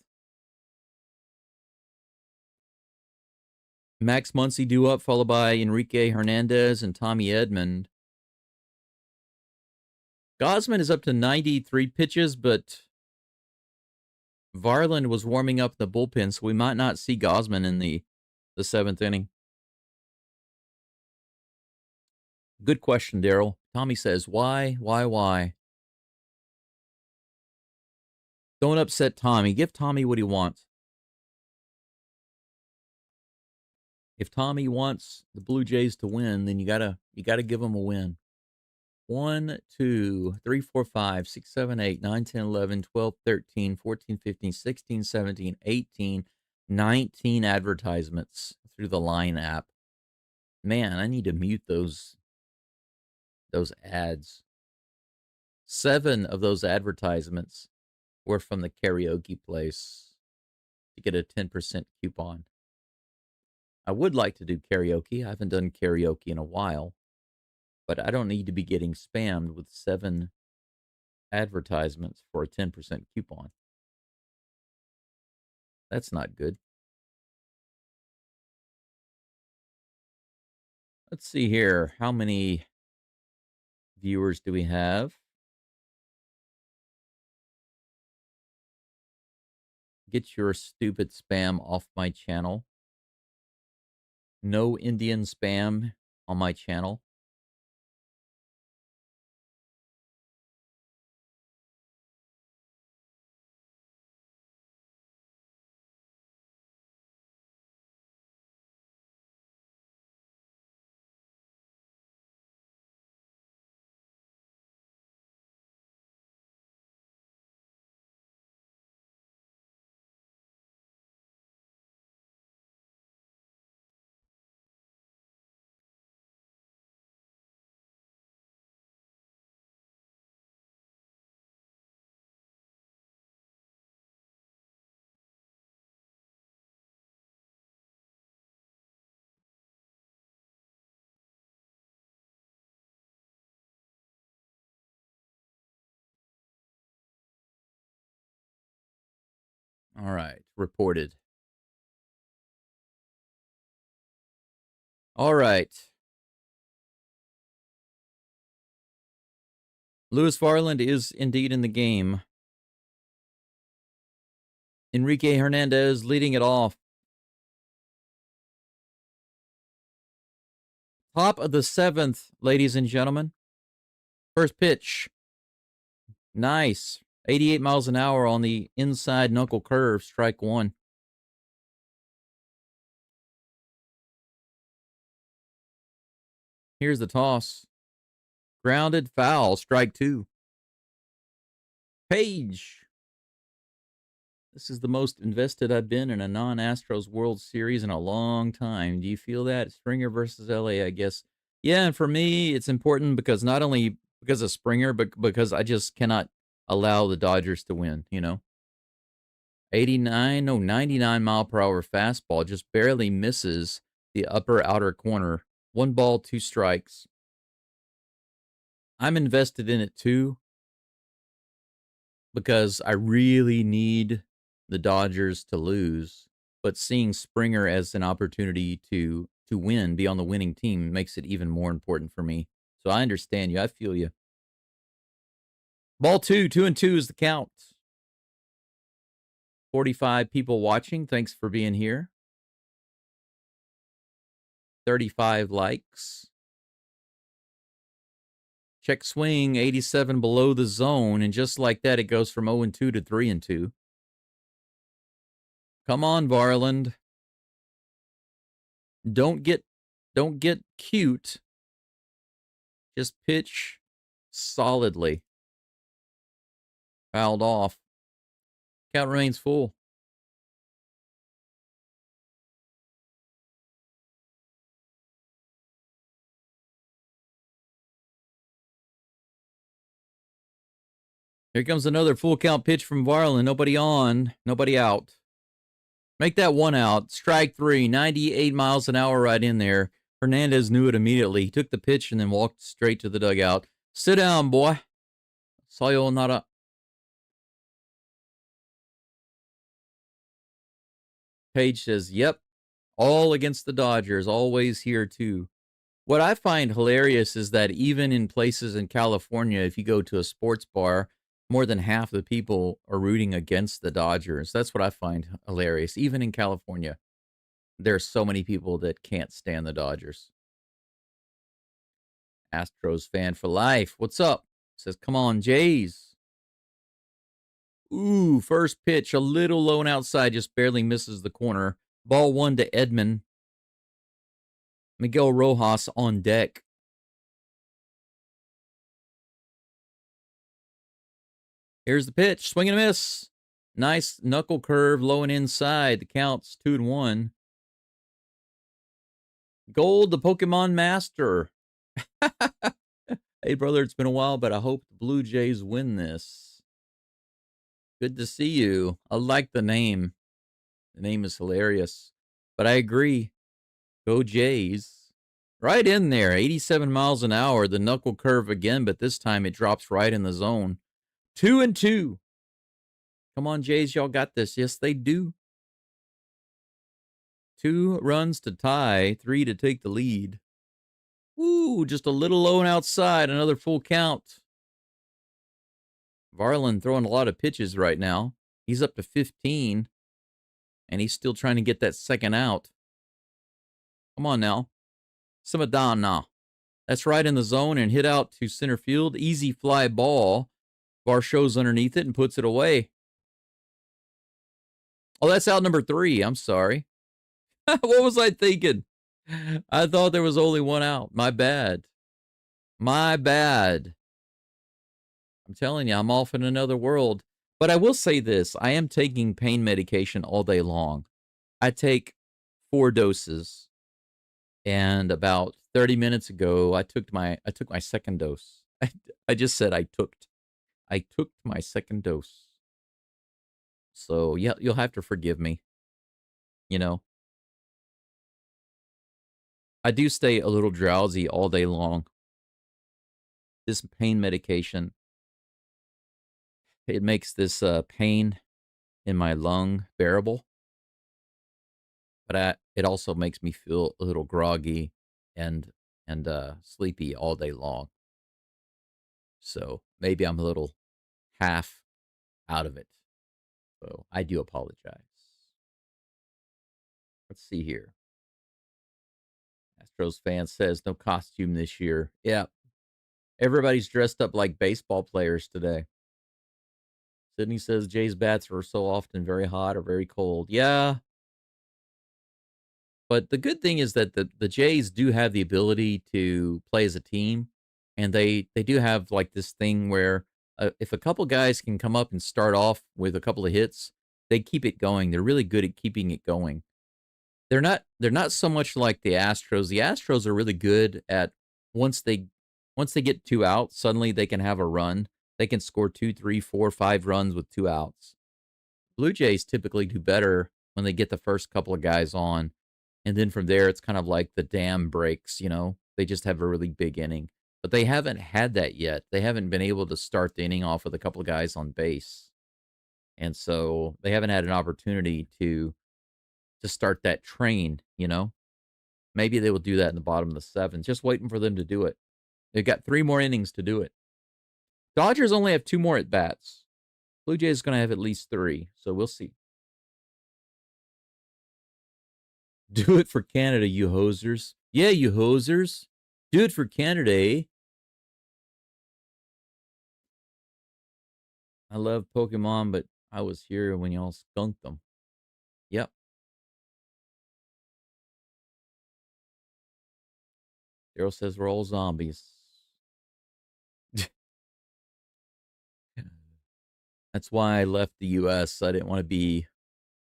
Max Muncy due up, followed by Enrique Hernandez and Tommy Edman. Gausman is up to 93 pitches, but Varland was warming up the bullpen, so we might not see Gausman in the 7th inning. Good question, Daryl. Tommy says, why? Don't upset Tommy. Give Tommy what he wants. If Tommy wants the Blue Jays to win, then you gotta give him a win. 1, 2, 3, 4, 5, 6, 7, 8, 9, 10, 11, 12, 13, 14, 15, 16, 17, 18, 19 advertisements through the Line app. Man, I need to mute those ads. 7 of those advertisements were from the karaoke place to get a 10% coupon. I would like to do karaoke. I haven't done karaoke in a while, but I don't need to be getting spammed with 7 advertisements for a 10% coupon. That's not good. Let's see here. How many viewers do we have? Get your stupid spam off my channel. No Indian spam on my channel. All right, reported. All right. Lewis Varland is indeed in the game. Enrique Hernandez leading it off. Top of the 7th, ladies and gentlemen. First pitch. Nice. 88 miles an hour on the inside knuckle curve, strike 1. Here's the toss. Grounded, foul, strike 2. Page. This is the most invested I've been in a non-Astros World Series in a long time. Do you feel that? Springer versus LA, I guess. Yeah, and for me, it's important because not only because of Springer, but because I just cannot allow the Dodgers to win, 99 mile per hour fastball just barely misses the upper outer corner. 1 ball, 2 strikes. I'm invested in it too because I really need the Dodgers to lose, but seeing Springer as an opportunity to win, be on the winning team makes it even more important for me. So I understand you. I feel you. Ball 2, 2-2 is the count. 45 people watching. Thanks for being here. 35 likes. Check swing, 87 below the zone, and just like that, it goes from 0-2 to 3-2. Come on, Varland. Don't get cute. Just pitch solidly. Fouled off. Count remains full. Here comes another full count pitch from Varland. Nobody on, nobody out. Make that 1 out. Strike 3, 98 miles an hour right in there. Hernandez knew it immediately. He took the pitch and then walked straight to the dugout. Sit down, boy. Sayonara. Page says, yep, all against the Dodgers, always here too. What I find hilarious is that even in places in California, if you go to a sports bar, more than half the people are rooting against the Dodgers. That's what I find hilarious. Even in California, there's so many people that can't stand the Dodgers. Astros fan for life. What's up? Says, come on, Jays. Ooh, first pitch, a little low and outside, just barely misses the corner. Ball 1 to Edman. Miguel Rojas on deck. Here's the pitch. Swing and a miss. Nice knuckle curve, low and inside. The count's 2-1. Gold, the Pokemon Master. Hey, brother, it's been a while, but I hope the Blue Jays win this. Good to see you. I like the name. The name is hilarious. But I agree. Go Jays. Right in there. 87 miles an hour. The knuckle curve again, but this time it drops right in the zone. 2-2. Come on, Jays. Y'all got this. Yes, they do. 2 runs to tie. 3 to take the lead. Ooh, just a little low and outside. Another full count. Varland throwing a lot of pitches right now. He's up to 15. And he's still trying to get that second out. Come on now. Samadana. That's right in the zone and hit out to center field. Easy fly ball. Varsho's underneath it and puts it away. Oh, that's out number 3. I'm sorry. What was I thinking? I thought there was only 1 out. My bad. My bad. I'm telling you, I'm off in another world. But I will say this. I am taking pain medication all day long. I take 4 doses. And about 30 minutes ago, I took my second dose. I just said I took my second dose. So, yeah, you'll have to forgive me. I do stay a little drowsy all day long. This pain medication, it makes this pain in my lung bearable. But it also makes me feel a little groggy and sleepy all day long. So maybe I'm a little half out of it. So I do apologize. Let's see here. Astros fan says no costume this year. Yeah. Everybody's dressed up like baseball players today. Sydney says Jay's bats are so often very hot or very cold. Yeah. But the good thing is that the Jays do have the ability to play as a team, and they do have like this thing where if a couple guys can come up and start off with a couple of hits, they keep it going. They're really good at keeping it going. They're not so much like the Astros. The Astros are really good at once they once they get 2 outs, suddenly they can have a run. They can score 2, 3, 4, 5 runs with 2 outs. Blue Jays typically do better when they get the first couple of guys on. And then from there, it's kind of like the dam breaks, They just have a really big inning. But they haven't had that yet. They haven't been able to start the inning off with a couple of guys on base. And so they haven't had an opportunity to start that train. Maybe they will do that in the bottom of the seventh. Just waiting for them to do it. They've got 3 more innings to do it. Dodgers only have 2 more at bats. Blue Jays is going to have at least 3, so we'll see. Do it for Canada, you hosers. Yeah, you hosers. Do it for Canada, eh? I love Pokemon, but I was here when y'all skunked them. Yep. Daryl says we're all zombies. That's why I left the U.S. I didn't want to be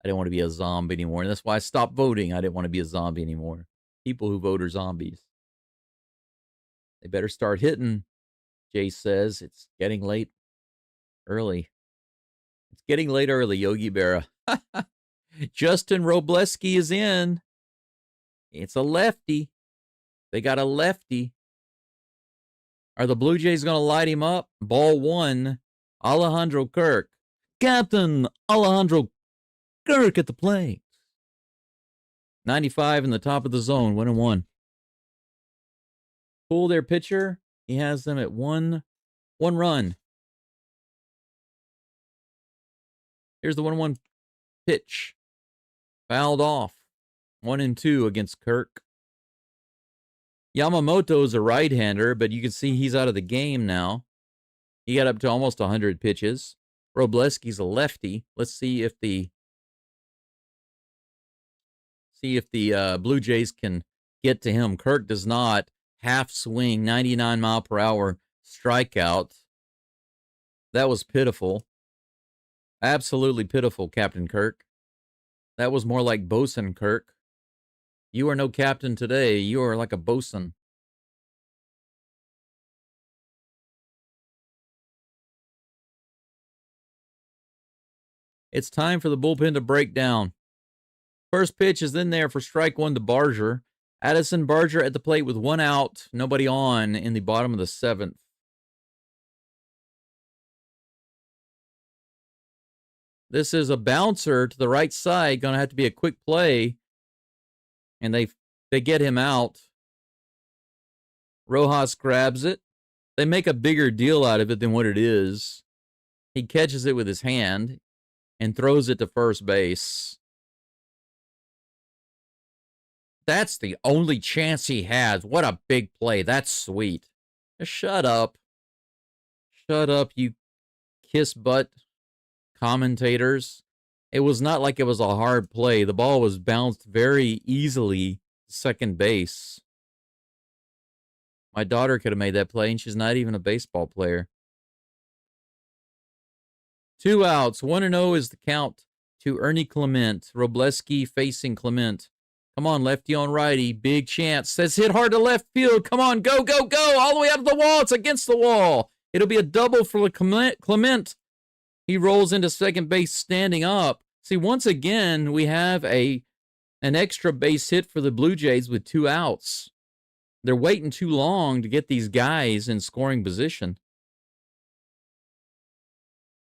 a zombie anymore. And that's why I stopped voting. I didn't want to be a zombie anymore. People who vote are zombies. They better start hitting, Jay says. It's getting late early. It's getting late early, Yogi Berra. Justin Robleski is in. It's a lefty. They got a lefty. Are the Blue Jays going to light him up? Ball 1. Alejandro Kirk. Captain Alejandro Kirk at the plate. 95 in the top of the zone. 1-1. Pull their pitcher. He has them at one run. Here's the 1-1 pitch. Fouled off. 1-2 against Kirk. Yamamoto is a right-hander, but you can see he's out of the game now. He got up to almost 100 pitches. Robleski's a lefty. Let's see if the Blue Jays can get to him. Kirk does not. Half swing, 99 mile per hour strikeout. That was pitiful. Absolutely pitiful, Captain Kirk. That was more like Bosun Kirk. You are no captain today. You are like a bosun. It's time for the bullpen to break down. First pitch is in there for strike 1 to Barger. Addison Barger at the plate with 1 out, nobody on in the bottom of the 7th. This is a bouncer to the right side. Going to have to be a quick play. And they get him out. Rojas grabs it. They make a bigger deal out of it than what it is. He catches it with his hand and throws it to first base. That's the only chance he has. What a big play. That's sweet. Just shut up. Shut up, you kiss butt commentators. It was not like it was a hard play. The ball was bounced very easily to second base. My daughter could have made that play, and she's not even a baseball player. 2 outs. 1-0 is the count to Ernie Clement. Robleski facing Clement. Come on, lefty on righty. Big chance. Says hit hard to left field. Come on, go, go, go. All the way out of the wall. It's against the wall. It'll be a double for Clement. He rolls into second base standing up. See, once again, we have an extra base hit for the Blue Jays with 2 outs. They're waiting too long to get these guys in scoring position.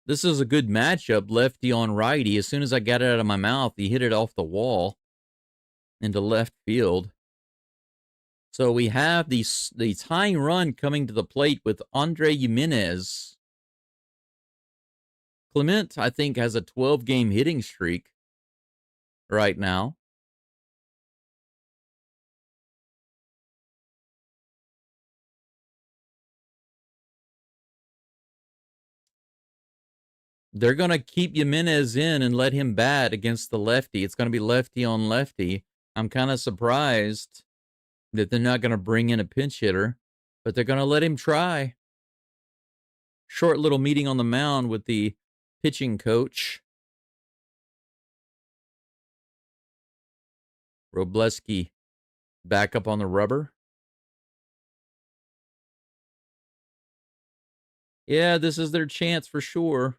This is a good matchup, lefty on righty. As soon as I got it out of my mouth, he hit it off the wall into left field. So we have the tying run coming to the plate with Andre Jimenez. Clement, I think, has a 12-game hitting streak right now. They're going to keep Jimenez in and let him bat against the lefty. It's going to be lefty on lefty. I'm kind of surprised that they're not going to bring in a pinch hitter, but they're going to let him try. Short little meeting on the mound with the pitching coach. Robleski back up on the rubber. Yeah, this is their chance for sure.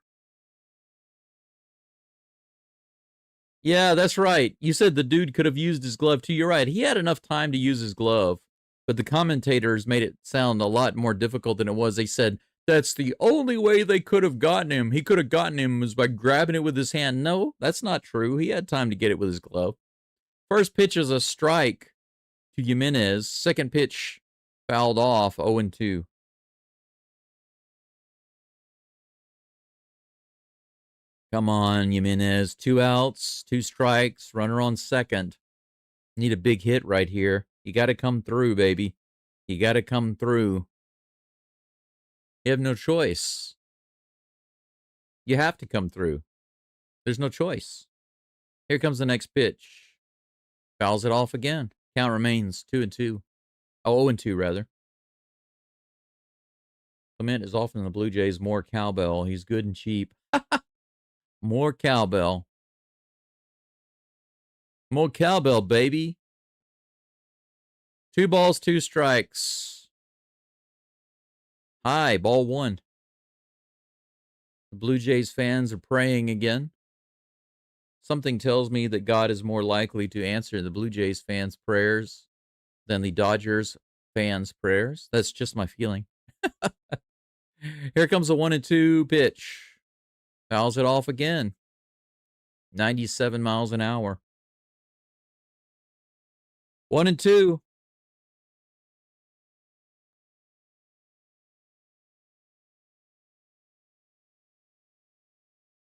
Yeah, that's right. You said the dude could have used his glove too. You're right. He had enough time to use his glove, but the commentators made it sound a lot more difficult than it was. They said that's the only way they could have gotten him. He could have gotten him was by grabbing it with his hand. No, that's not true. He had time to get it with his glove. First pitch is a strike to Jimenez. Second pitch fouled off, 0-2. Come on, Jimenez. 2 outs, 2 strikes, runner on second. Need a big hit right here. You got to come through, baby. You got to come through. You have no choice. You have to come through. There's no choice. Here comes the next pitch. Fouls it off again. Count remains 2-2. Oh, 0-2, rather. Clement is often the Blue Jays. More cowbell. He's good and cheap. More cowbell. More cowbell, baby. 2 balls, 2 strikes. High, ball 1. The Blue Jays fans are praying again. Something tells me that God is more likely to answer the Blue Jays fans' prayers than the Dodgers fans' prayers. That's just my feeling. Here comes a 1-2 pitch. Fouls it off again. 97 miles an hour. 1-2.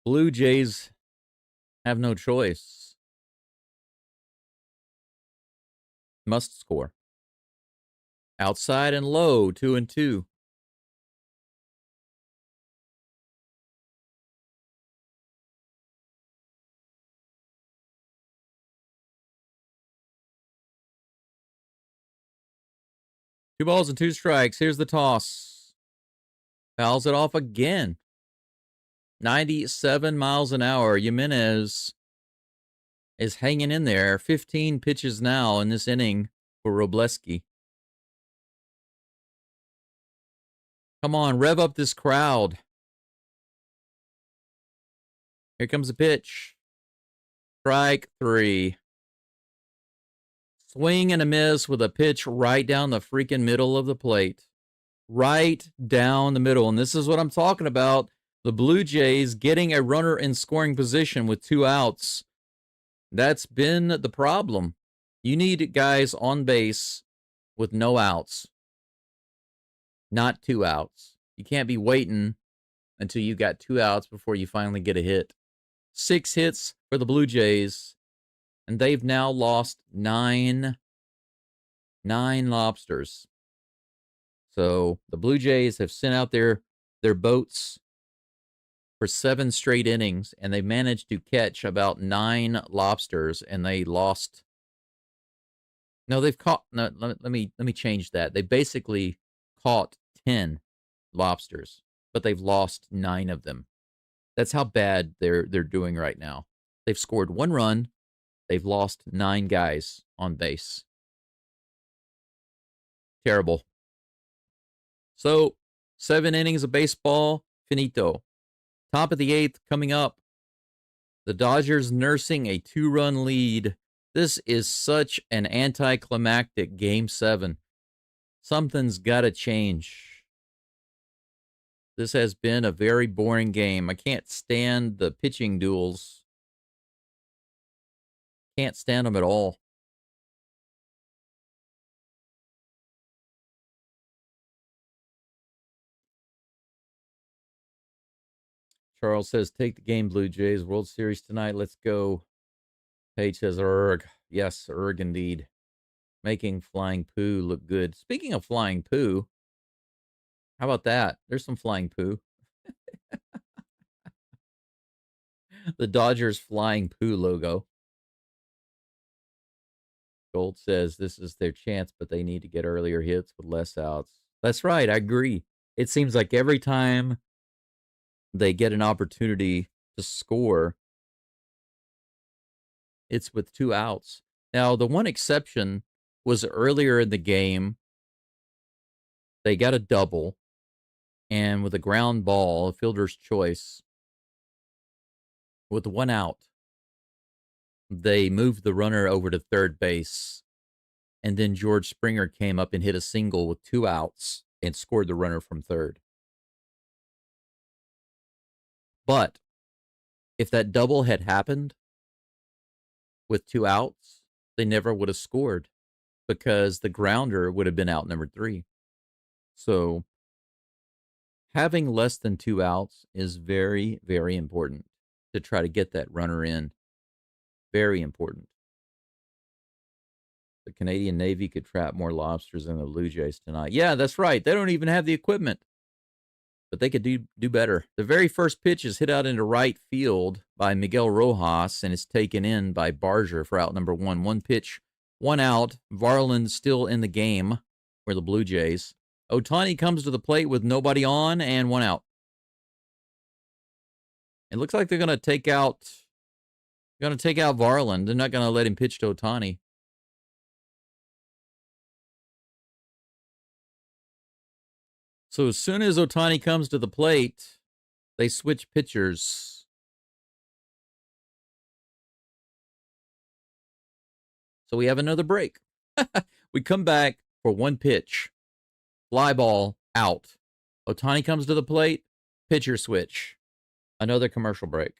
Blue Jays have no choice. Must score. Outside and low, 2-2. Two balls and 2 strikes. Here's the toss. Fouls it off again. 97 miles an hour. Jimenez is hanging in there. 15 pitches now in this inning for Robleski. Come on, rev up this crowd. Here comes a pitch. Strike 3. Swing and a miss with a pitch right down the freaking middle of the plate. Right down the middle. And this is what I'm talking about. The Blue Jays getting a runner in scoring position with 2 outs. That's been the problem. You need guys on base with no outs. Not 2 outs. You can't be waiting until you got 2 outs before you finally get a hit. 6 hits for the Blue Jays. And they've now lost 9 lobsters. So the Blue Jays have sent out their boats for 7 straight innings, and they managed to catch about 9 lobsters, and they lost. No, they've caught. No, let me change that. They basically caught 10 lobsters, but they've lost 9 of them. That's how bad they're doing right now. They've scored 1 run. They've lost 9 guys on base. Terrible. So, 7 innings of baseball, finito. Top of the 8th coming up. The Dodgers nursing a 2-run lead. This is such an anticlimactic Game 7. Something's got to change. This has been a very boring game. I can't stand the pitching duels. Can't stand them at all. Charles says, take the game, Blue Jays. World Series tonight. Let's go. Paige says, erg. Yes, erg indeed. Making flying poo look good. Speaking of flying poo, how about that? There's some flying poo. The Dodgers flying poo logo. Gold says this is their chance, but they need to get earlier hits with less outs. That's right. I agree. It seems like every time they get an opportunity to score, it's with 2 outs. Now, the one exception was earlier in the game. They got a double, and with a ground ball, a fielder's choice, with 1 out, they moved the runner over to third base, and then George Springer came up and hit a single with 2 outs and scored the runner from third. But if that double had happened with 2 outs, they never would have scored because the grounder would have been out number 3. So having less than 2 outs is very, very important to try to get that runner in. Very important. The Canadian Navy could trap more lobsters than the Blue Jays tonight. Yeah, that's right. They don't even have the equipment, but they could do better. The very first pitch is hit out into right field by Miguel Rojas and is taken in by Barger for out number 1. 1 pitch, 1 out. Varland still in the game for the Blue Jays. Ohtani comes to the plate with nobody on and 1 out. It looks like they're going to take out Varland. They're not going to let him pitch to Ohtani. So as soon as Ohtani comes to the plate, they switch pitchers. So we have another break. We come back for 1 pitch. Fly ball, out. Ohtani comes to the plate, pitcher switch. Another commercial break.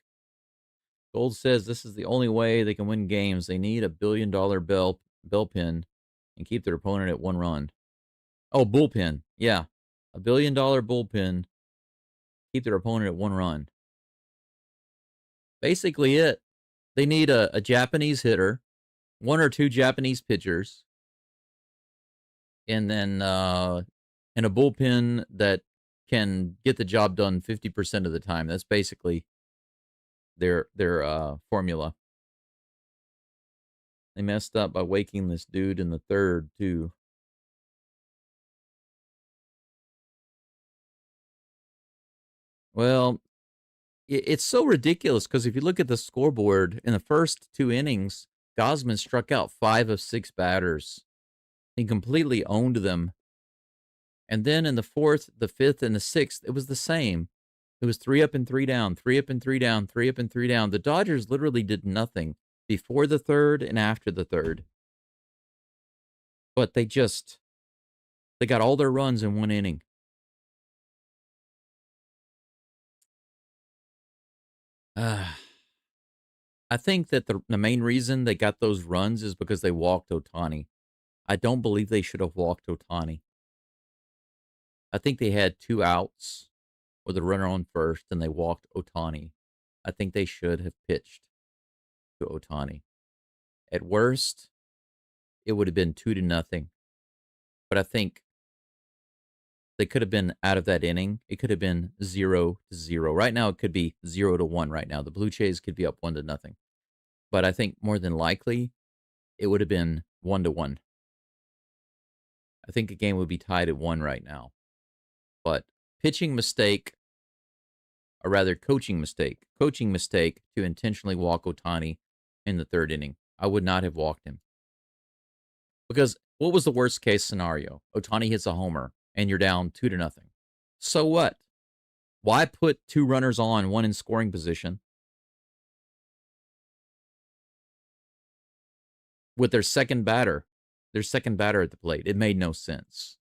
Gold says this is the only way they can win games. They need a $1 billion bullpen and keep their opponent at 1 run. Oh, bullpen. Yeah. A $1 billion bullpen, keep their opponent at 1 run. Basically it. They need a Japanese hitter, 1 or 2 Japanese pitchers, and then a bullpen that can get the job done 50% of the time. That's basically their formula. They messed up by waking this dude in the third, too. Well, it's so ridiculous because if you look at the scoreboard, in the first 2 innings, Gosman struck out 5 of 6 batters. He completely owned them. And then in the 4th, the 5th, and the 6th, it was the same. It was 3 up and 3 down, 3 up and 3 down, 3 up and 3 down. The Dodgers literally did nothing before the 3rd and after the 3rd. But they got all their runs in 1 inning. I think that the main reason they got those runs is because they walked Ohtani. I don't believe they should have walked Ohtani. I think they had 2 outs with a runner on first, and they walked Ohtani. I think they should have pitched to Ohtani. At worst, it would have been 2-0. But I think they could have been out of that inning. It could have been 0-0. Right now, it could be 0-1 right now. The Blue Jays could be up 1-0. But I think more than likely, it would have been 1-1. I think the game would be tied at 1 right now. But pitching mistake, or rather coaching mistake to intentionally walk Ohtani in the 3rd inning. I would not have walked him. Because what was the worst case scenario? Ohtani hits a homer and you're down 2-0. So what? Why put 2 runners on, 1 in scoring position, with their second batter at the plate? It made no sense.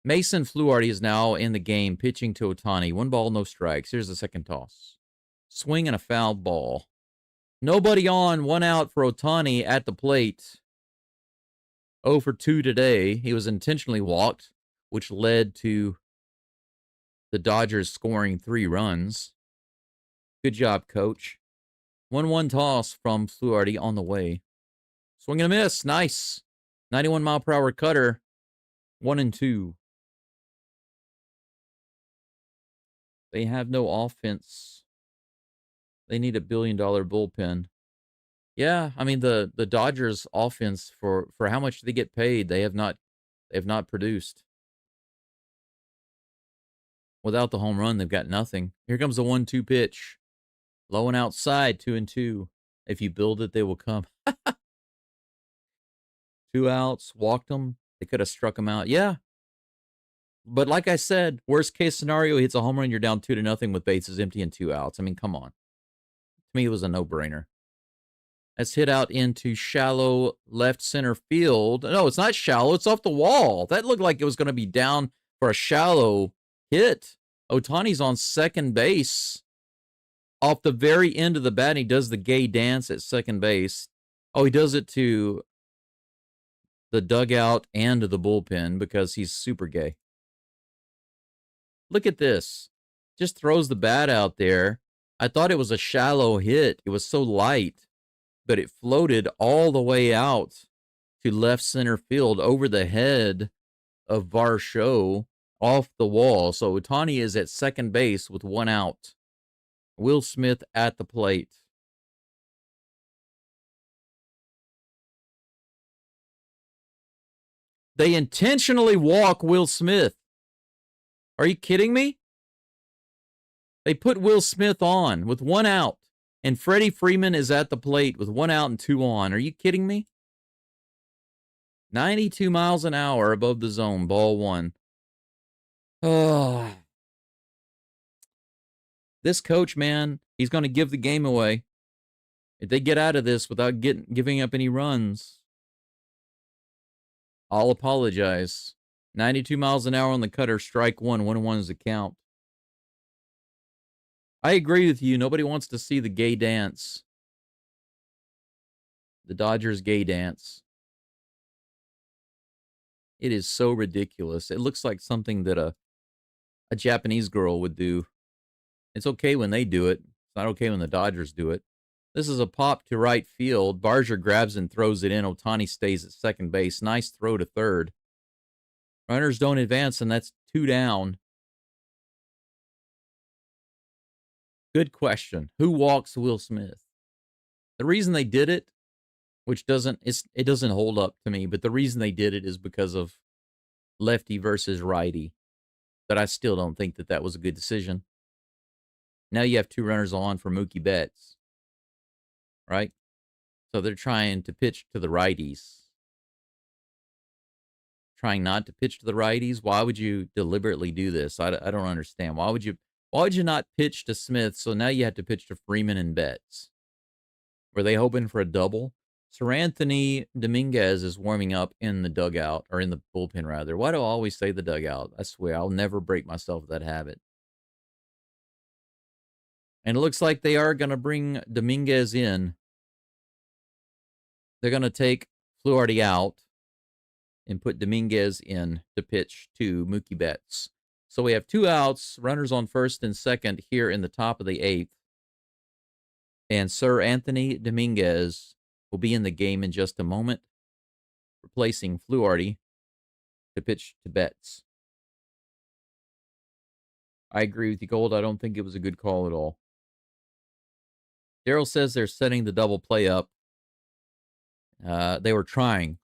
Mason Fluharty is now in the game, pitching to Ohtani. 1 ball, no strikes. Here's the second toss. Swing and a foul ball. Nobody on, 1 out for Ohtani at the plate. 0 for 2 today. He was intentionally walked, which led to the Dodgers scoring 3 runs. Good job, coach. 1-1 toss from Fluharty on the way. Swing and a miss. Nice. 91-mile-per-hour cutter. 1-2. They have no offense. They need a $1 billion bullpen. Yeah, I mean the Dodgers offense for how much they get paid, they have not produced. Without the home run, they've got nothing. Here comes the 1-2 pitch. Low and outside, 2-2. If you build it, they will come. 2 outs, walked them. They could have struck them out. Yeah. But like I said, worst case scenario, he hits a home run, you're down 2-0 with bases empty and 2 outs. I mean, come on. To me, it was a no-brainer. That's hit out into shallow left center field. No, it's not shallow. It's off the wall. That looked like it was going to be down for a shallow hit. Ohtani's on second base off the very end of the bat. And he does the gay dance at second base. Oh, he does it to the dugout and to the bullpen because he's super gay. Look at this. Just throws the bat out there. I thought it was a shallow hit. It was so light, but it floated all the way out to left center field over the head of Varsho off the wall. So Ohtani is at second base with 1 out. Will Smith at the plate. They intentionally walk Will Smith. Are you kidding me? They put Will Smith on with 1 out, and Freddie Freeman is at the plate with 1 out and 2 on. Are you kidding me? 92 miles an hour above the zone, ball 1. Oh. This coach, man, he's going to give the game away. If they get out of this without giving up any runs, I'll apologize. 92 miles an hour on the cutter, strike 1. 1-1 is the count. I agree with you. Nobody wants to see the gay dance. The Dodgers gay dance. It is so ridiculous. It looks like something that a Japanese girl would do. It's okay when they do it. It's not okay when the Dodgers do it. This is a pop to right field. Barger grabs and throws it in. Ohtani stays at second base. Nice throw to third. Runners don't advance, and that's 2 down. Good question. Who walks Will Smith? The reason they did it, which it doesn't hold up to me, but the reason they did it is because of lefty versus righty. But I still don't think that was a good decision. Now you have 2 runners on for Mookie Betts, right? So they're trying to pitch to the righties. Trying not to pitch to the righties. Why would you deliberately do this? I don't understand. Why would you not pitch to Smith? So now you have to pitch to Freeman and Betts. Were they hoping for a double? Sir Anthony Dominguez is warming up in the dugout, or in the bullpen rather. Why do I always say the dugout? I swear I'll never break myself of that habit. And it looks like they are going to bring Dominguez in. They're going to take Fluharty out and put Dominguez in to pitch to Mookie Betts. So we have 2 outs, runners on first and second here in the top of the 8th. And Sir Anthony Dominguez will be in the game in just a moment, replacing Fluharty to pitch to Betts. I agree with you, Gold. I don't think it was a good call at all. Daryl says they're setting the double play up. They were trying.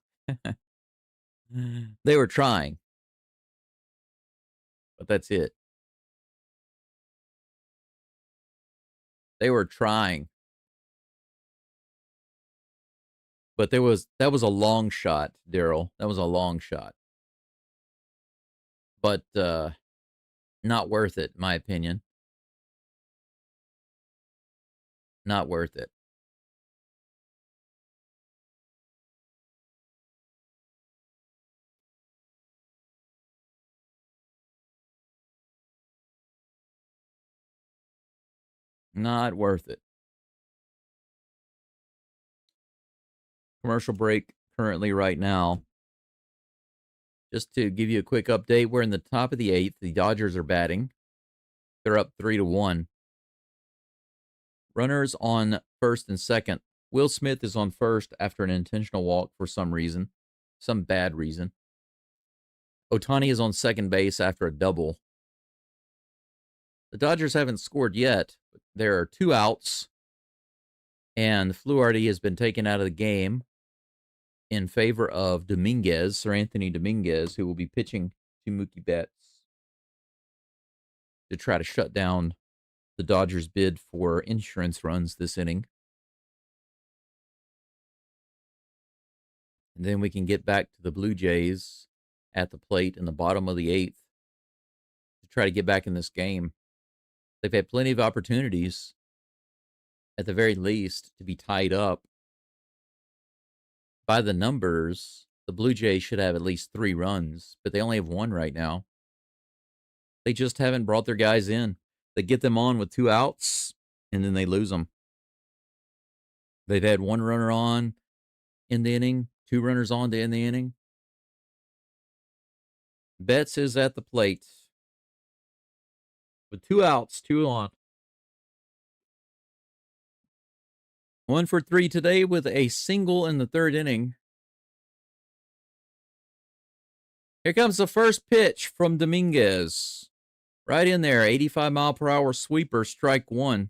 They were trying. But that's it. They were trying. But that was a long shot, Daryl. That was a long shot. But not worth it, in my opinion. Not worth it. Not worth it. Commercial break currently right now. Just to give you a quick update, we're in the top of the 8th. The Dodgers are batting. They're up 3-1. Runners on first and second. Will Smith is on first after an intentional walk for some reason. Some bad reason. Ohtani is on second base after a double. The Dodgers haven't scored yet. But there are 2 outs. And Fluharty has been taken out of the game in favor of Dominguez, Sir Anthony Dominguez, who will be pitching to Mookie Betts to try to shut down the Dodgers' bid for insurance runs this inning. And then we can get back to the Blue Jays at the plate in the bottom of the 8th to try to get back in this game. They've had plenty of opportunities, at the very least, to be tied up. By the numbers, the Blue Jays should have at least 3 runs, but they only have 1 right now. They just haven't brought their guys in. They get them on with 2 outs, and then they lose them. They've had 1 runner on in the inning, 2 runners on to end the inning. Betts is at the plate with 2 outs, 2 on. 1 for 3 today with a single in the 3rd inning. Here comes the first pitch from Dominguez. Right in there, 85-mile-per-hour sweeper, strike 1.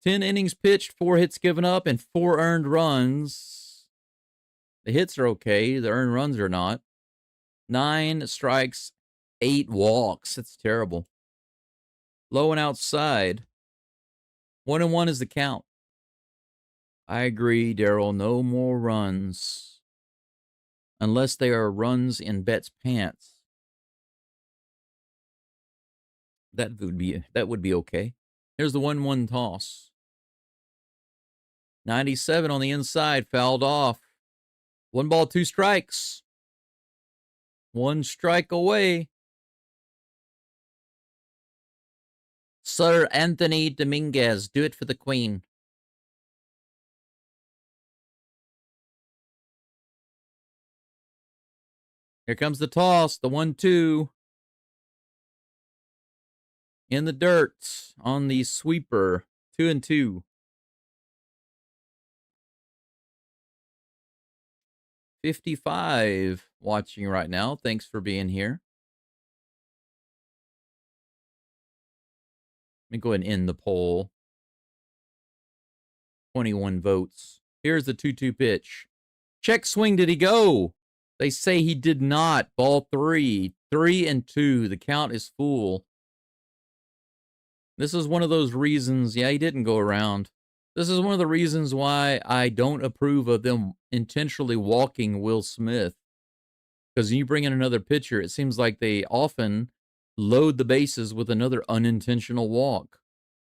10 innings pitched, 4 hits given up, and 4 earned runs. The hits are okay. The earned runs are not. 9 strikes, 8 walks. That's terrible. Low and outside. 1-1 is the count. I agree, Daryl. No more runs. Unless they are runs in Betts' pants. That would be okay. Here's the 1-1 toss. 97 on the inside, fouled off. 1 ball, 2 strikes. 1 strike away. Sir Anthony Dominguez, do it for the Queen. Here comes the toss, the 1-2. In the dirt on the sweeper, 2-2. 55 watching right now. Thanks for being here. Let me go ahead and end the poll. 21 votes. Here's the 2-2 pitch. Check swing, did he go? They say he did not. Ball 3. 3-2. The count is full. This is one of those reasons. Yeah, he didn't go around. This is one of the reasons why I don't approve of them intentionally walking Will Smith. Because you bring in another pitcher, it seems like they often load the bases with another unintentional walk.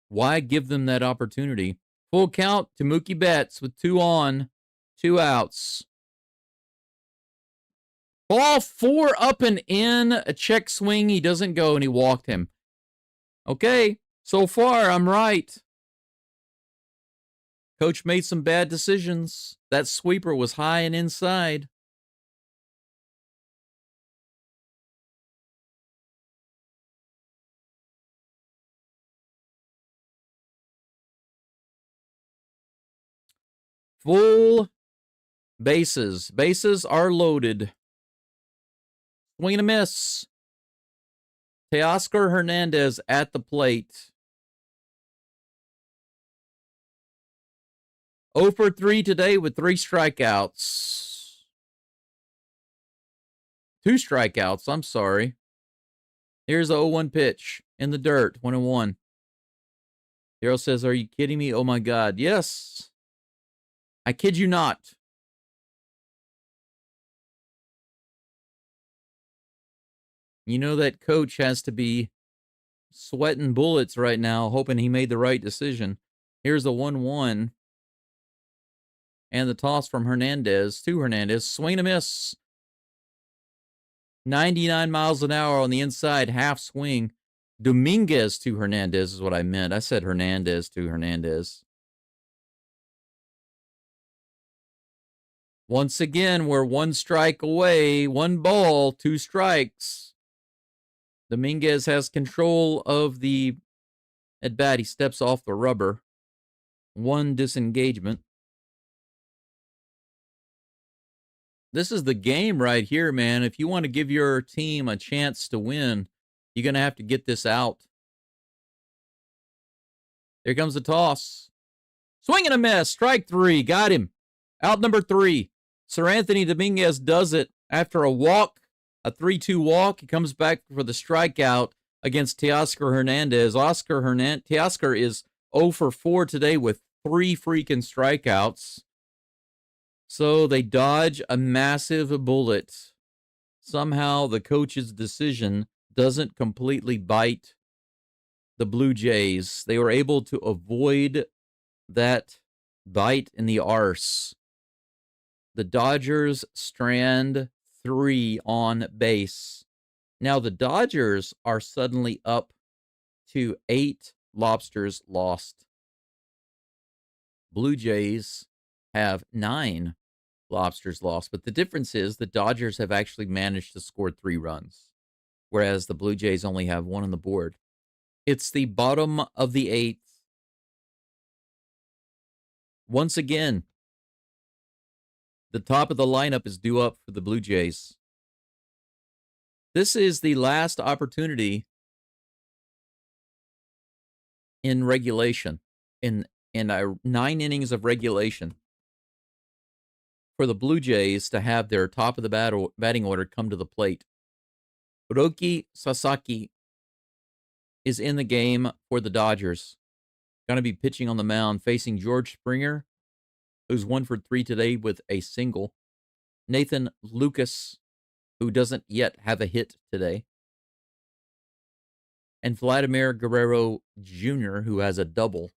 Why give them that opportunity? Full count to Mookie Betts with 2 on, 2 outs. Ball 4 up and in, a check swing. He doesn't go, and he walked him. Okay, so far I'm right. Coach made some bad decisions. That sweeper was high and inside. Full bases. Bases are loaded. Swing and a miss. Teoscar Hernandez at the plate. 0 for 3 today with 3 strikeouts. 2 strikeouts, I'm sorry. Here's the 0-1 pitch in the dirt, 1-1. Daryl says, are you kidding me? Oh my God. Yes. I kid you not. You know that coach has to be sweating bullets right now, hoping he made the right decision. Here's the 1-1. And the toss from Hernandez to Hernandez. Swing and a miss. 99 miles an hour on the inside, half swing. Dominguez to Hernandez is what I meant. I said Hernandez to Hernandez. Once again, we're 1 strike away. 1 ball, 2 strikes. Dominguez has control of the at bat. He steps off the rubber. 1 disengagement. This is the game right here, man. If you want to give your team a chance to win, you're going to have to get this out. Here comes the toss. Swing and a miss. Strike 3. Got him. Out number 3. Sir Anthony Dominguez does it after a walk, a 3-2 walk. He comes back for the strikeout against Teoscar Hernandez. Teoscar is 0 for 4 today with 3 freaking strikeouts. So they dodge a massive bullet. Somehow the coach's decision doesn't completely bite the Blue Jays. They were able to avoid that bite in the arse. The Dodgers strand 3 on base. Now the Dodgers are suddenly up to 8 lobsters lost. Blue Jays have 9 lobsters lost, but the difference is the Dodgers have actually managed to score 3 runs, whereas the Blue Jays only have 1 on the board. It's the bottom of the 8th. Once again, the top of the lineup is due up for the Blue Jays. This is the last opportunity in regulation, in 9 innings of regulation, for the Blue Jays to have their top of the batting order come to the plate. Hiroki Sasaki is in the game for the Dodgers. Going to be pitching on the mound, facing George Springer, who's 1 for 3 today with a single. Nathan Lucas, who doesn't yet have a hit today. And Vladimir Guerrero Jr., who has a double.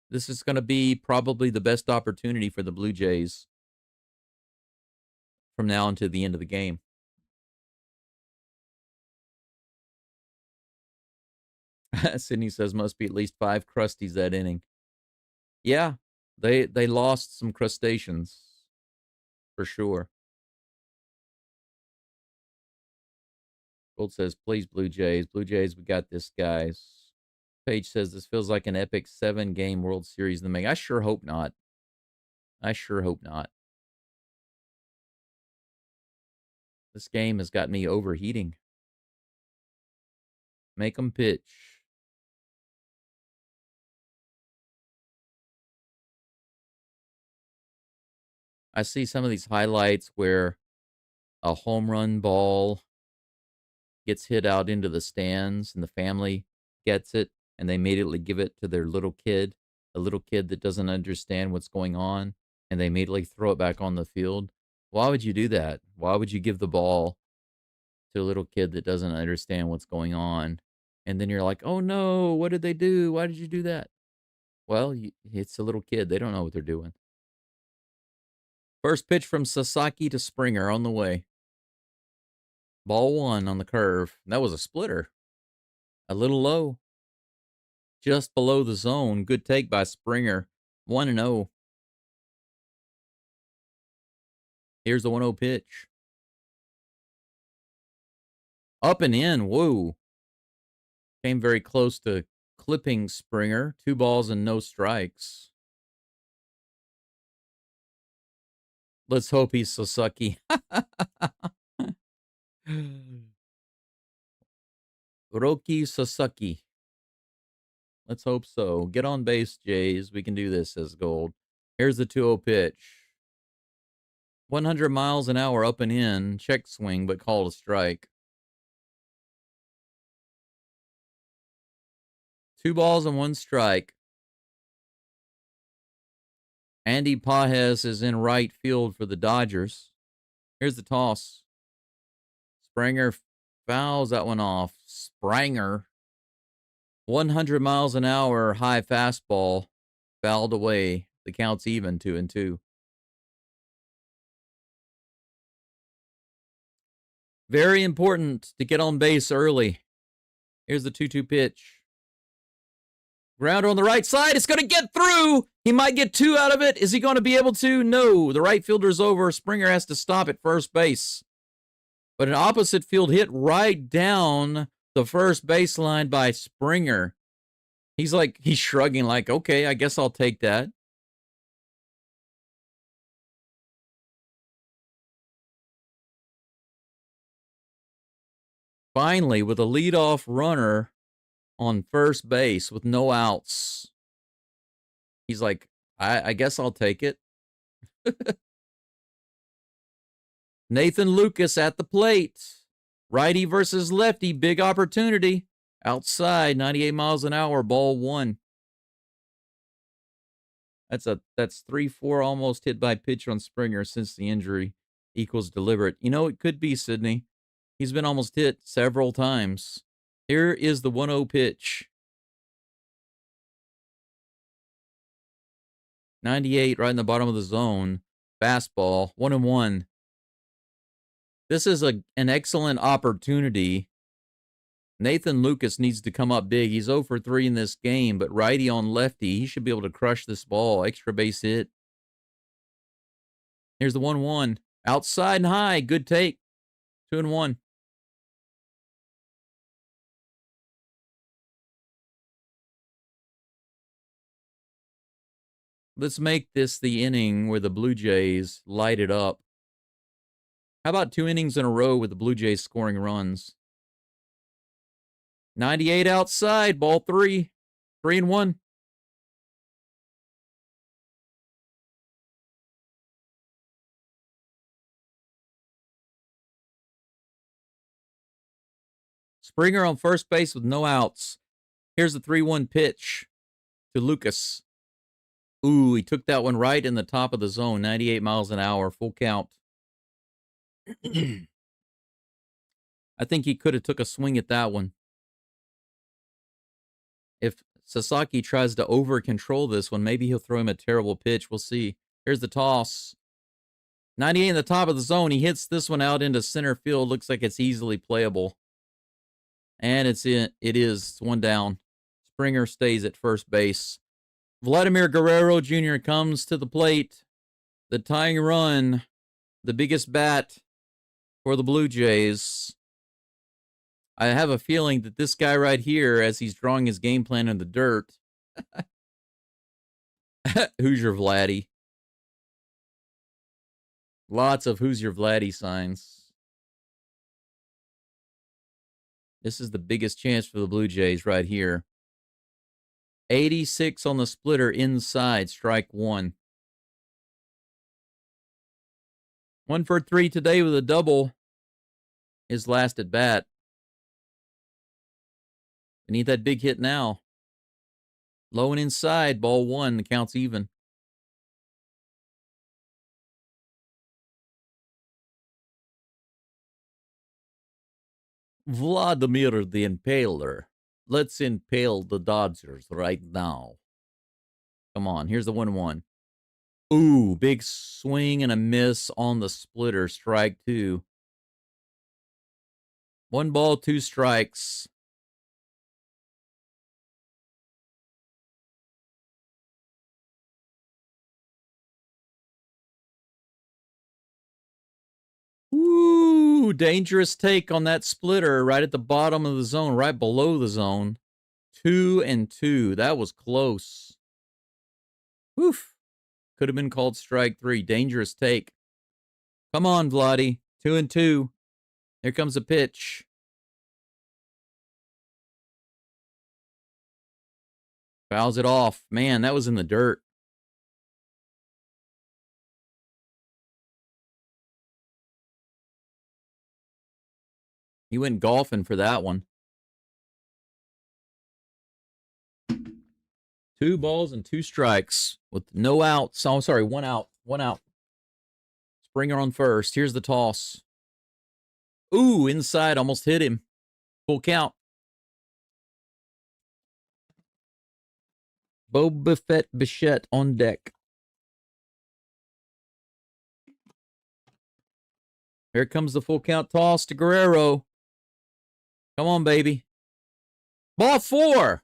This is going to be probably the best opportunity for the Blue Jays from now until the end of the game. Sydney says must be at least 5 crusties that inning. Yeah, they lost some crustaceans for sure. Gold says, please, Blue Jays. Blue Jays, we got this, guys. Paige says, this feels like an epic 7-game World Series in the making. I sure hope not. I sure hope not. This game has got me overheating. Make them pitch. I see some of these highlights where a home run ball gets hit out into the stands and the family gets it and they immediately give it to their little kid, a little kid that doesn't understand what's going on, and they immediately throw it back on the field. Why would you do that? Why would you give the ball to a little kid that doesn't understand what's going on? And then you're like, oh no, what did they do? Why did you do that? Well, it's a little kid. They don't know what they're doing. First pitch from Sasaki to Springer on the way. Ball 1 on the curve. That was a splitter. A little low. Just below the zone. Good take by Springer. 1-0. Here's the 1-0 pitch. Up and in. Whoa. Came very close to clipping Springer. 2 balls and no strikes. Let's hope he's Sasaki. Hiroki Sasaki. Let's hope so. Get on base, Jays. We can do this, says Gold. Here's the 2-0 pitch. 100 miles an hour up and in. Check swing, but called a strike. 2 balls and 1 strike. Andy Pajes is in right field for the Dodgers. Here's the toss. Springer fouls that one off. Springer. 100 miles an hour high fastball. Fouled away. The count's even, 2-2. Very important to get on base early. Here's the 2-2 pitch. Grounder on the right side. It's going to get through. He might get 2 out of it. Is he going to be able to? No. The right fielder's over. Springer has to stop at first base. But an opposite field hit right down the first baseline by Springer. He's shrugging like, okay, I guess I'll take that. Finally, with a leadoff runner on first base with no outs, he's like, I guess I'll take it. Nathan Lucas at the plate. Righty versus lefty, big opportunity. Outside, 98 miles an hour, ball one. That's 3-4 almost hit by pitch on Springer since the injury equals deliberate. You know, it could be Sydney. He's been almost hit several times. Here is the 1-0 pitch. 98 right in the bottom of the zone. Fastball, 1-1. This is an excellent opportunity. Nathan Lucas needs to come up big. He's 0 for 3 in this game, but righty on lefty, he should be able to crush this ball. Extra base hit. Here's the 1-1. Outside and high. Good take. 2-1. Let's make this the inning where the Blue Jays light it up. How about 2 innings in a row with the Blue Jays scoring runs? 98 outside, ball 3. 3-1. Springer on first base with no outs. Here's the 3-1 pitch to Lucas. Ooh, he took that one right in the top of the zone. 98 miles an hour, full count. I think he could have took a swing at that one. If Sasaki tries to over-control this one, maybe he'll throw him a terrible pitch. We'll see. Here's the toss. 98 in the top of the zone. He hits this one out into center field. Looks like it's easily playable. And it's It's 1 down. Springer stays at first base. Vladimir Guerrero Jr. comes to the plate. The tying run. The biggest bat for the Blue Jays. I have a feeling that this guy right here, as he's drawing his game plan in the dirt, who's your Vladdy? Lots of who's your Vladdy signs. This is the biggest chance for the Blue Jays right here. 86 on the splitter inside, strike 1. 1 for 3 today with a double. His last at bat. We need that big hit now. Low and inside, ball 1. The count's even. Vladimir the Impaler. Let's impale the Dodgers right now. Come on, here's the 1-1. Ooh, big swing and a miss on the splitter. Strike 2. 1 ball, 2 strikes. Ooh, dangerous take on that splitter right at the bottom of the zone, right below the zone. 2-2. That was close. Oof. Could have been called strike 3. Dangerous take. Come on, Vladdy. 2-2. Here comes a pitch. Fouls it off. Man, that was in the dirt. He went golfing for that one. 2 balls and 2 strikes with no outs. Oh, sorry, 1 out. 1 out. Springer on first. Here's the toss. Ooh, inside. Almost hit him. Full count. Boba Fett Bichette on deck. Here comes the full count toss to Guerrero. Come on, baby. Ball 4.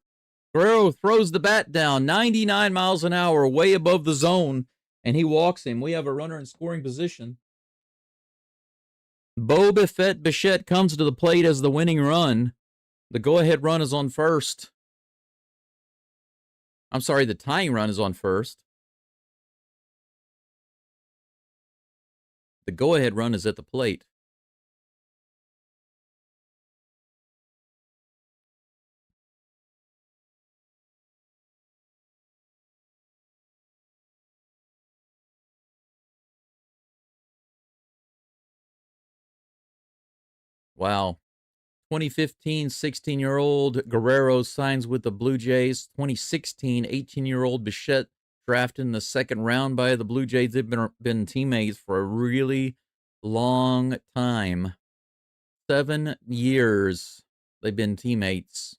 Guerrero throws the bat down. 99 miles an hour, way above the zone, and he walks him. We have a runner in scoring position. Boba Fett Bichette comes to the plate as the winning run. The go-ahead run is on first. I'm sorry, the tying run is on first. The go-ahead run is at the plate. Wow. 2015, 16-year-old Guerrero signs with the Blue Jays. 2016, 18-year-old Bichette drafted in the second round by the Blue Jays. They've been teammates for a really long time. 7 years they've been teammates.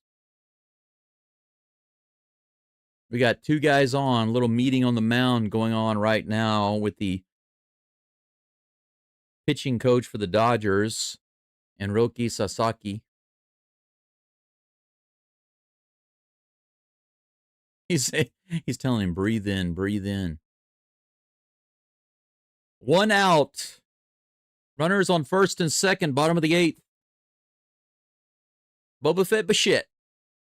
We got two guys on, a little meeting on the mound going on right now with the pitching coach for the Dodgers and Roki Sasaki. He's telling him, breathe in, breathe in. 1 out. Runners on first and second, bottom of the 8th. Boba Fett Bichette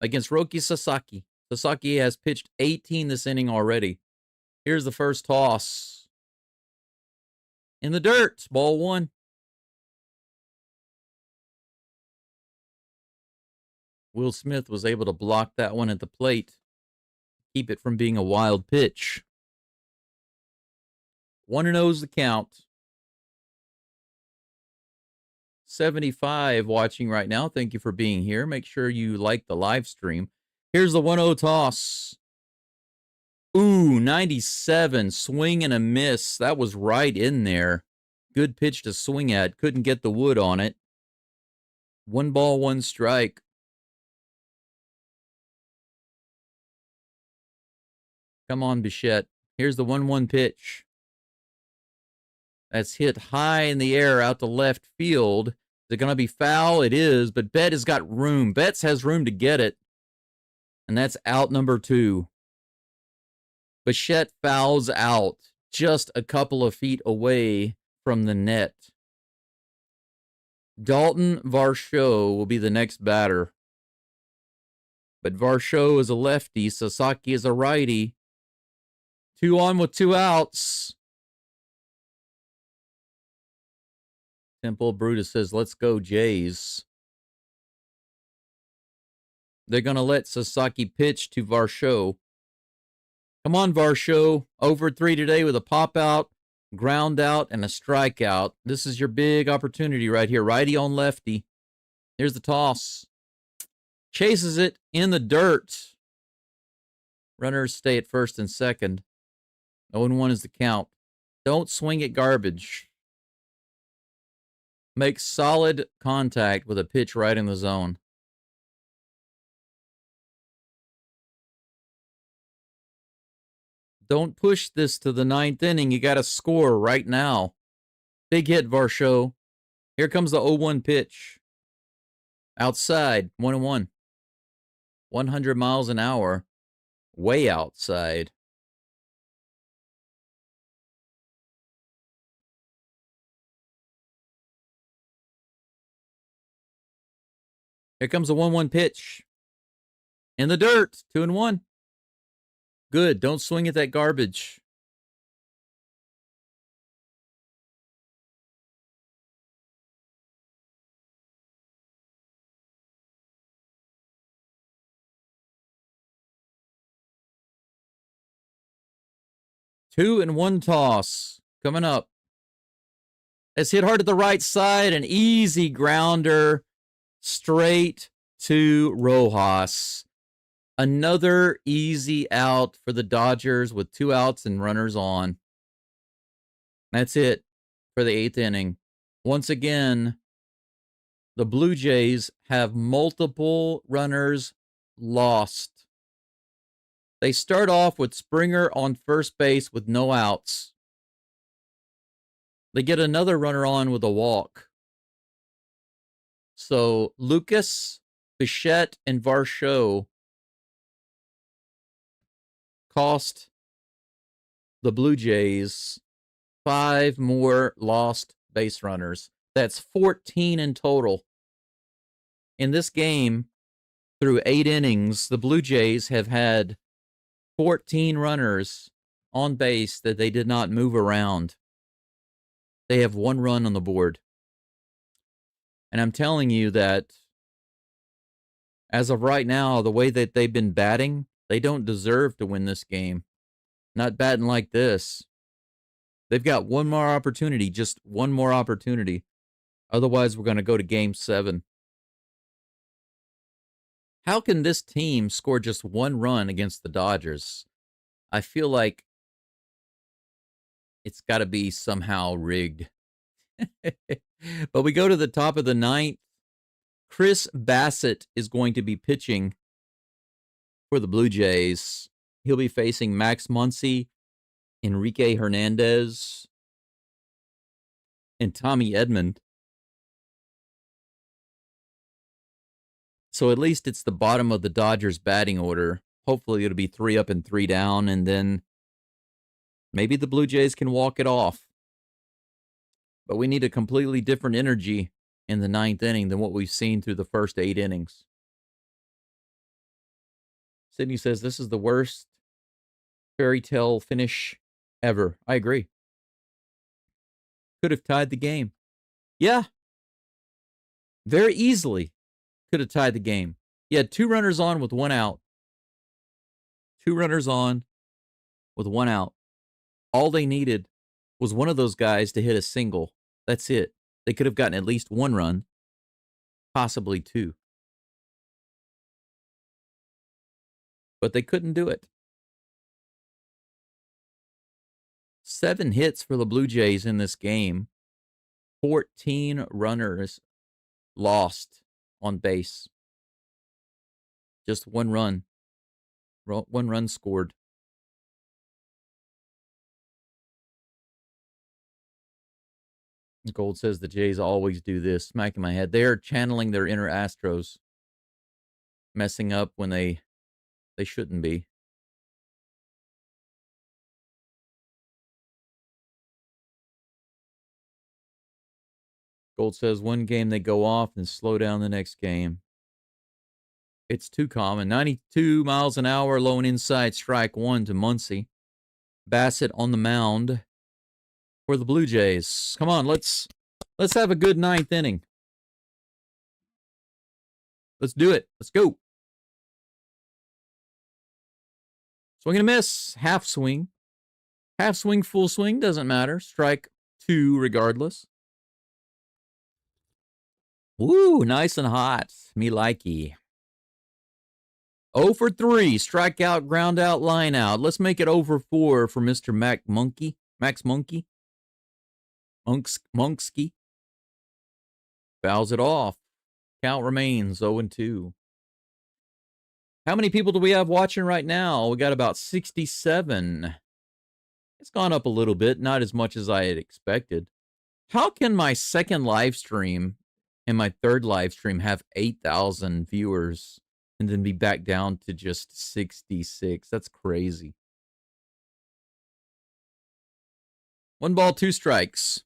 against Roki Sasaki. Sasaki has pitched 18 this inning already. Here's the first toss. In the dirt, ball 1. Will Smith was able to block that one at the plate. Keep it from being a wild pitch. 1-0 is the count. 75 watching right now. Thank you for being here. Make sure you like the live stream. Here's the 1-0 toss. Ooh, 97. Swing and a miss. That was right in there. Good pitch to swing at. Couldn't get the wood on it. 1 ball, 1 strike. Come on, Bichette. Here's the 1-1 pitch. That's hit high in the air out to left field. Is it going to be foul? It is, but Bet has got room. Betts has room to get it. And that's out number 2. Bichette fouls out just a couple of feet away from the net. Dalton Varsho will be the next batter. But Varsho is a lefty. Sasaki is a righty. 2 on with 2 outs. Temple Brutus says, let's go Jays. They're going to let Sasaki pitch to Varsho. Come on, Varsho. Over 3 today with a pop out, ground out, and a strikeout. This is your big opportunity right here. Righty on lefty. Here's the toss. Chases it in the dirt. Runners stay at first and second. 0-1 is the count. Don't swing at garbage. Make solid contact with a pitch right in the zone. Don't push this to the 9th inning. You got to score right now. Big hit, Varsho. Here comes the 0-1 pitch. Outside, 1-1. 100 miles an hour. Way outside. Here comes the 1-1 pitch. In the dirt, 2-1. Good. Don't swing at that garbage. Two and 1 toss coming up. It's hit hard to the right side. An easy grounder straight to Rojas. Another easy out for the Dodgers with 2 outs and runners on. That's it for the 8th inning. Once again, the Blue Jays have multiple runners lost. They start off with Springer on first base with no outs. They get another runner on with a walk. So Lucas, Bichette, and Varsho cost the Blue Jays 5 more lost base runners. That's 14 in total. In this game, through 8 innings, the Blue Jays have had 14 runners on base that they did not move around. They have 1 run on the board. And I'm telling you that as of right now, the way that they've been batting, they don't deserve to win this game. Not batting like this. They've got 1 more opportunity, just 1 more opportunity. Otherwise, we're going to go to game 7. How can this team score just 1 run against the Dodgers? I feel like it's got to be somehow rigged. But we go to the top of the 9th. Chris Bassett is going to be pitching for the Blue Jays. He'll be facing Max Muncy, Enrique Hernandez, and Tommy Edman. So at least it's the bottom of the Dodgers batting order. Hopefully it'll be 3 up and 3 down, and then maybe the Blue Jays can walk it off. But we need a completely different energy in the 9th inning than what we've seen through the first 8 innings. Sydney says this is the worst fairy tale finish ever. I agree. Could have tied the game. Yeah. Very easily could have tied the game. You had 2 runners on with 1 out. 2 runners on with 1 out. All they needed was one of those guys to hit a single. That's it. They could have gotten at least 1 run, possibly 2. But they couldn't do it. 7 hits for the Blue Jays in this game. 14 runners lost on base. Just 1 run. 1 run scored. Gold says the Jays always do this. Smacking my head. They are channeling their inner Astros. Messing up when they shouldn't be. Gold says 1 game they go off and slow down the next game. It's too common. 92 miles an hour, low and inside, strike 1 to Muncy. Bassett on the mound for the Blue Jays. Come on, let's have a good 9th inning. Let's do it. Let's go. Swing and a miss. Half swing. Half swing, full swing, doesn't matter. Strike 2 regardless. Woo, nice and hot. Me likey. 0 for 3. Strikeout, ground out, line out. Let's make it 0 for 4 for Mr. Max Muncy. Monksky. Fouls it off. Count remains 0 and 2. How many people do we have watching right now? We got about 67. It's gone up a little bit, not as much as I had expected. How can my second live stream and my third live stream have 8,000 viewers and then be back down to just 66? That's crazy. 1 ball, 2 strikes.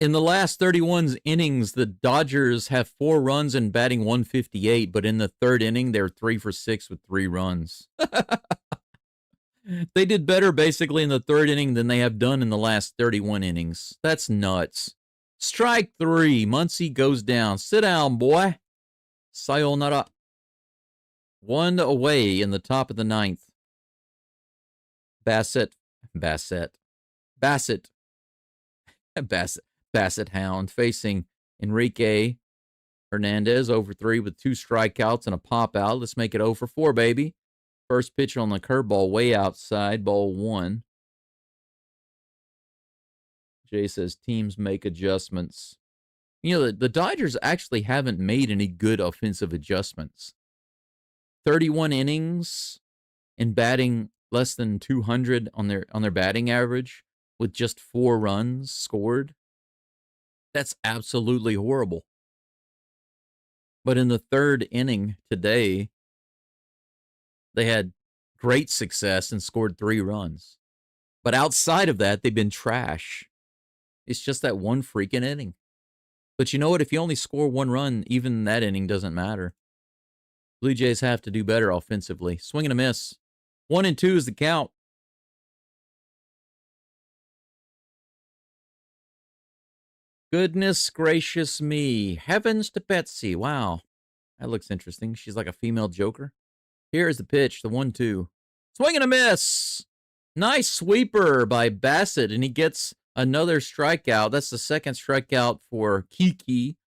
In the last 31 innings, the Dodgers have 4 runs and batting 158, but in the 3rd inning, they're 3 for 6 with 3 runs. They did better basically in the 3rd inning than they have done in the last 31 innings. That's nuts. Strike 3. Muncy goes down. Sit down, boy. Sayonara. 1 away in the top of the 9th. Bassett Hound facing Enrique Hernandez, over 3 with 2 strikeouts and a pop out. Let's make it 0 for 4, baby. First pitch on the curveball, way outside, ball 1. Jay says teams make adjustments. You know, the Dodgers actually haven't made any good offensive adjustments. 31 innings and batting less than 200 on their batting average with just 4 runs scored. That's absolutely horrible. But in the 3rd inning today, they had great success and scored 3 runs. But outside of that, they've been trash. It's just that 1 freaking inning. But you know what? If you only score 1 run, even that inning doesn't matter. Blue Jays have to do better offensively. Swing and a miss. 1 and 2 is the count. Goodness gracious me. Heavens to Betsy. Wow. That looks interesting. She's like a female Joker. Here is the pitch, the 1-2. Swing and a miss. Nice sweeper by Bassett, and he gets another strikeout. That's the second strikeout for Kiki.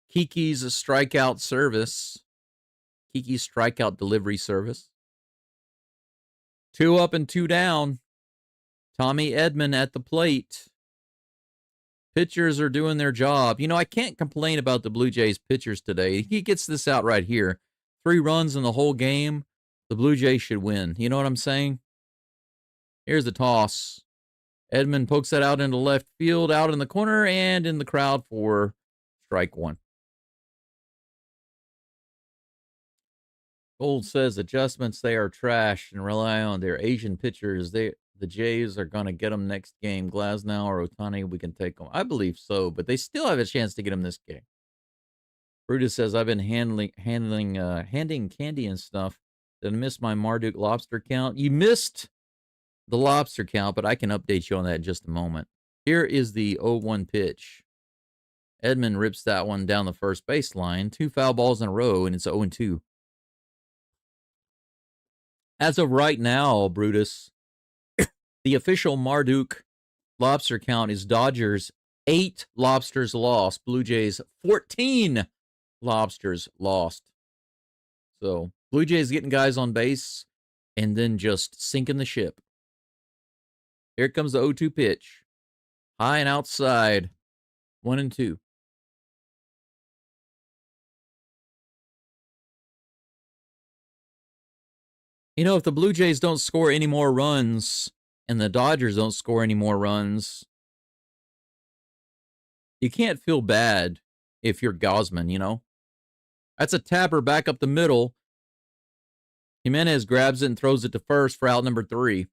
Kiki's a strikeout service. Kiki's strikeout delivery service. 2 up and 2 down. Tommy Edman at the plate. Pitchers are doing their job. You know, I can't complain about the Blue Jays pitchers today. He gets this out right here. 3 runs in the whole game. The Blue Jays should win. You know what I'm saying? Here's the toss. Edman pokes that out into left field, out in the corner, and in the crowd for strike 1. Gold says adjustments, they are trash and rely on their Asian pitchers. The Jays are going to get them next game. Glasnow or Ohtani, we can take them. I believe so, but they still have a chance to get them this game. Brutus says, I've been handing candy and stuff. Did I miss my Marduk lobster count? You missed the lobster count, but I can update you on that in just a moment. Here is the 0-1 pitch. Edman rips that one down the first baseline. 2 foul balls in a row, and it's 0-2. As of right now, Brutus, the official Marduk lobster count is Dodgers 8 lobsters lost, Blue Jays 14 lobsters lost. So Blue Jays getting guys on base and then just sinking the ship. Here comes the 0-2 pitch. High and outside. 1-2. You know, if the Blue Jays don't score any more runs and the Dodgers don't score any more runs, you can't feel bad if you're Gausman, you know? That's a tapper back up the middle. Jimenez grabs it and throws it to first for out number 3.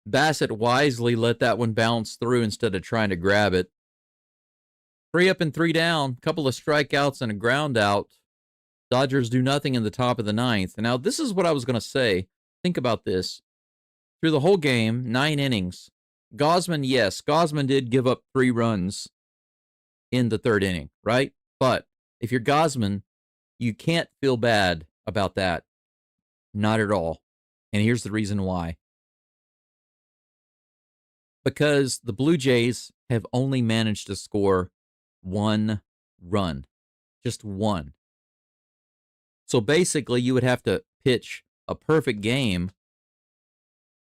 Bassett wisely let that one bounce through instead of trying to grab it. 3 up and 3 down. Couple of strikeouts and a ground out. Dodgers do nothing in the top of the 9th. Now, this is what I was going to say. Think about this. Through the whole game, 9 innings. Gausman, yes, Gausman did give up 3 runs in the 3rd inning, right? But if you're Gausman, you can't feel bad about that. Not at all. And here's the reason why. Because the Blue Jays have only managed to score 1 run. Just 1. So basically, you would have to pitch a perfect game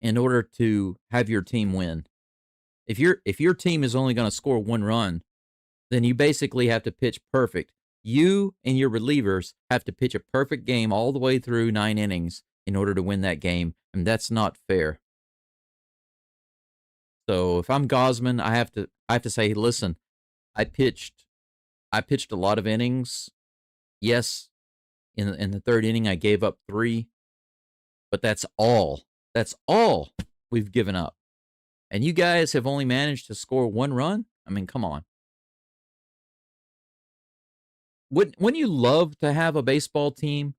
in order to have your team win. If your team is only going to score 1 run, then you basically have to pitch perfect. You and your relievers have to pitch a perfect game all the way through 9 innings in order to win that game, and that's not fair. So if I'm Gausman, I have to say, listen, I pitched a lot of innings. Yes, in the 3rd inning I gave up 3, but that's all. That's all we've given up. And you guys have only managed to score 1 run? I mean, come on. Wouldn't you love to have a baseball team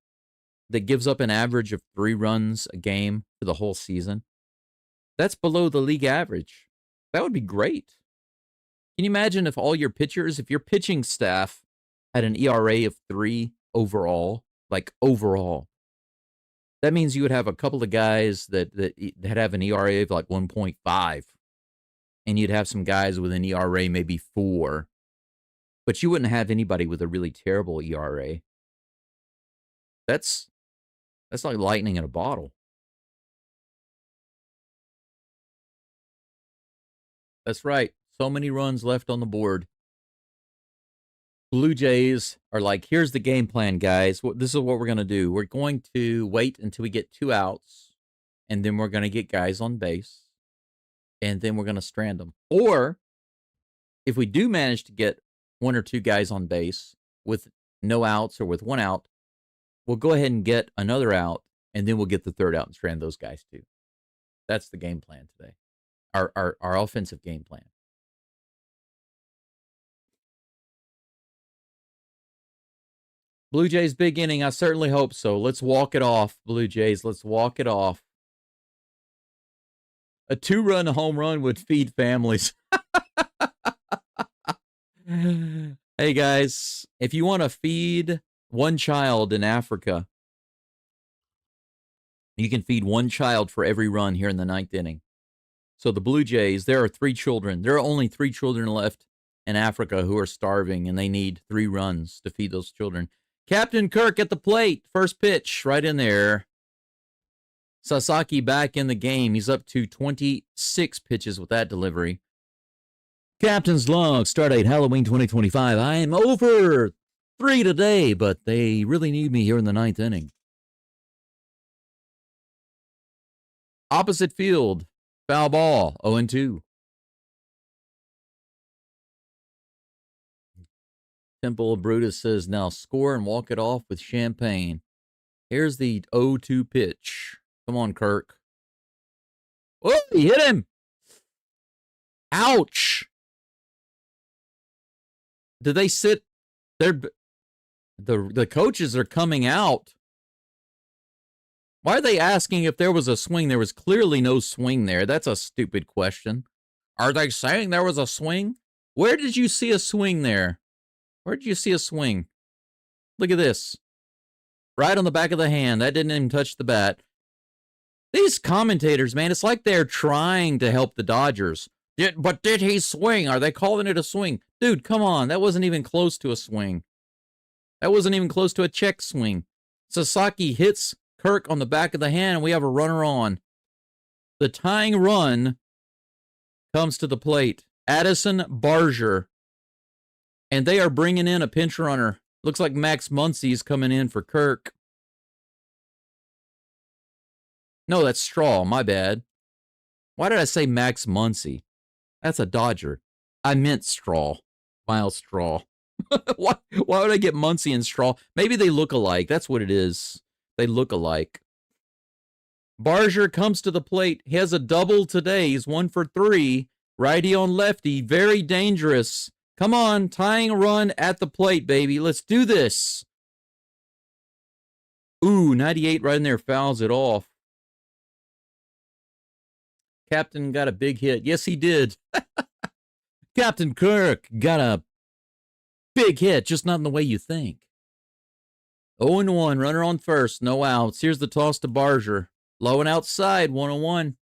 that gives up an average of 3 runs a game for the whole season? That's below the league average. That would be great. Can you imagine if all your pitchers, if your pitching staff had an ERA of 3 overall, like overall? That means you would have a couple of guys that have an ERA of like 1.5, and you'd have some guys with an ERA maybe 4, but you wouldn't have anybody with a really terrible ERA. That's like lightning in a bottle. That's right. So many runs left on the board. Blue Jays are like, here's the game plan, guys. This is what we're going to do. We're going to wait until we get 2 outs, and then we're going to get guys on base, and then we're going to strand them. Or if we do manage to get 1 or 2 guys on base with no outs or with 1 out, we'll go ahead and get another out, and then we'll get the 3rd out and strand those guys too. That's the game plan today. Our offensive game plan. Blue Jays big inning. I certainly hope so. Let's walk it off, Blue Jays. Let's walk it off. A 2-run home run would feed families. Hey, guys, if you want to feed 1 child in Africa, you can feed 1 child for every run here in the 9th inning. So the Blue Jays, there are 3 children. There are only 3 children left in Africa who are starving, and they need 3 runs to feed those children. Captain Kirk at the plate. First pitch, right in there. Sasaki back in the game. He's up to 26 pitches with that delivery. Captain's log, start date Halloween 2025. I am over 3 today, but they really need me here in the 9th inning. Opposite field, foul ball, 0-2. Temple of Brutus says, now score and walk it off with champagne. Here's the 0-2 pitch. Come on, Kirk. Oh, he hit him. Ouch. Did they sit there? The coaches are coming out. Why are they asking if there was a swing? There was clearly no swing there. That's a stupid question. Are they saying there was a swing? Where did you see a swing there? Where did you see a swing? Look at this. Right on the back of the hand. That didn't even touch the bat. These commentators, man, it's like they're trying to help the Dodgers. But did he swing? Are they calling it a swing? Dude, come on. That wasn't even close to a swing. That wasn't even close to a check swing. Sasaki hits Kirk on the back of the hand, and we have a runner on. The tying run comes to the plate. Addison Barger. And they are bringing in a pinch runner. Looks like Max Muncy's coming in for Kirk. No, that's Straw. My bad. Why did I say Max Muncy? That's a Dodger. I meant Straw. Miles Straw. Why would I get Muncy and Straw? Maybe they look alike. That's what it is. They look alike. Barger comes to the plate. He has a double today. He's 1 for 3. Righty on lefty. Very dangerous. Come on. Tying a run at the plate, baby. Let's do this. Ooh, 98 right in there. Fouls it off. Captain got a big hit. Yes, he did. Captain Kirk got a big hit, just not in the way you think. 0-1, runner on first, no outs. Here's the toss to Barger. Low and outside, 1-1.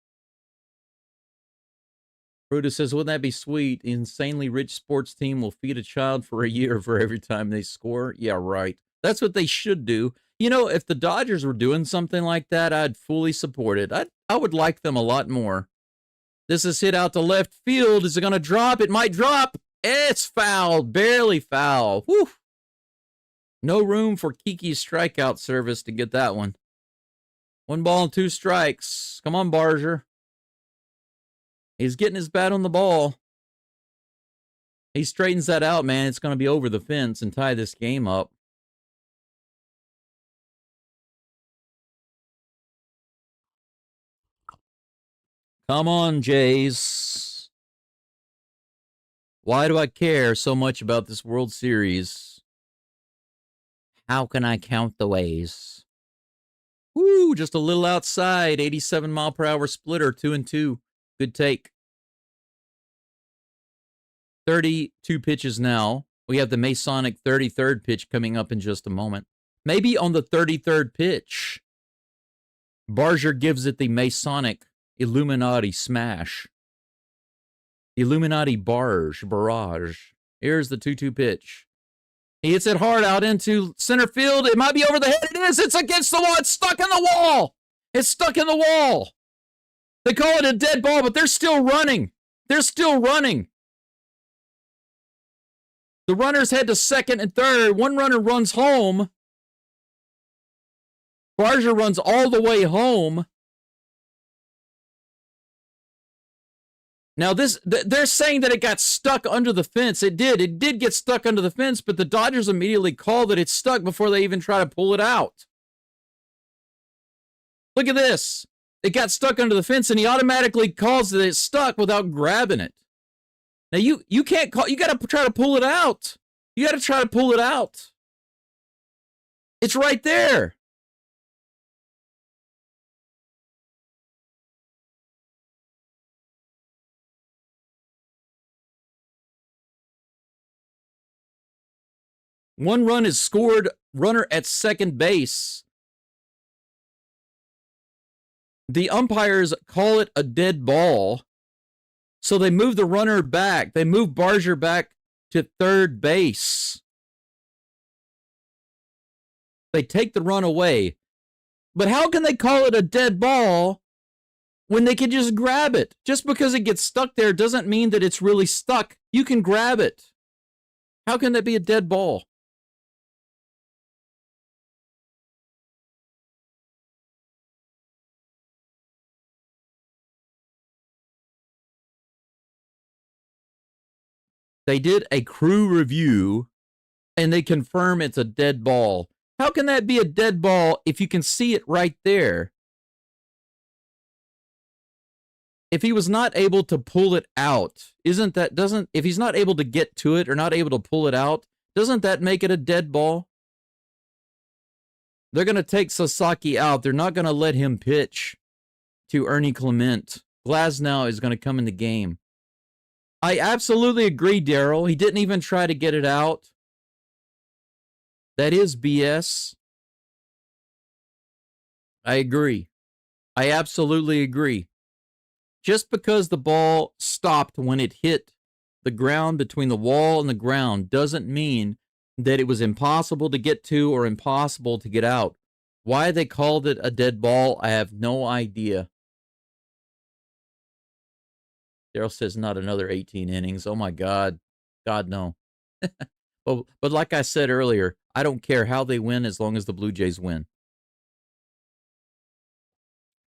Brutus says, wouldn't that be sweet? The insanely rich sports team will feed a child for a year for every time they score. Yeah, right. That's what they should do. You know, if the Dodgers were doing something like that, I'd fully support it. I would like them a lot more. This is hit out to left field. Is it going to drop? It might drop. It's fouled. Barely foul. Whew. No room for Kiki's strikeout service to get that one. 1 ball and 2 strikes. Come on, Barger. He's getting his bat on the ball. He straightens that out, man. It's going to be over the fence and tie this game up. Come on, Jays. Why do I care so much about this World Series? How can I count the ways? Woo, just a little outside. 87 mile per hour splitter, 2-2. Good take. 32 pitches now. We have the Masonic 33rd pitch coming up in just a moment. Maybe on the 33rd pitch, Barger gives it the Masonic Illuminati smash. Illuminati barrage. Here's the 2-2 pitch. He hits it hard out into center field. It might be over the head. It is. It's against the wall. It's stuck in the wall. It's stuck in the wall. They call it a dead ball, but they're still running. They're still running. The runners head to second and third. One runner runs home. Barger runs all the way home. Now, they're saying that it got stuck under the fence. It did. It did get stuck under the fence, but the Dodgers immediately call that it's stuck before they even try to pull it out. Look at this. It got stuck under the fence, and he automatically calls that it's stuck without grabbing it. Now, you can't call. You got to try to pull it out. You got to try to pull it out. It's right there. One run is scored, runner at second base. The umpires call it a dead ball. So they move the runner back. They move Barger back to third base. They take the run away. But how can they call it a dead ball when they can just grab it? Just because it gets stuck there doesn't mean that it's really stuck. You can grab it. How can that be a dead ball? They did a crew review, and they confirm it's a dead ball. How can that be a dead ball if you can see it right there? If he was not able to pull it out, if he's not able to get to it or not able to pull it out, doesn't that make it a dead ball? They're going to take Sasaki out. They're not going to let him pitch to Ernie Clement. Glasnow is going to come in the game. I absolutely agree, Daryl. He didn't even try to get it out. That is BS. I agree. I absolutely agree. Just because the ball stopped when it hit the ground between the wall and the ground doesn't mean that it was impossible to get to or impossible to get out. Why they called it a dead ball, I have no idea. Daryl says not another 18 innings. Oh my God. God, no. But like I said earlier, I don't care how they win as long as the Blue Jays win.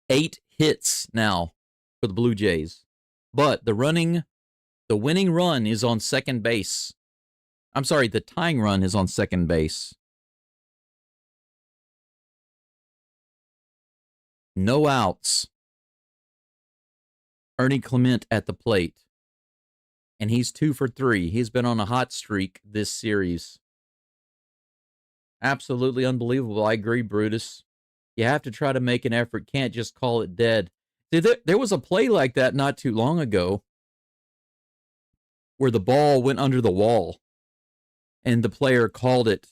8 hits now for the Blue Jays. But the winning run is on second base. I'm sorry, the tying run is on second base. No outs. Ernie Clement at the plate. And he's 2 for 3. He's been on a hot streak this series. Absolutely unbelievable. I agree, Brutus. You have to try to make an effort. Can't just call it dead. See, there was a play like that not too long ago where the ball went under the wall and the player called it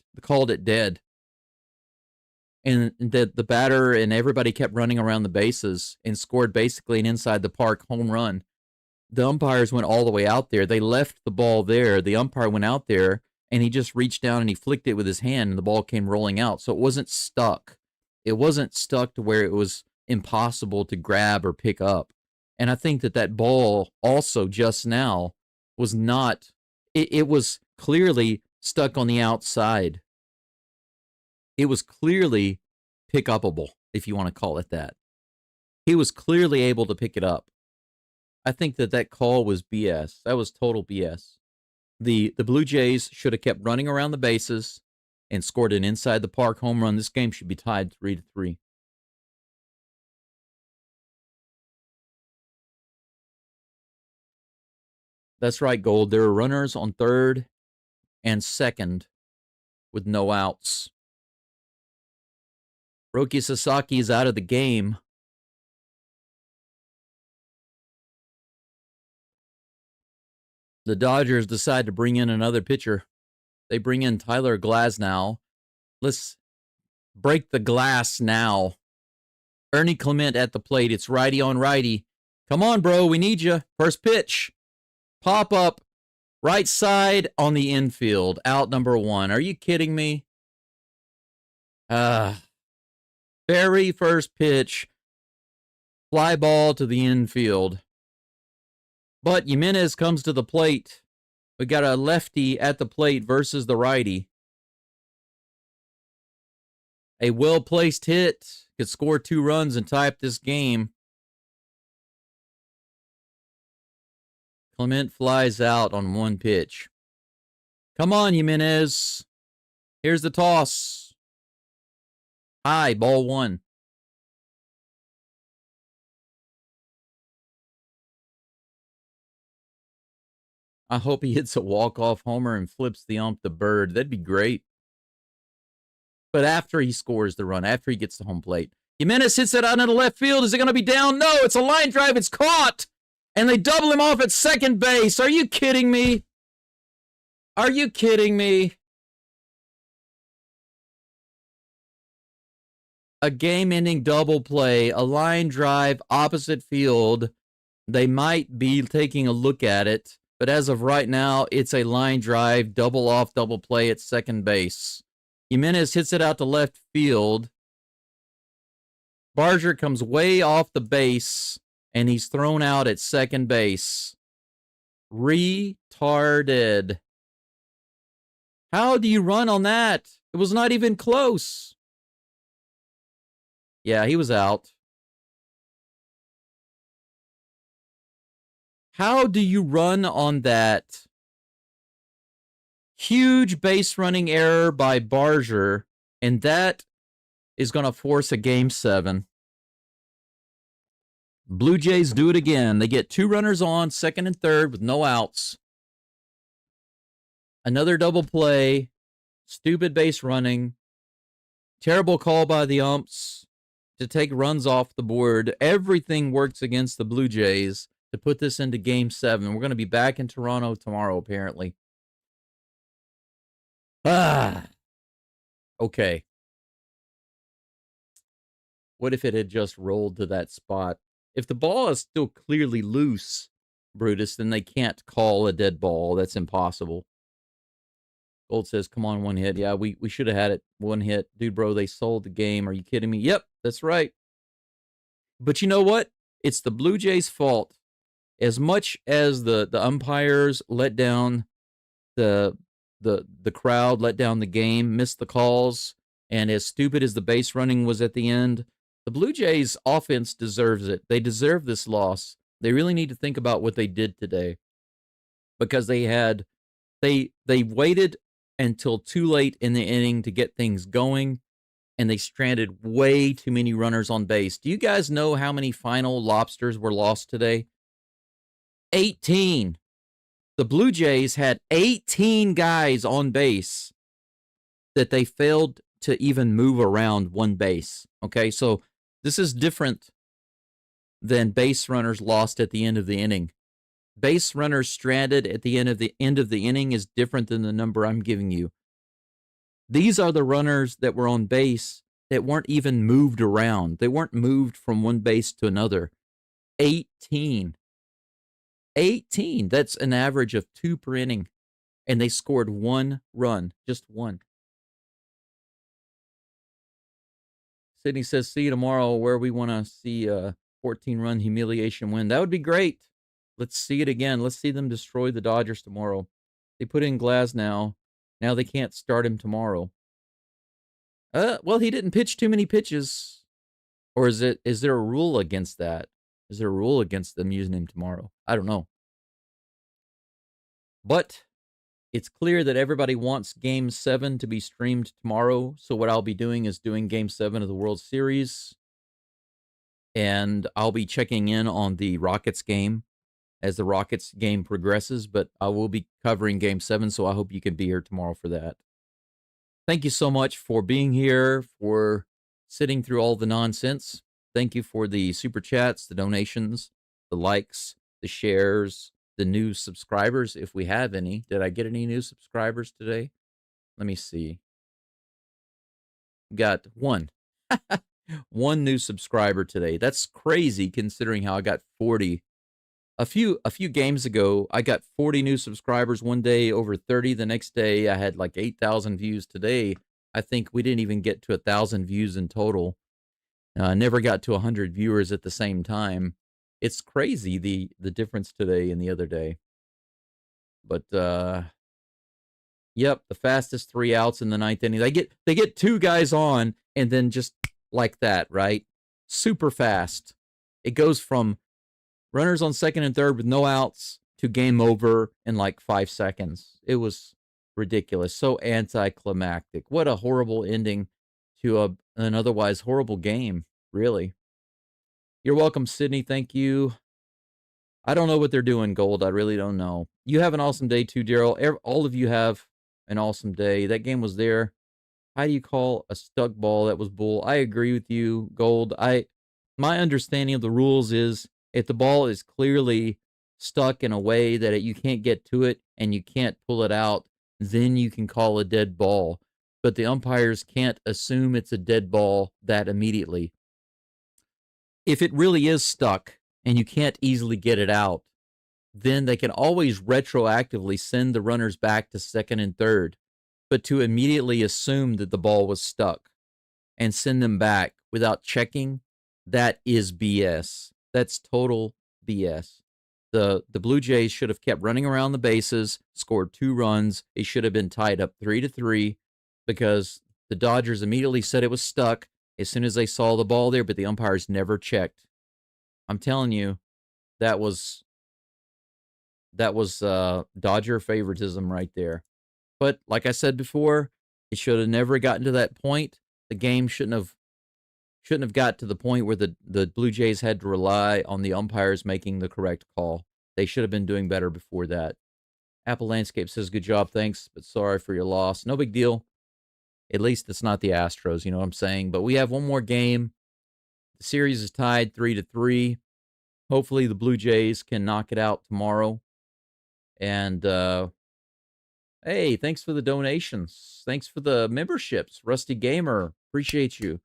dead. And the batter and everybody kept running around the bases and scored basically an inside the park home run. The umpires went all the way out there. They left the ball there. The umpire went out there and he just reached down and he flicked it with his hand and the ball came rolling out. So it wasn't stuck. It wasn't stuck to where it was impossible to grab or pick up. And I think that ball also just now was not, it was clearly stuck on the outside. It was clearly pick-upable, if you want to call it that. He was clearly able to pick it up. I think that call was BS. That was total BS. The Blue Jays should have kept running around the bases and scored an inside the park home run. This game should be tied 3-3. That's right, Gold. There are runners on third and second with no outs. Roki Sasaki is out of the game. The Dodgers decide to bring in another pitcher. They bring in Tyler Glasnow. Let's break the glass now. Ernie Clement at the plate. It's righty on righty. Come on, bro. We need you. First pitch. Pop up. Right side on the infield. Out number 1. Are you kidding me? Very first pitch. Fly ball to the infield. But Jimenez comes to the plate. We got a lefty at the plate versus the righty. A well-placed hit could score 2 runs and tie up this game. Clement flies out on 1 pitch. Come on, Jimenez. Here's the toss. High, ball 1. I hope he hits a walk-off homer and flips the ump the bird. That'd be great. But after he scores the run, after he gets to home plate, Jimenez hits it out into left field. Is it going to be down? No, it's a line drive. It's caught. And they double him off at second base. Are you kidding me? Are you kidding me? A game-ending double play, a line drive opposite field. They might be taking a look at it, but as of right now, it's a line drive, double off, double play at second base. Jimenez hits it out to left field. Barger comes way off the base, and he's thrown out at second base. Retarded. How do you run on that? It was not even close. Yeah, he was out. How do you run on that? Huge base running error by Barger, and that is going to force a Game 7. Blue Jays do it again. They get 2 runners on, second and third with no outs. Another double play. Stupid base running. Terrible call by the umps to take runs off the board. Everything works against the Blue Jays to put this into Game 7. We're going to be back in Toronto tomorrow, apparently. Okay. What if it had just rolled to that spot? If the ball is still clearly loose, Brutus, then they can't call a dead ball. That's impossible. Gold says, come on, 1 hit. Yeah, we should have had it 1 hit. Dude, bro, they sold the game. Are you kidding me? Yep, that's right. But you know what? It's the Blue Jays' fault. As much as the umpires let down the crowd, let down the game, missed the calls, and as stupid as the base running was at the end, the Blue Jays' offense deserves it. They deserve this loss. They really need to think about what they did today, because they waited until too late in the inning to get things going, and they stranded way too many runners on base. Do you guys know how many final lobsters were lost today? 18. The Blue Jays had 18 guys on base that they failed to even move around one base. Okay, so this is different than base runners lost at the end of the inning. Base runners stranded at the end of the inning is different than the number I'm giving you. These are the runners that were on base that weren't even moved around. They weren't moved from one base to another. 18. 18. That's an average of 2 per inning. And they scored 1 run. Just 1. Sydney says, see you tomorrow where we want to see a 14-run humiliation win. That would be great. Let's see it again. Let's see them destroy the Dodgers tomorrow. They put in Glass now. Now they can't start him tomorrow. Well, he didn't pitch too many pitches. Or is there a rule against that? Is there a rule against them using him tomorrow? I don't know. But it's clear that everybody wants Game 7 to be streamed tomorrow. So what I'll be doing is doing Game 7 of the World Series. And I'll be checking in on the Rockets game as the Rockets game progresses. But I will be covering Game 7, so I hope you can be here tomorrow for that. Thank you so much for being here, for sitting through all the nonsense. Thank you for the super chats, the donations, the likes, the shares, the new subscribers, if we have any. Did I get any new subscribers today? Let me see. Got 1. 1 new subscriber today. That's crazy considering how I got 40. A few games ago, I got 40 new subscribers one day, over 30 the next day. I had like 8,000 views today. I think we didn't even get to 1,000 views in total. Never got to 100 viewers at the same time. It's crazy the difference today and the other day. But yep, the fastest 3 outs in the 9th inning. They get 2 guys on and then just like that, right? Super fast. It goes from runners on second and third with no outs to game over in like 5 seconds. It was ridiculous. So anticlimactic. What a horrible ending to an otherwise horrible game, really. You're welcome, Sydney. Thank you. I don't know what they're doing, Gold. I really don't know. You have an awesome day too, Daryl. All of you have an awesome day. That game was there. How do you call a stuck ball that was bull? I agree with you, Gold. My understanding of the rules is if the ball is clearly stuck in a way that you can't get to it and you can't pull it out, then you can call a dead ball. But the umpires can't assume it's a dead ball that immediately. If it really is stuck and you can't easily get it out, then they can always retroactively send the runners back to second and third. But to immediately assume that the ball was stuck and send them back without checking, that is BS. That's total BS. The Blue Jays should have kept running around the bases, scored 2 runs. It should have been tied up 3-3 because the Dodgers immediately said it was stuck as soon as they saw the ball there, but the umpires never checked. I'm telling you, that was Dodger favoritism right there. But like I said before, it should have never gotten to that point. The game shouldn't have got to the point where the Blue Jays had to rely on the umpires making the correct call. They should have been doing better before that. Apple Landscape says, good job, thanks, but sorry for your loss. No big deal. At least it's not the Astros, you know what I'm saying? But we have one more game. The series is tied 3-3. Hopefully the Blue Jays can knock it out tomorrow. And, hey, thanks for the donations. Thanks for the memberships. Rusty Gamer, appreciate you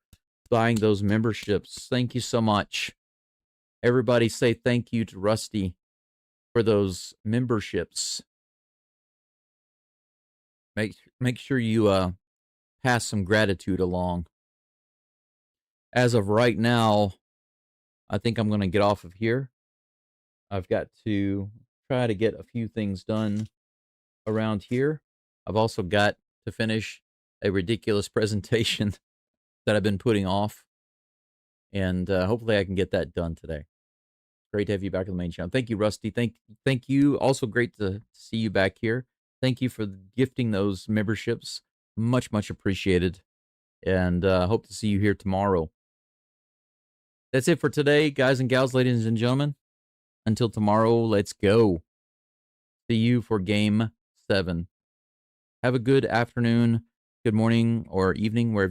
buying those memberships. Thank you so much. Everybody say thank you to Rusty for those memberships. Make sure you pass some gratitude along. As of right now, I think I'm going to get off of here. I've got to try to get a few things done around here. I've also got to finish a ridiculous presentation that I've been putting off. And hopefully I can get that done today. Great to have you back on the main channel. Thank you, Rusty. Thank you. Also great to see you back here. Thank you for gifting those memberships. Much, much appreciated. And hope to see you here tomorrow. That's it for today, guys and gals, ladies and gentlemen. Until tomorrow, let's go. See you for Game 7. Have a good afternoon, good morning, or evening, wherever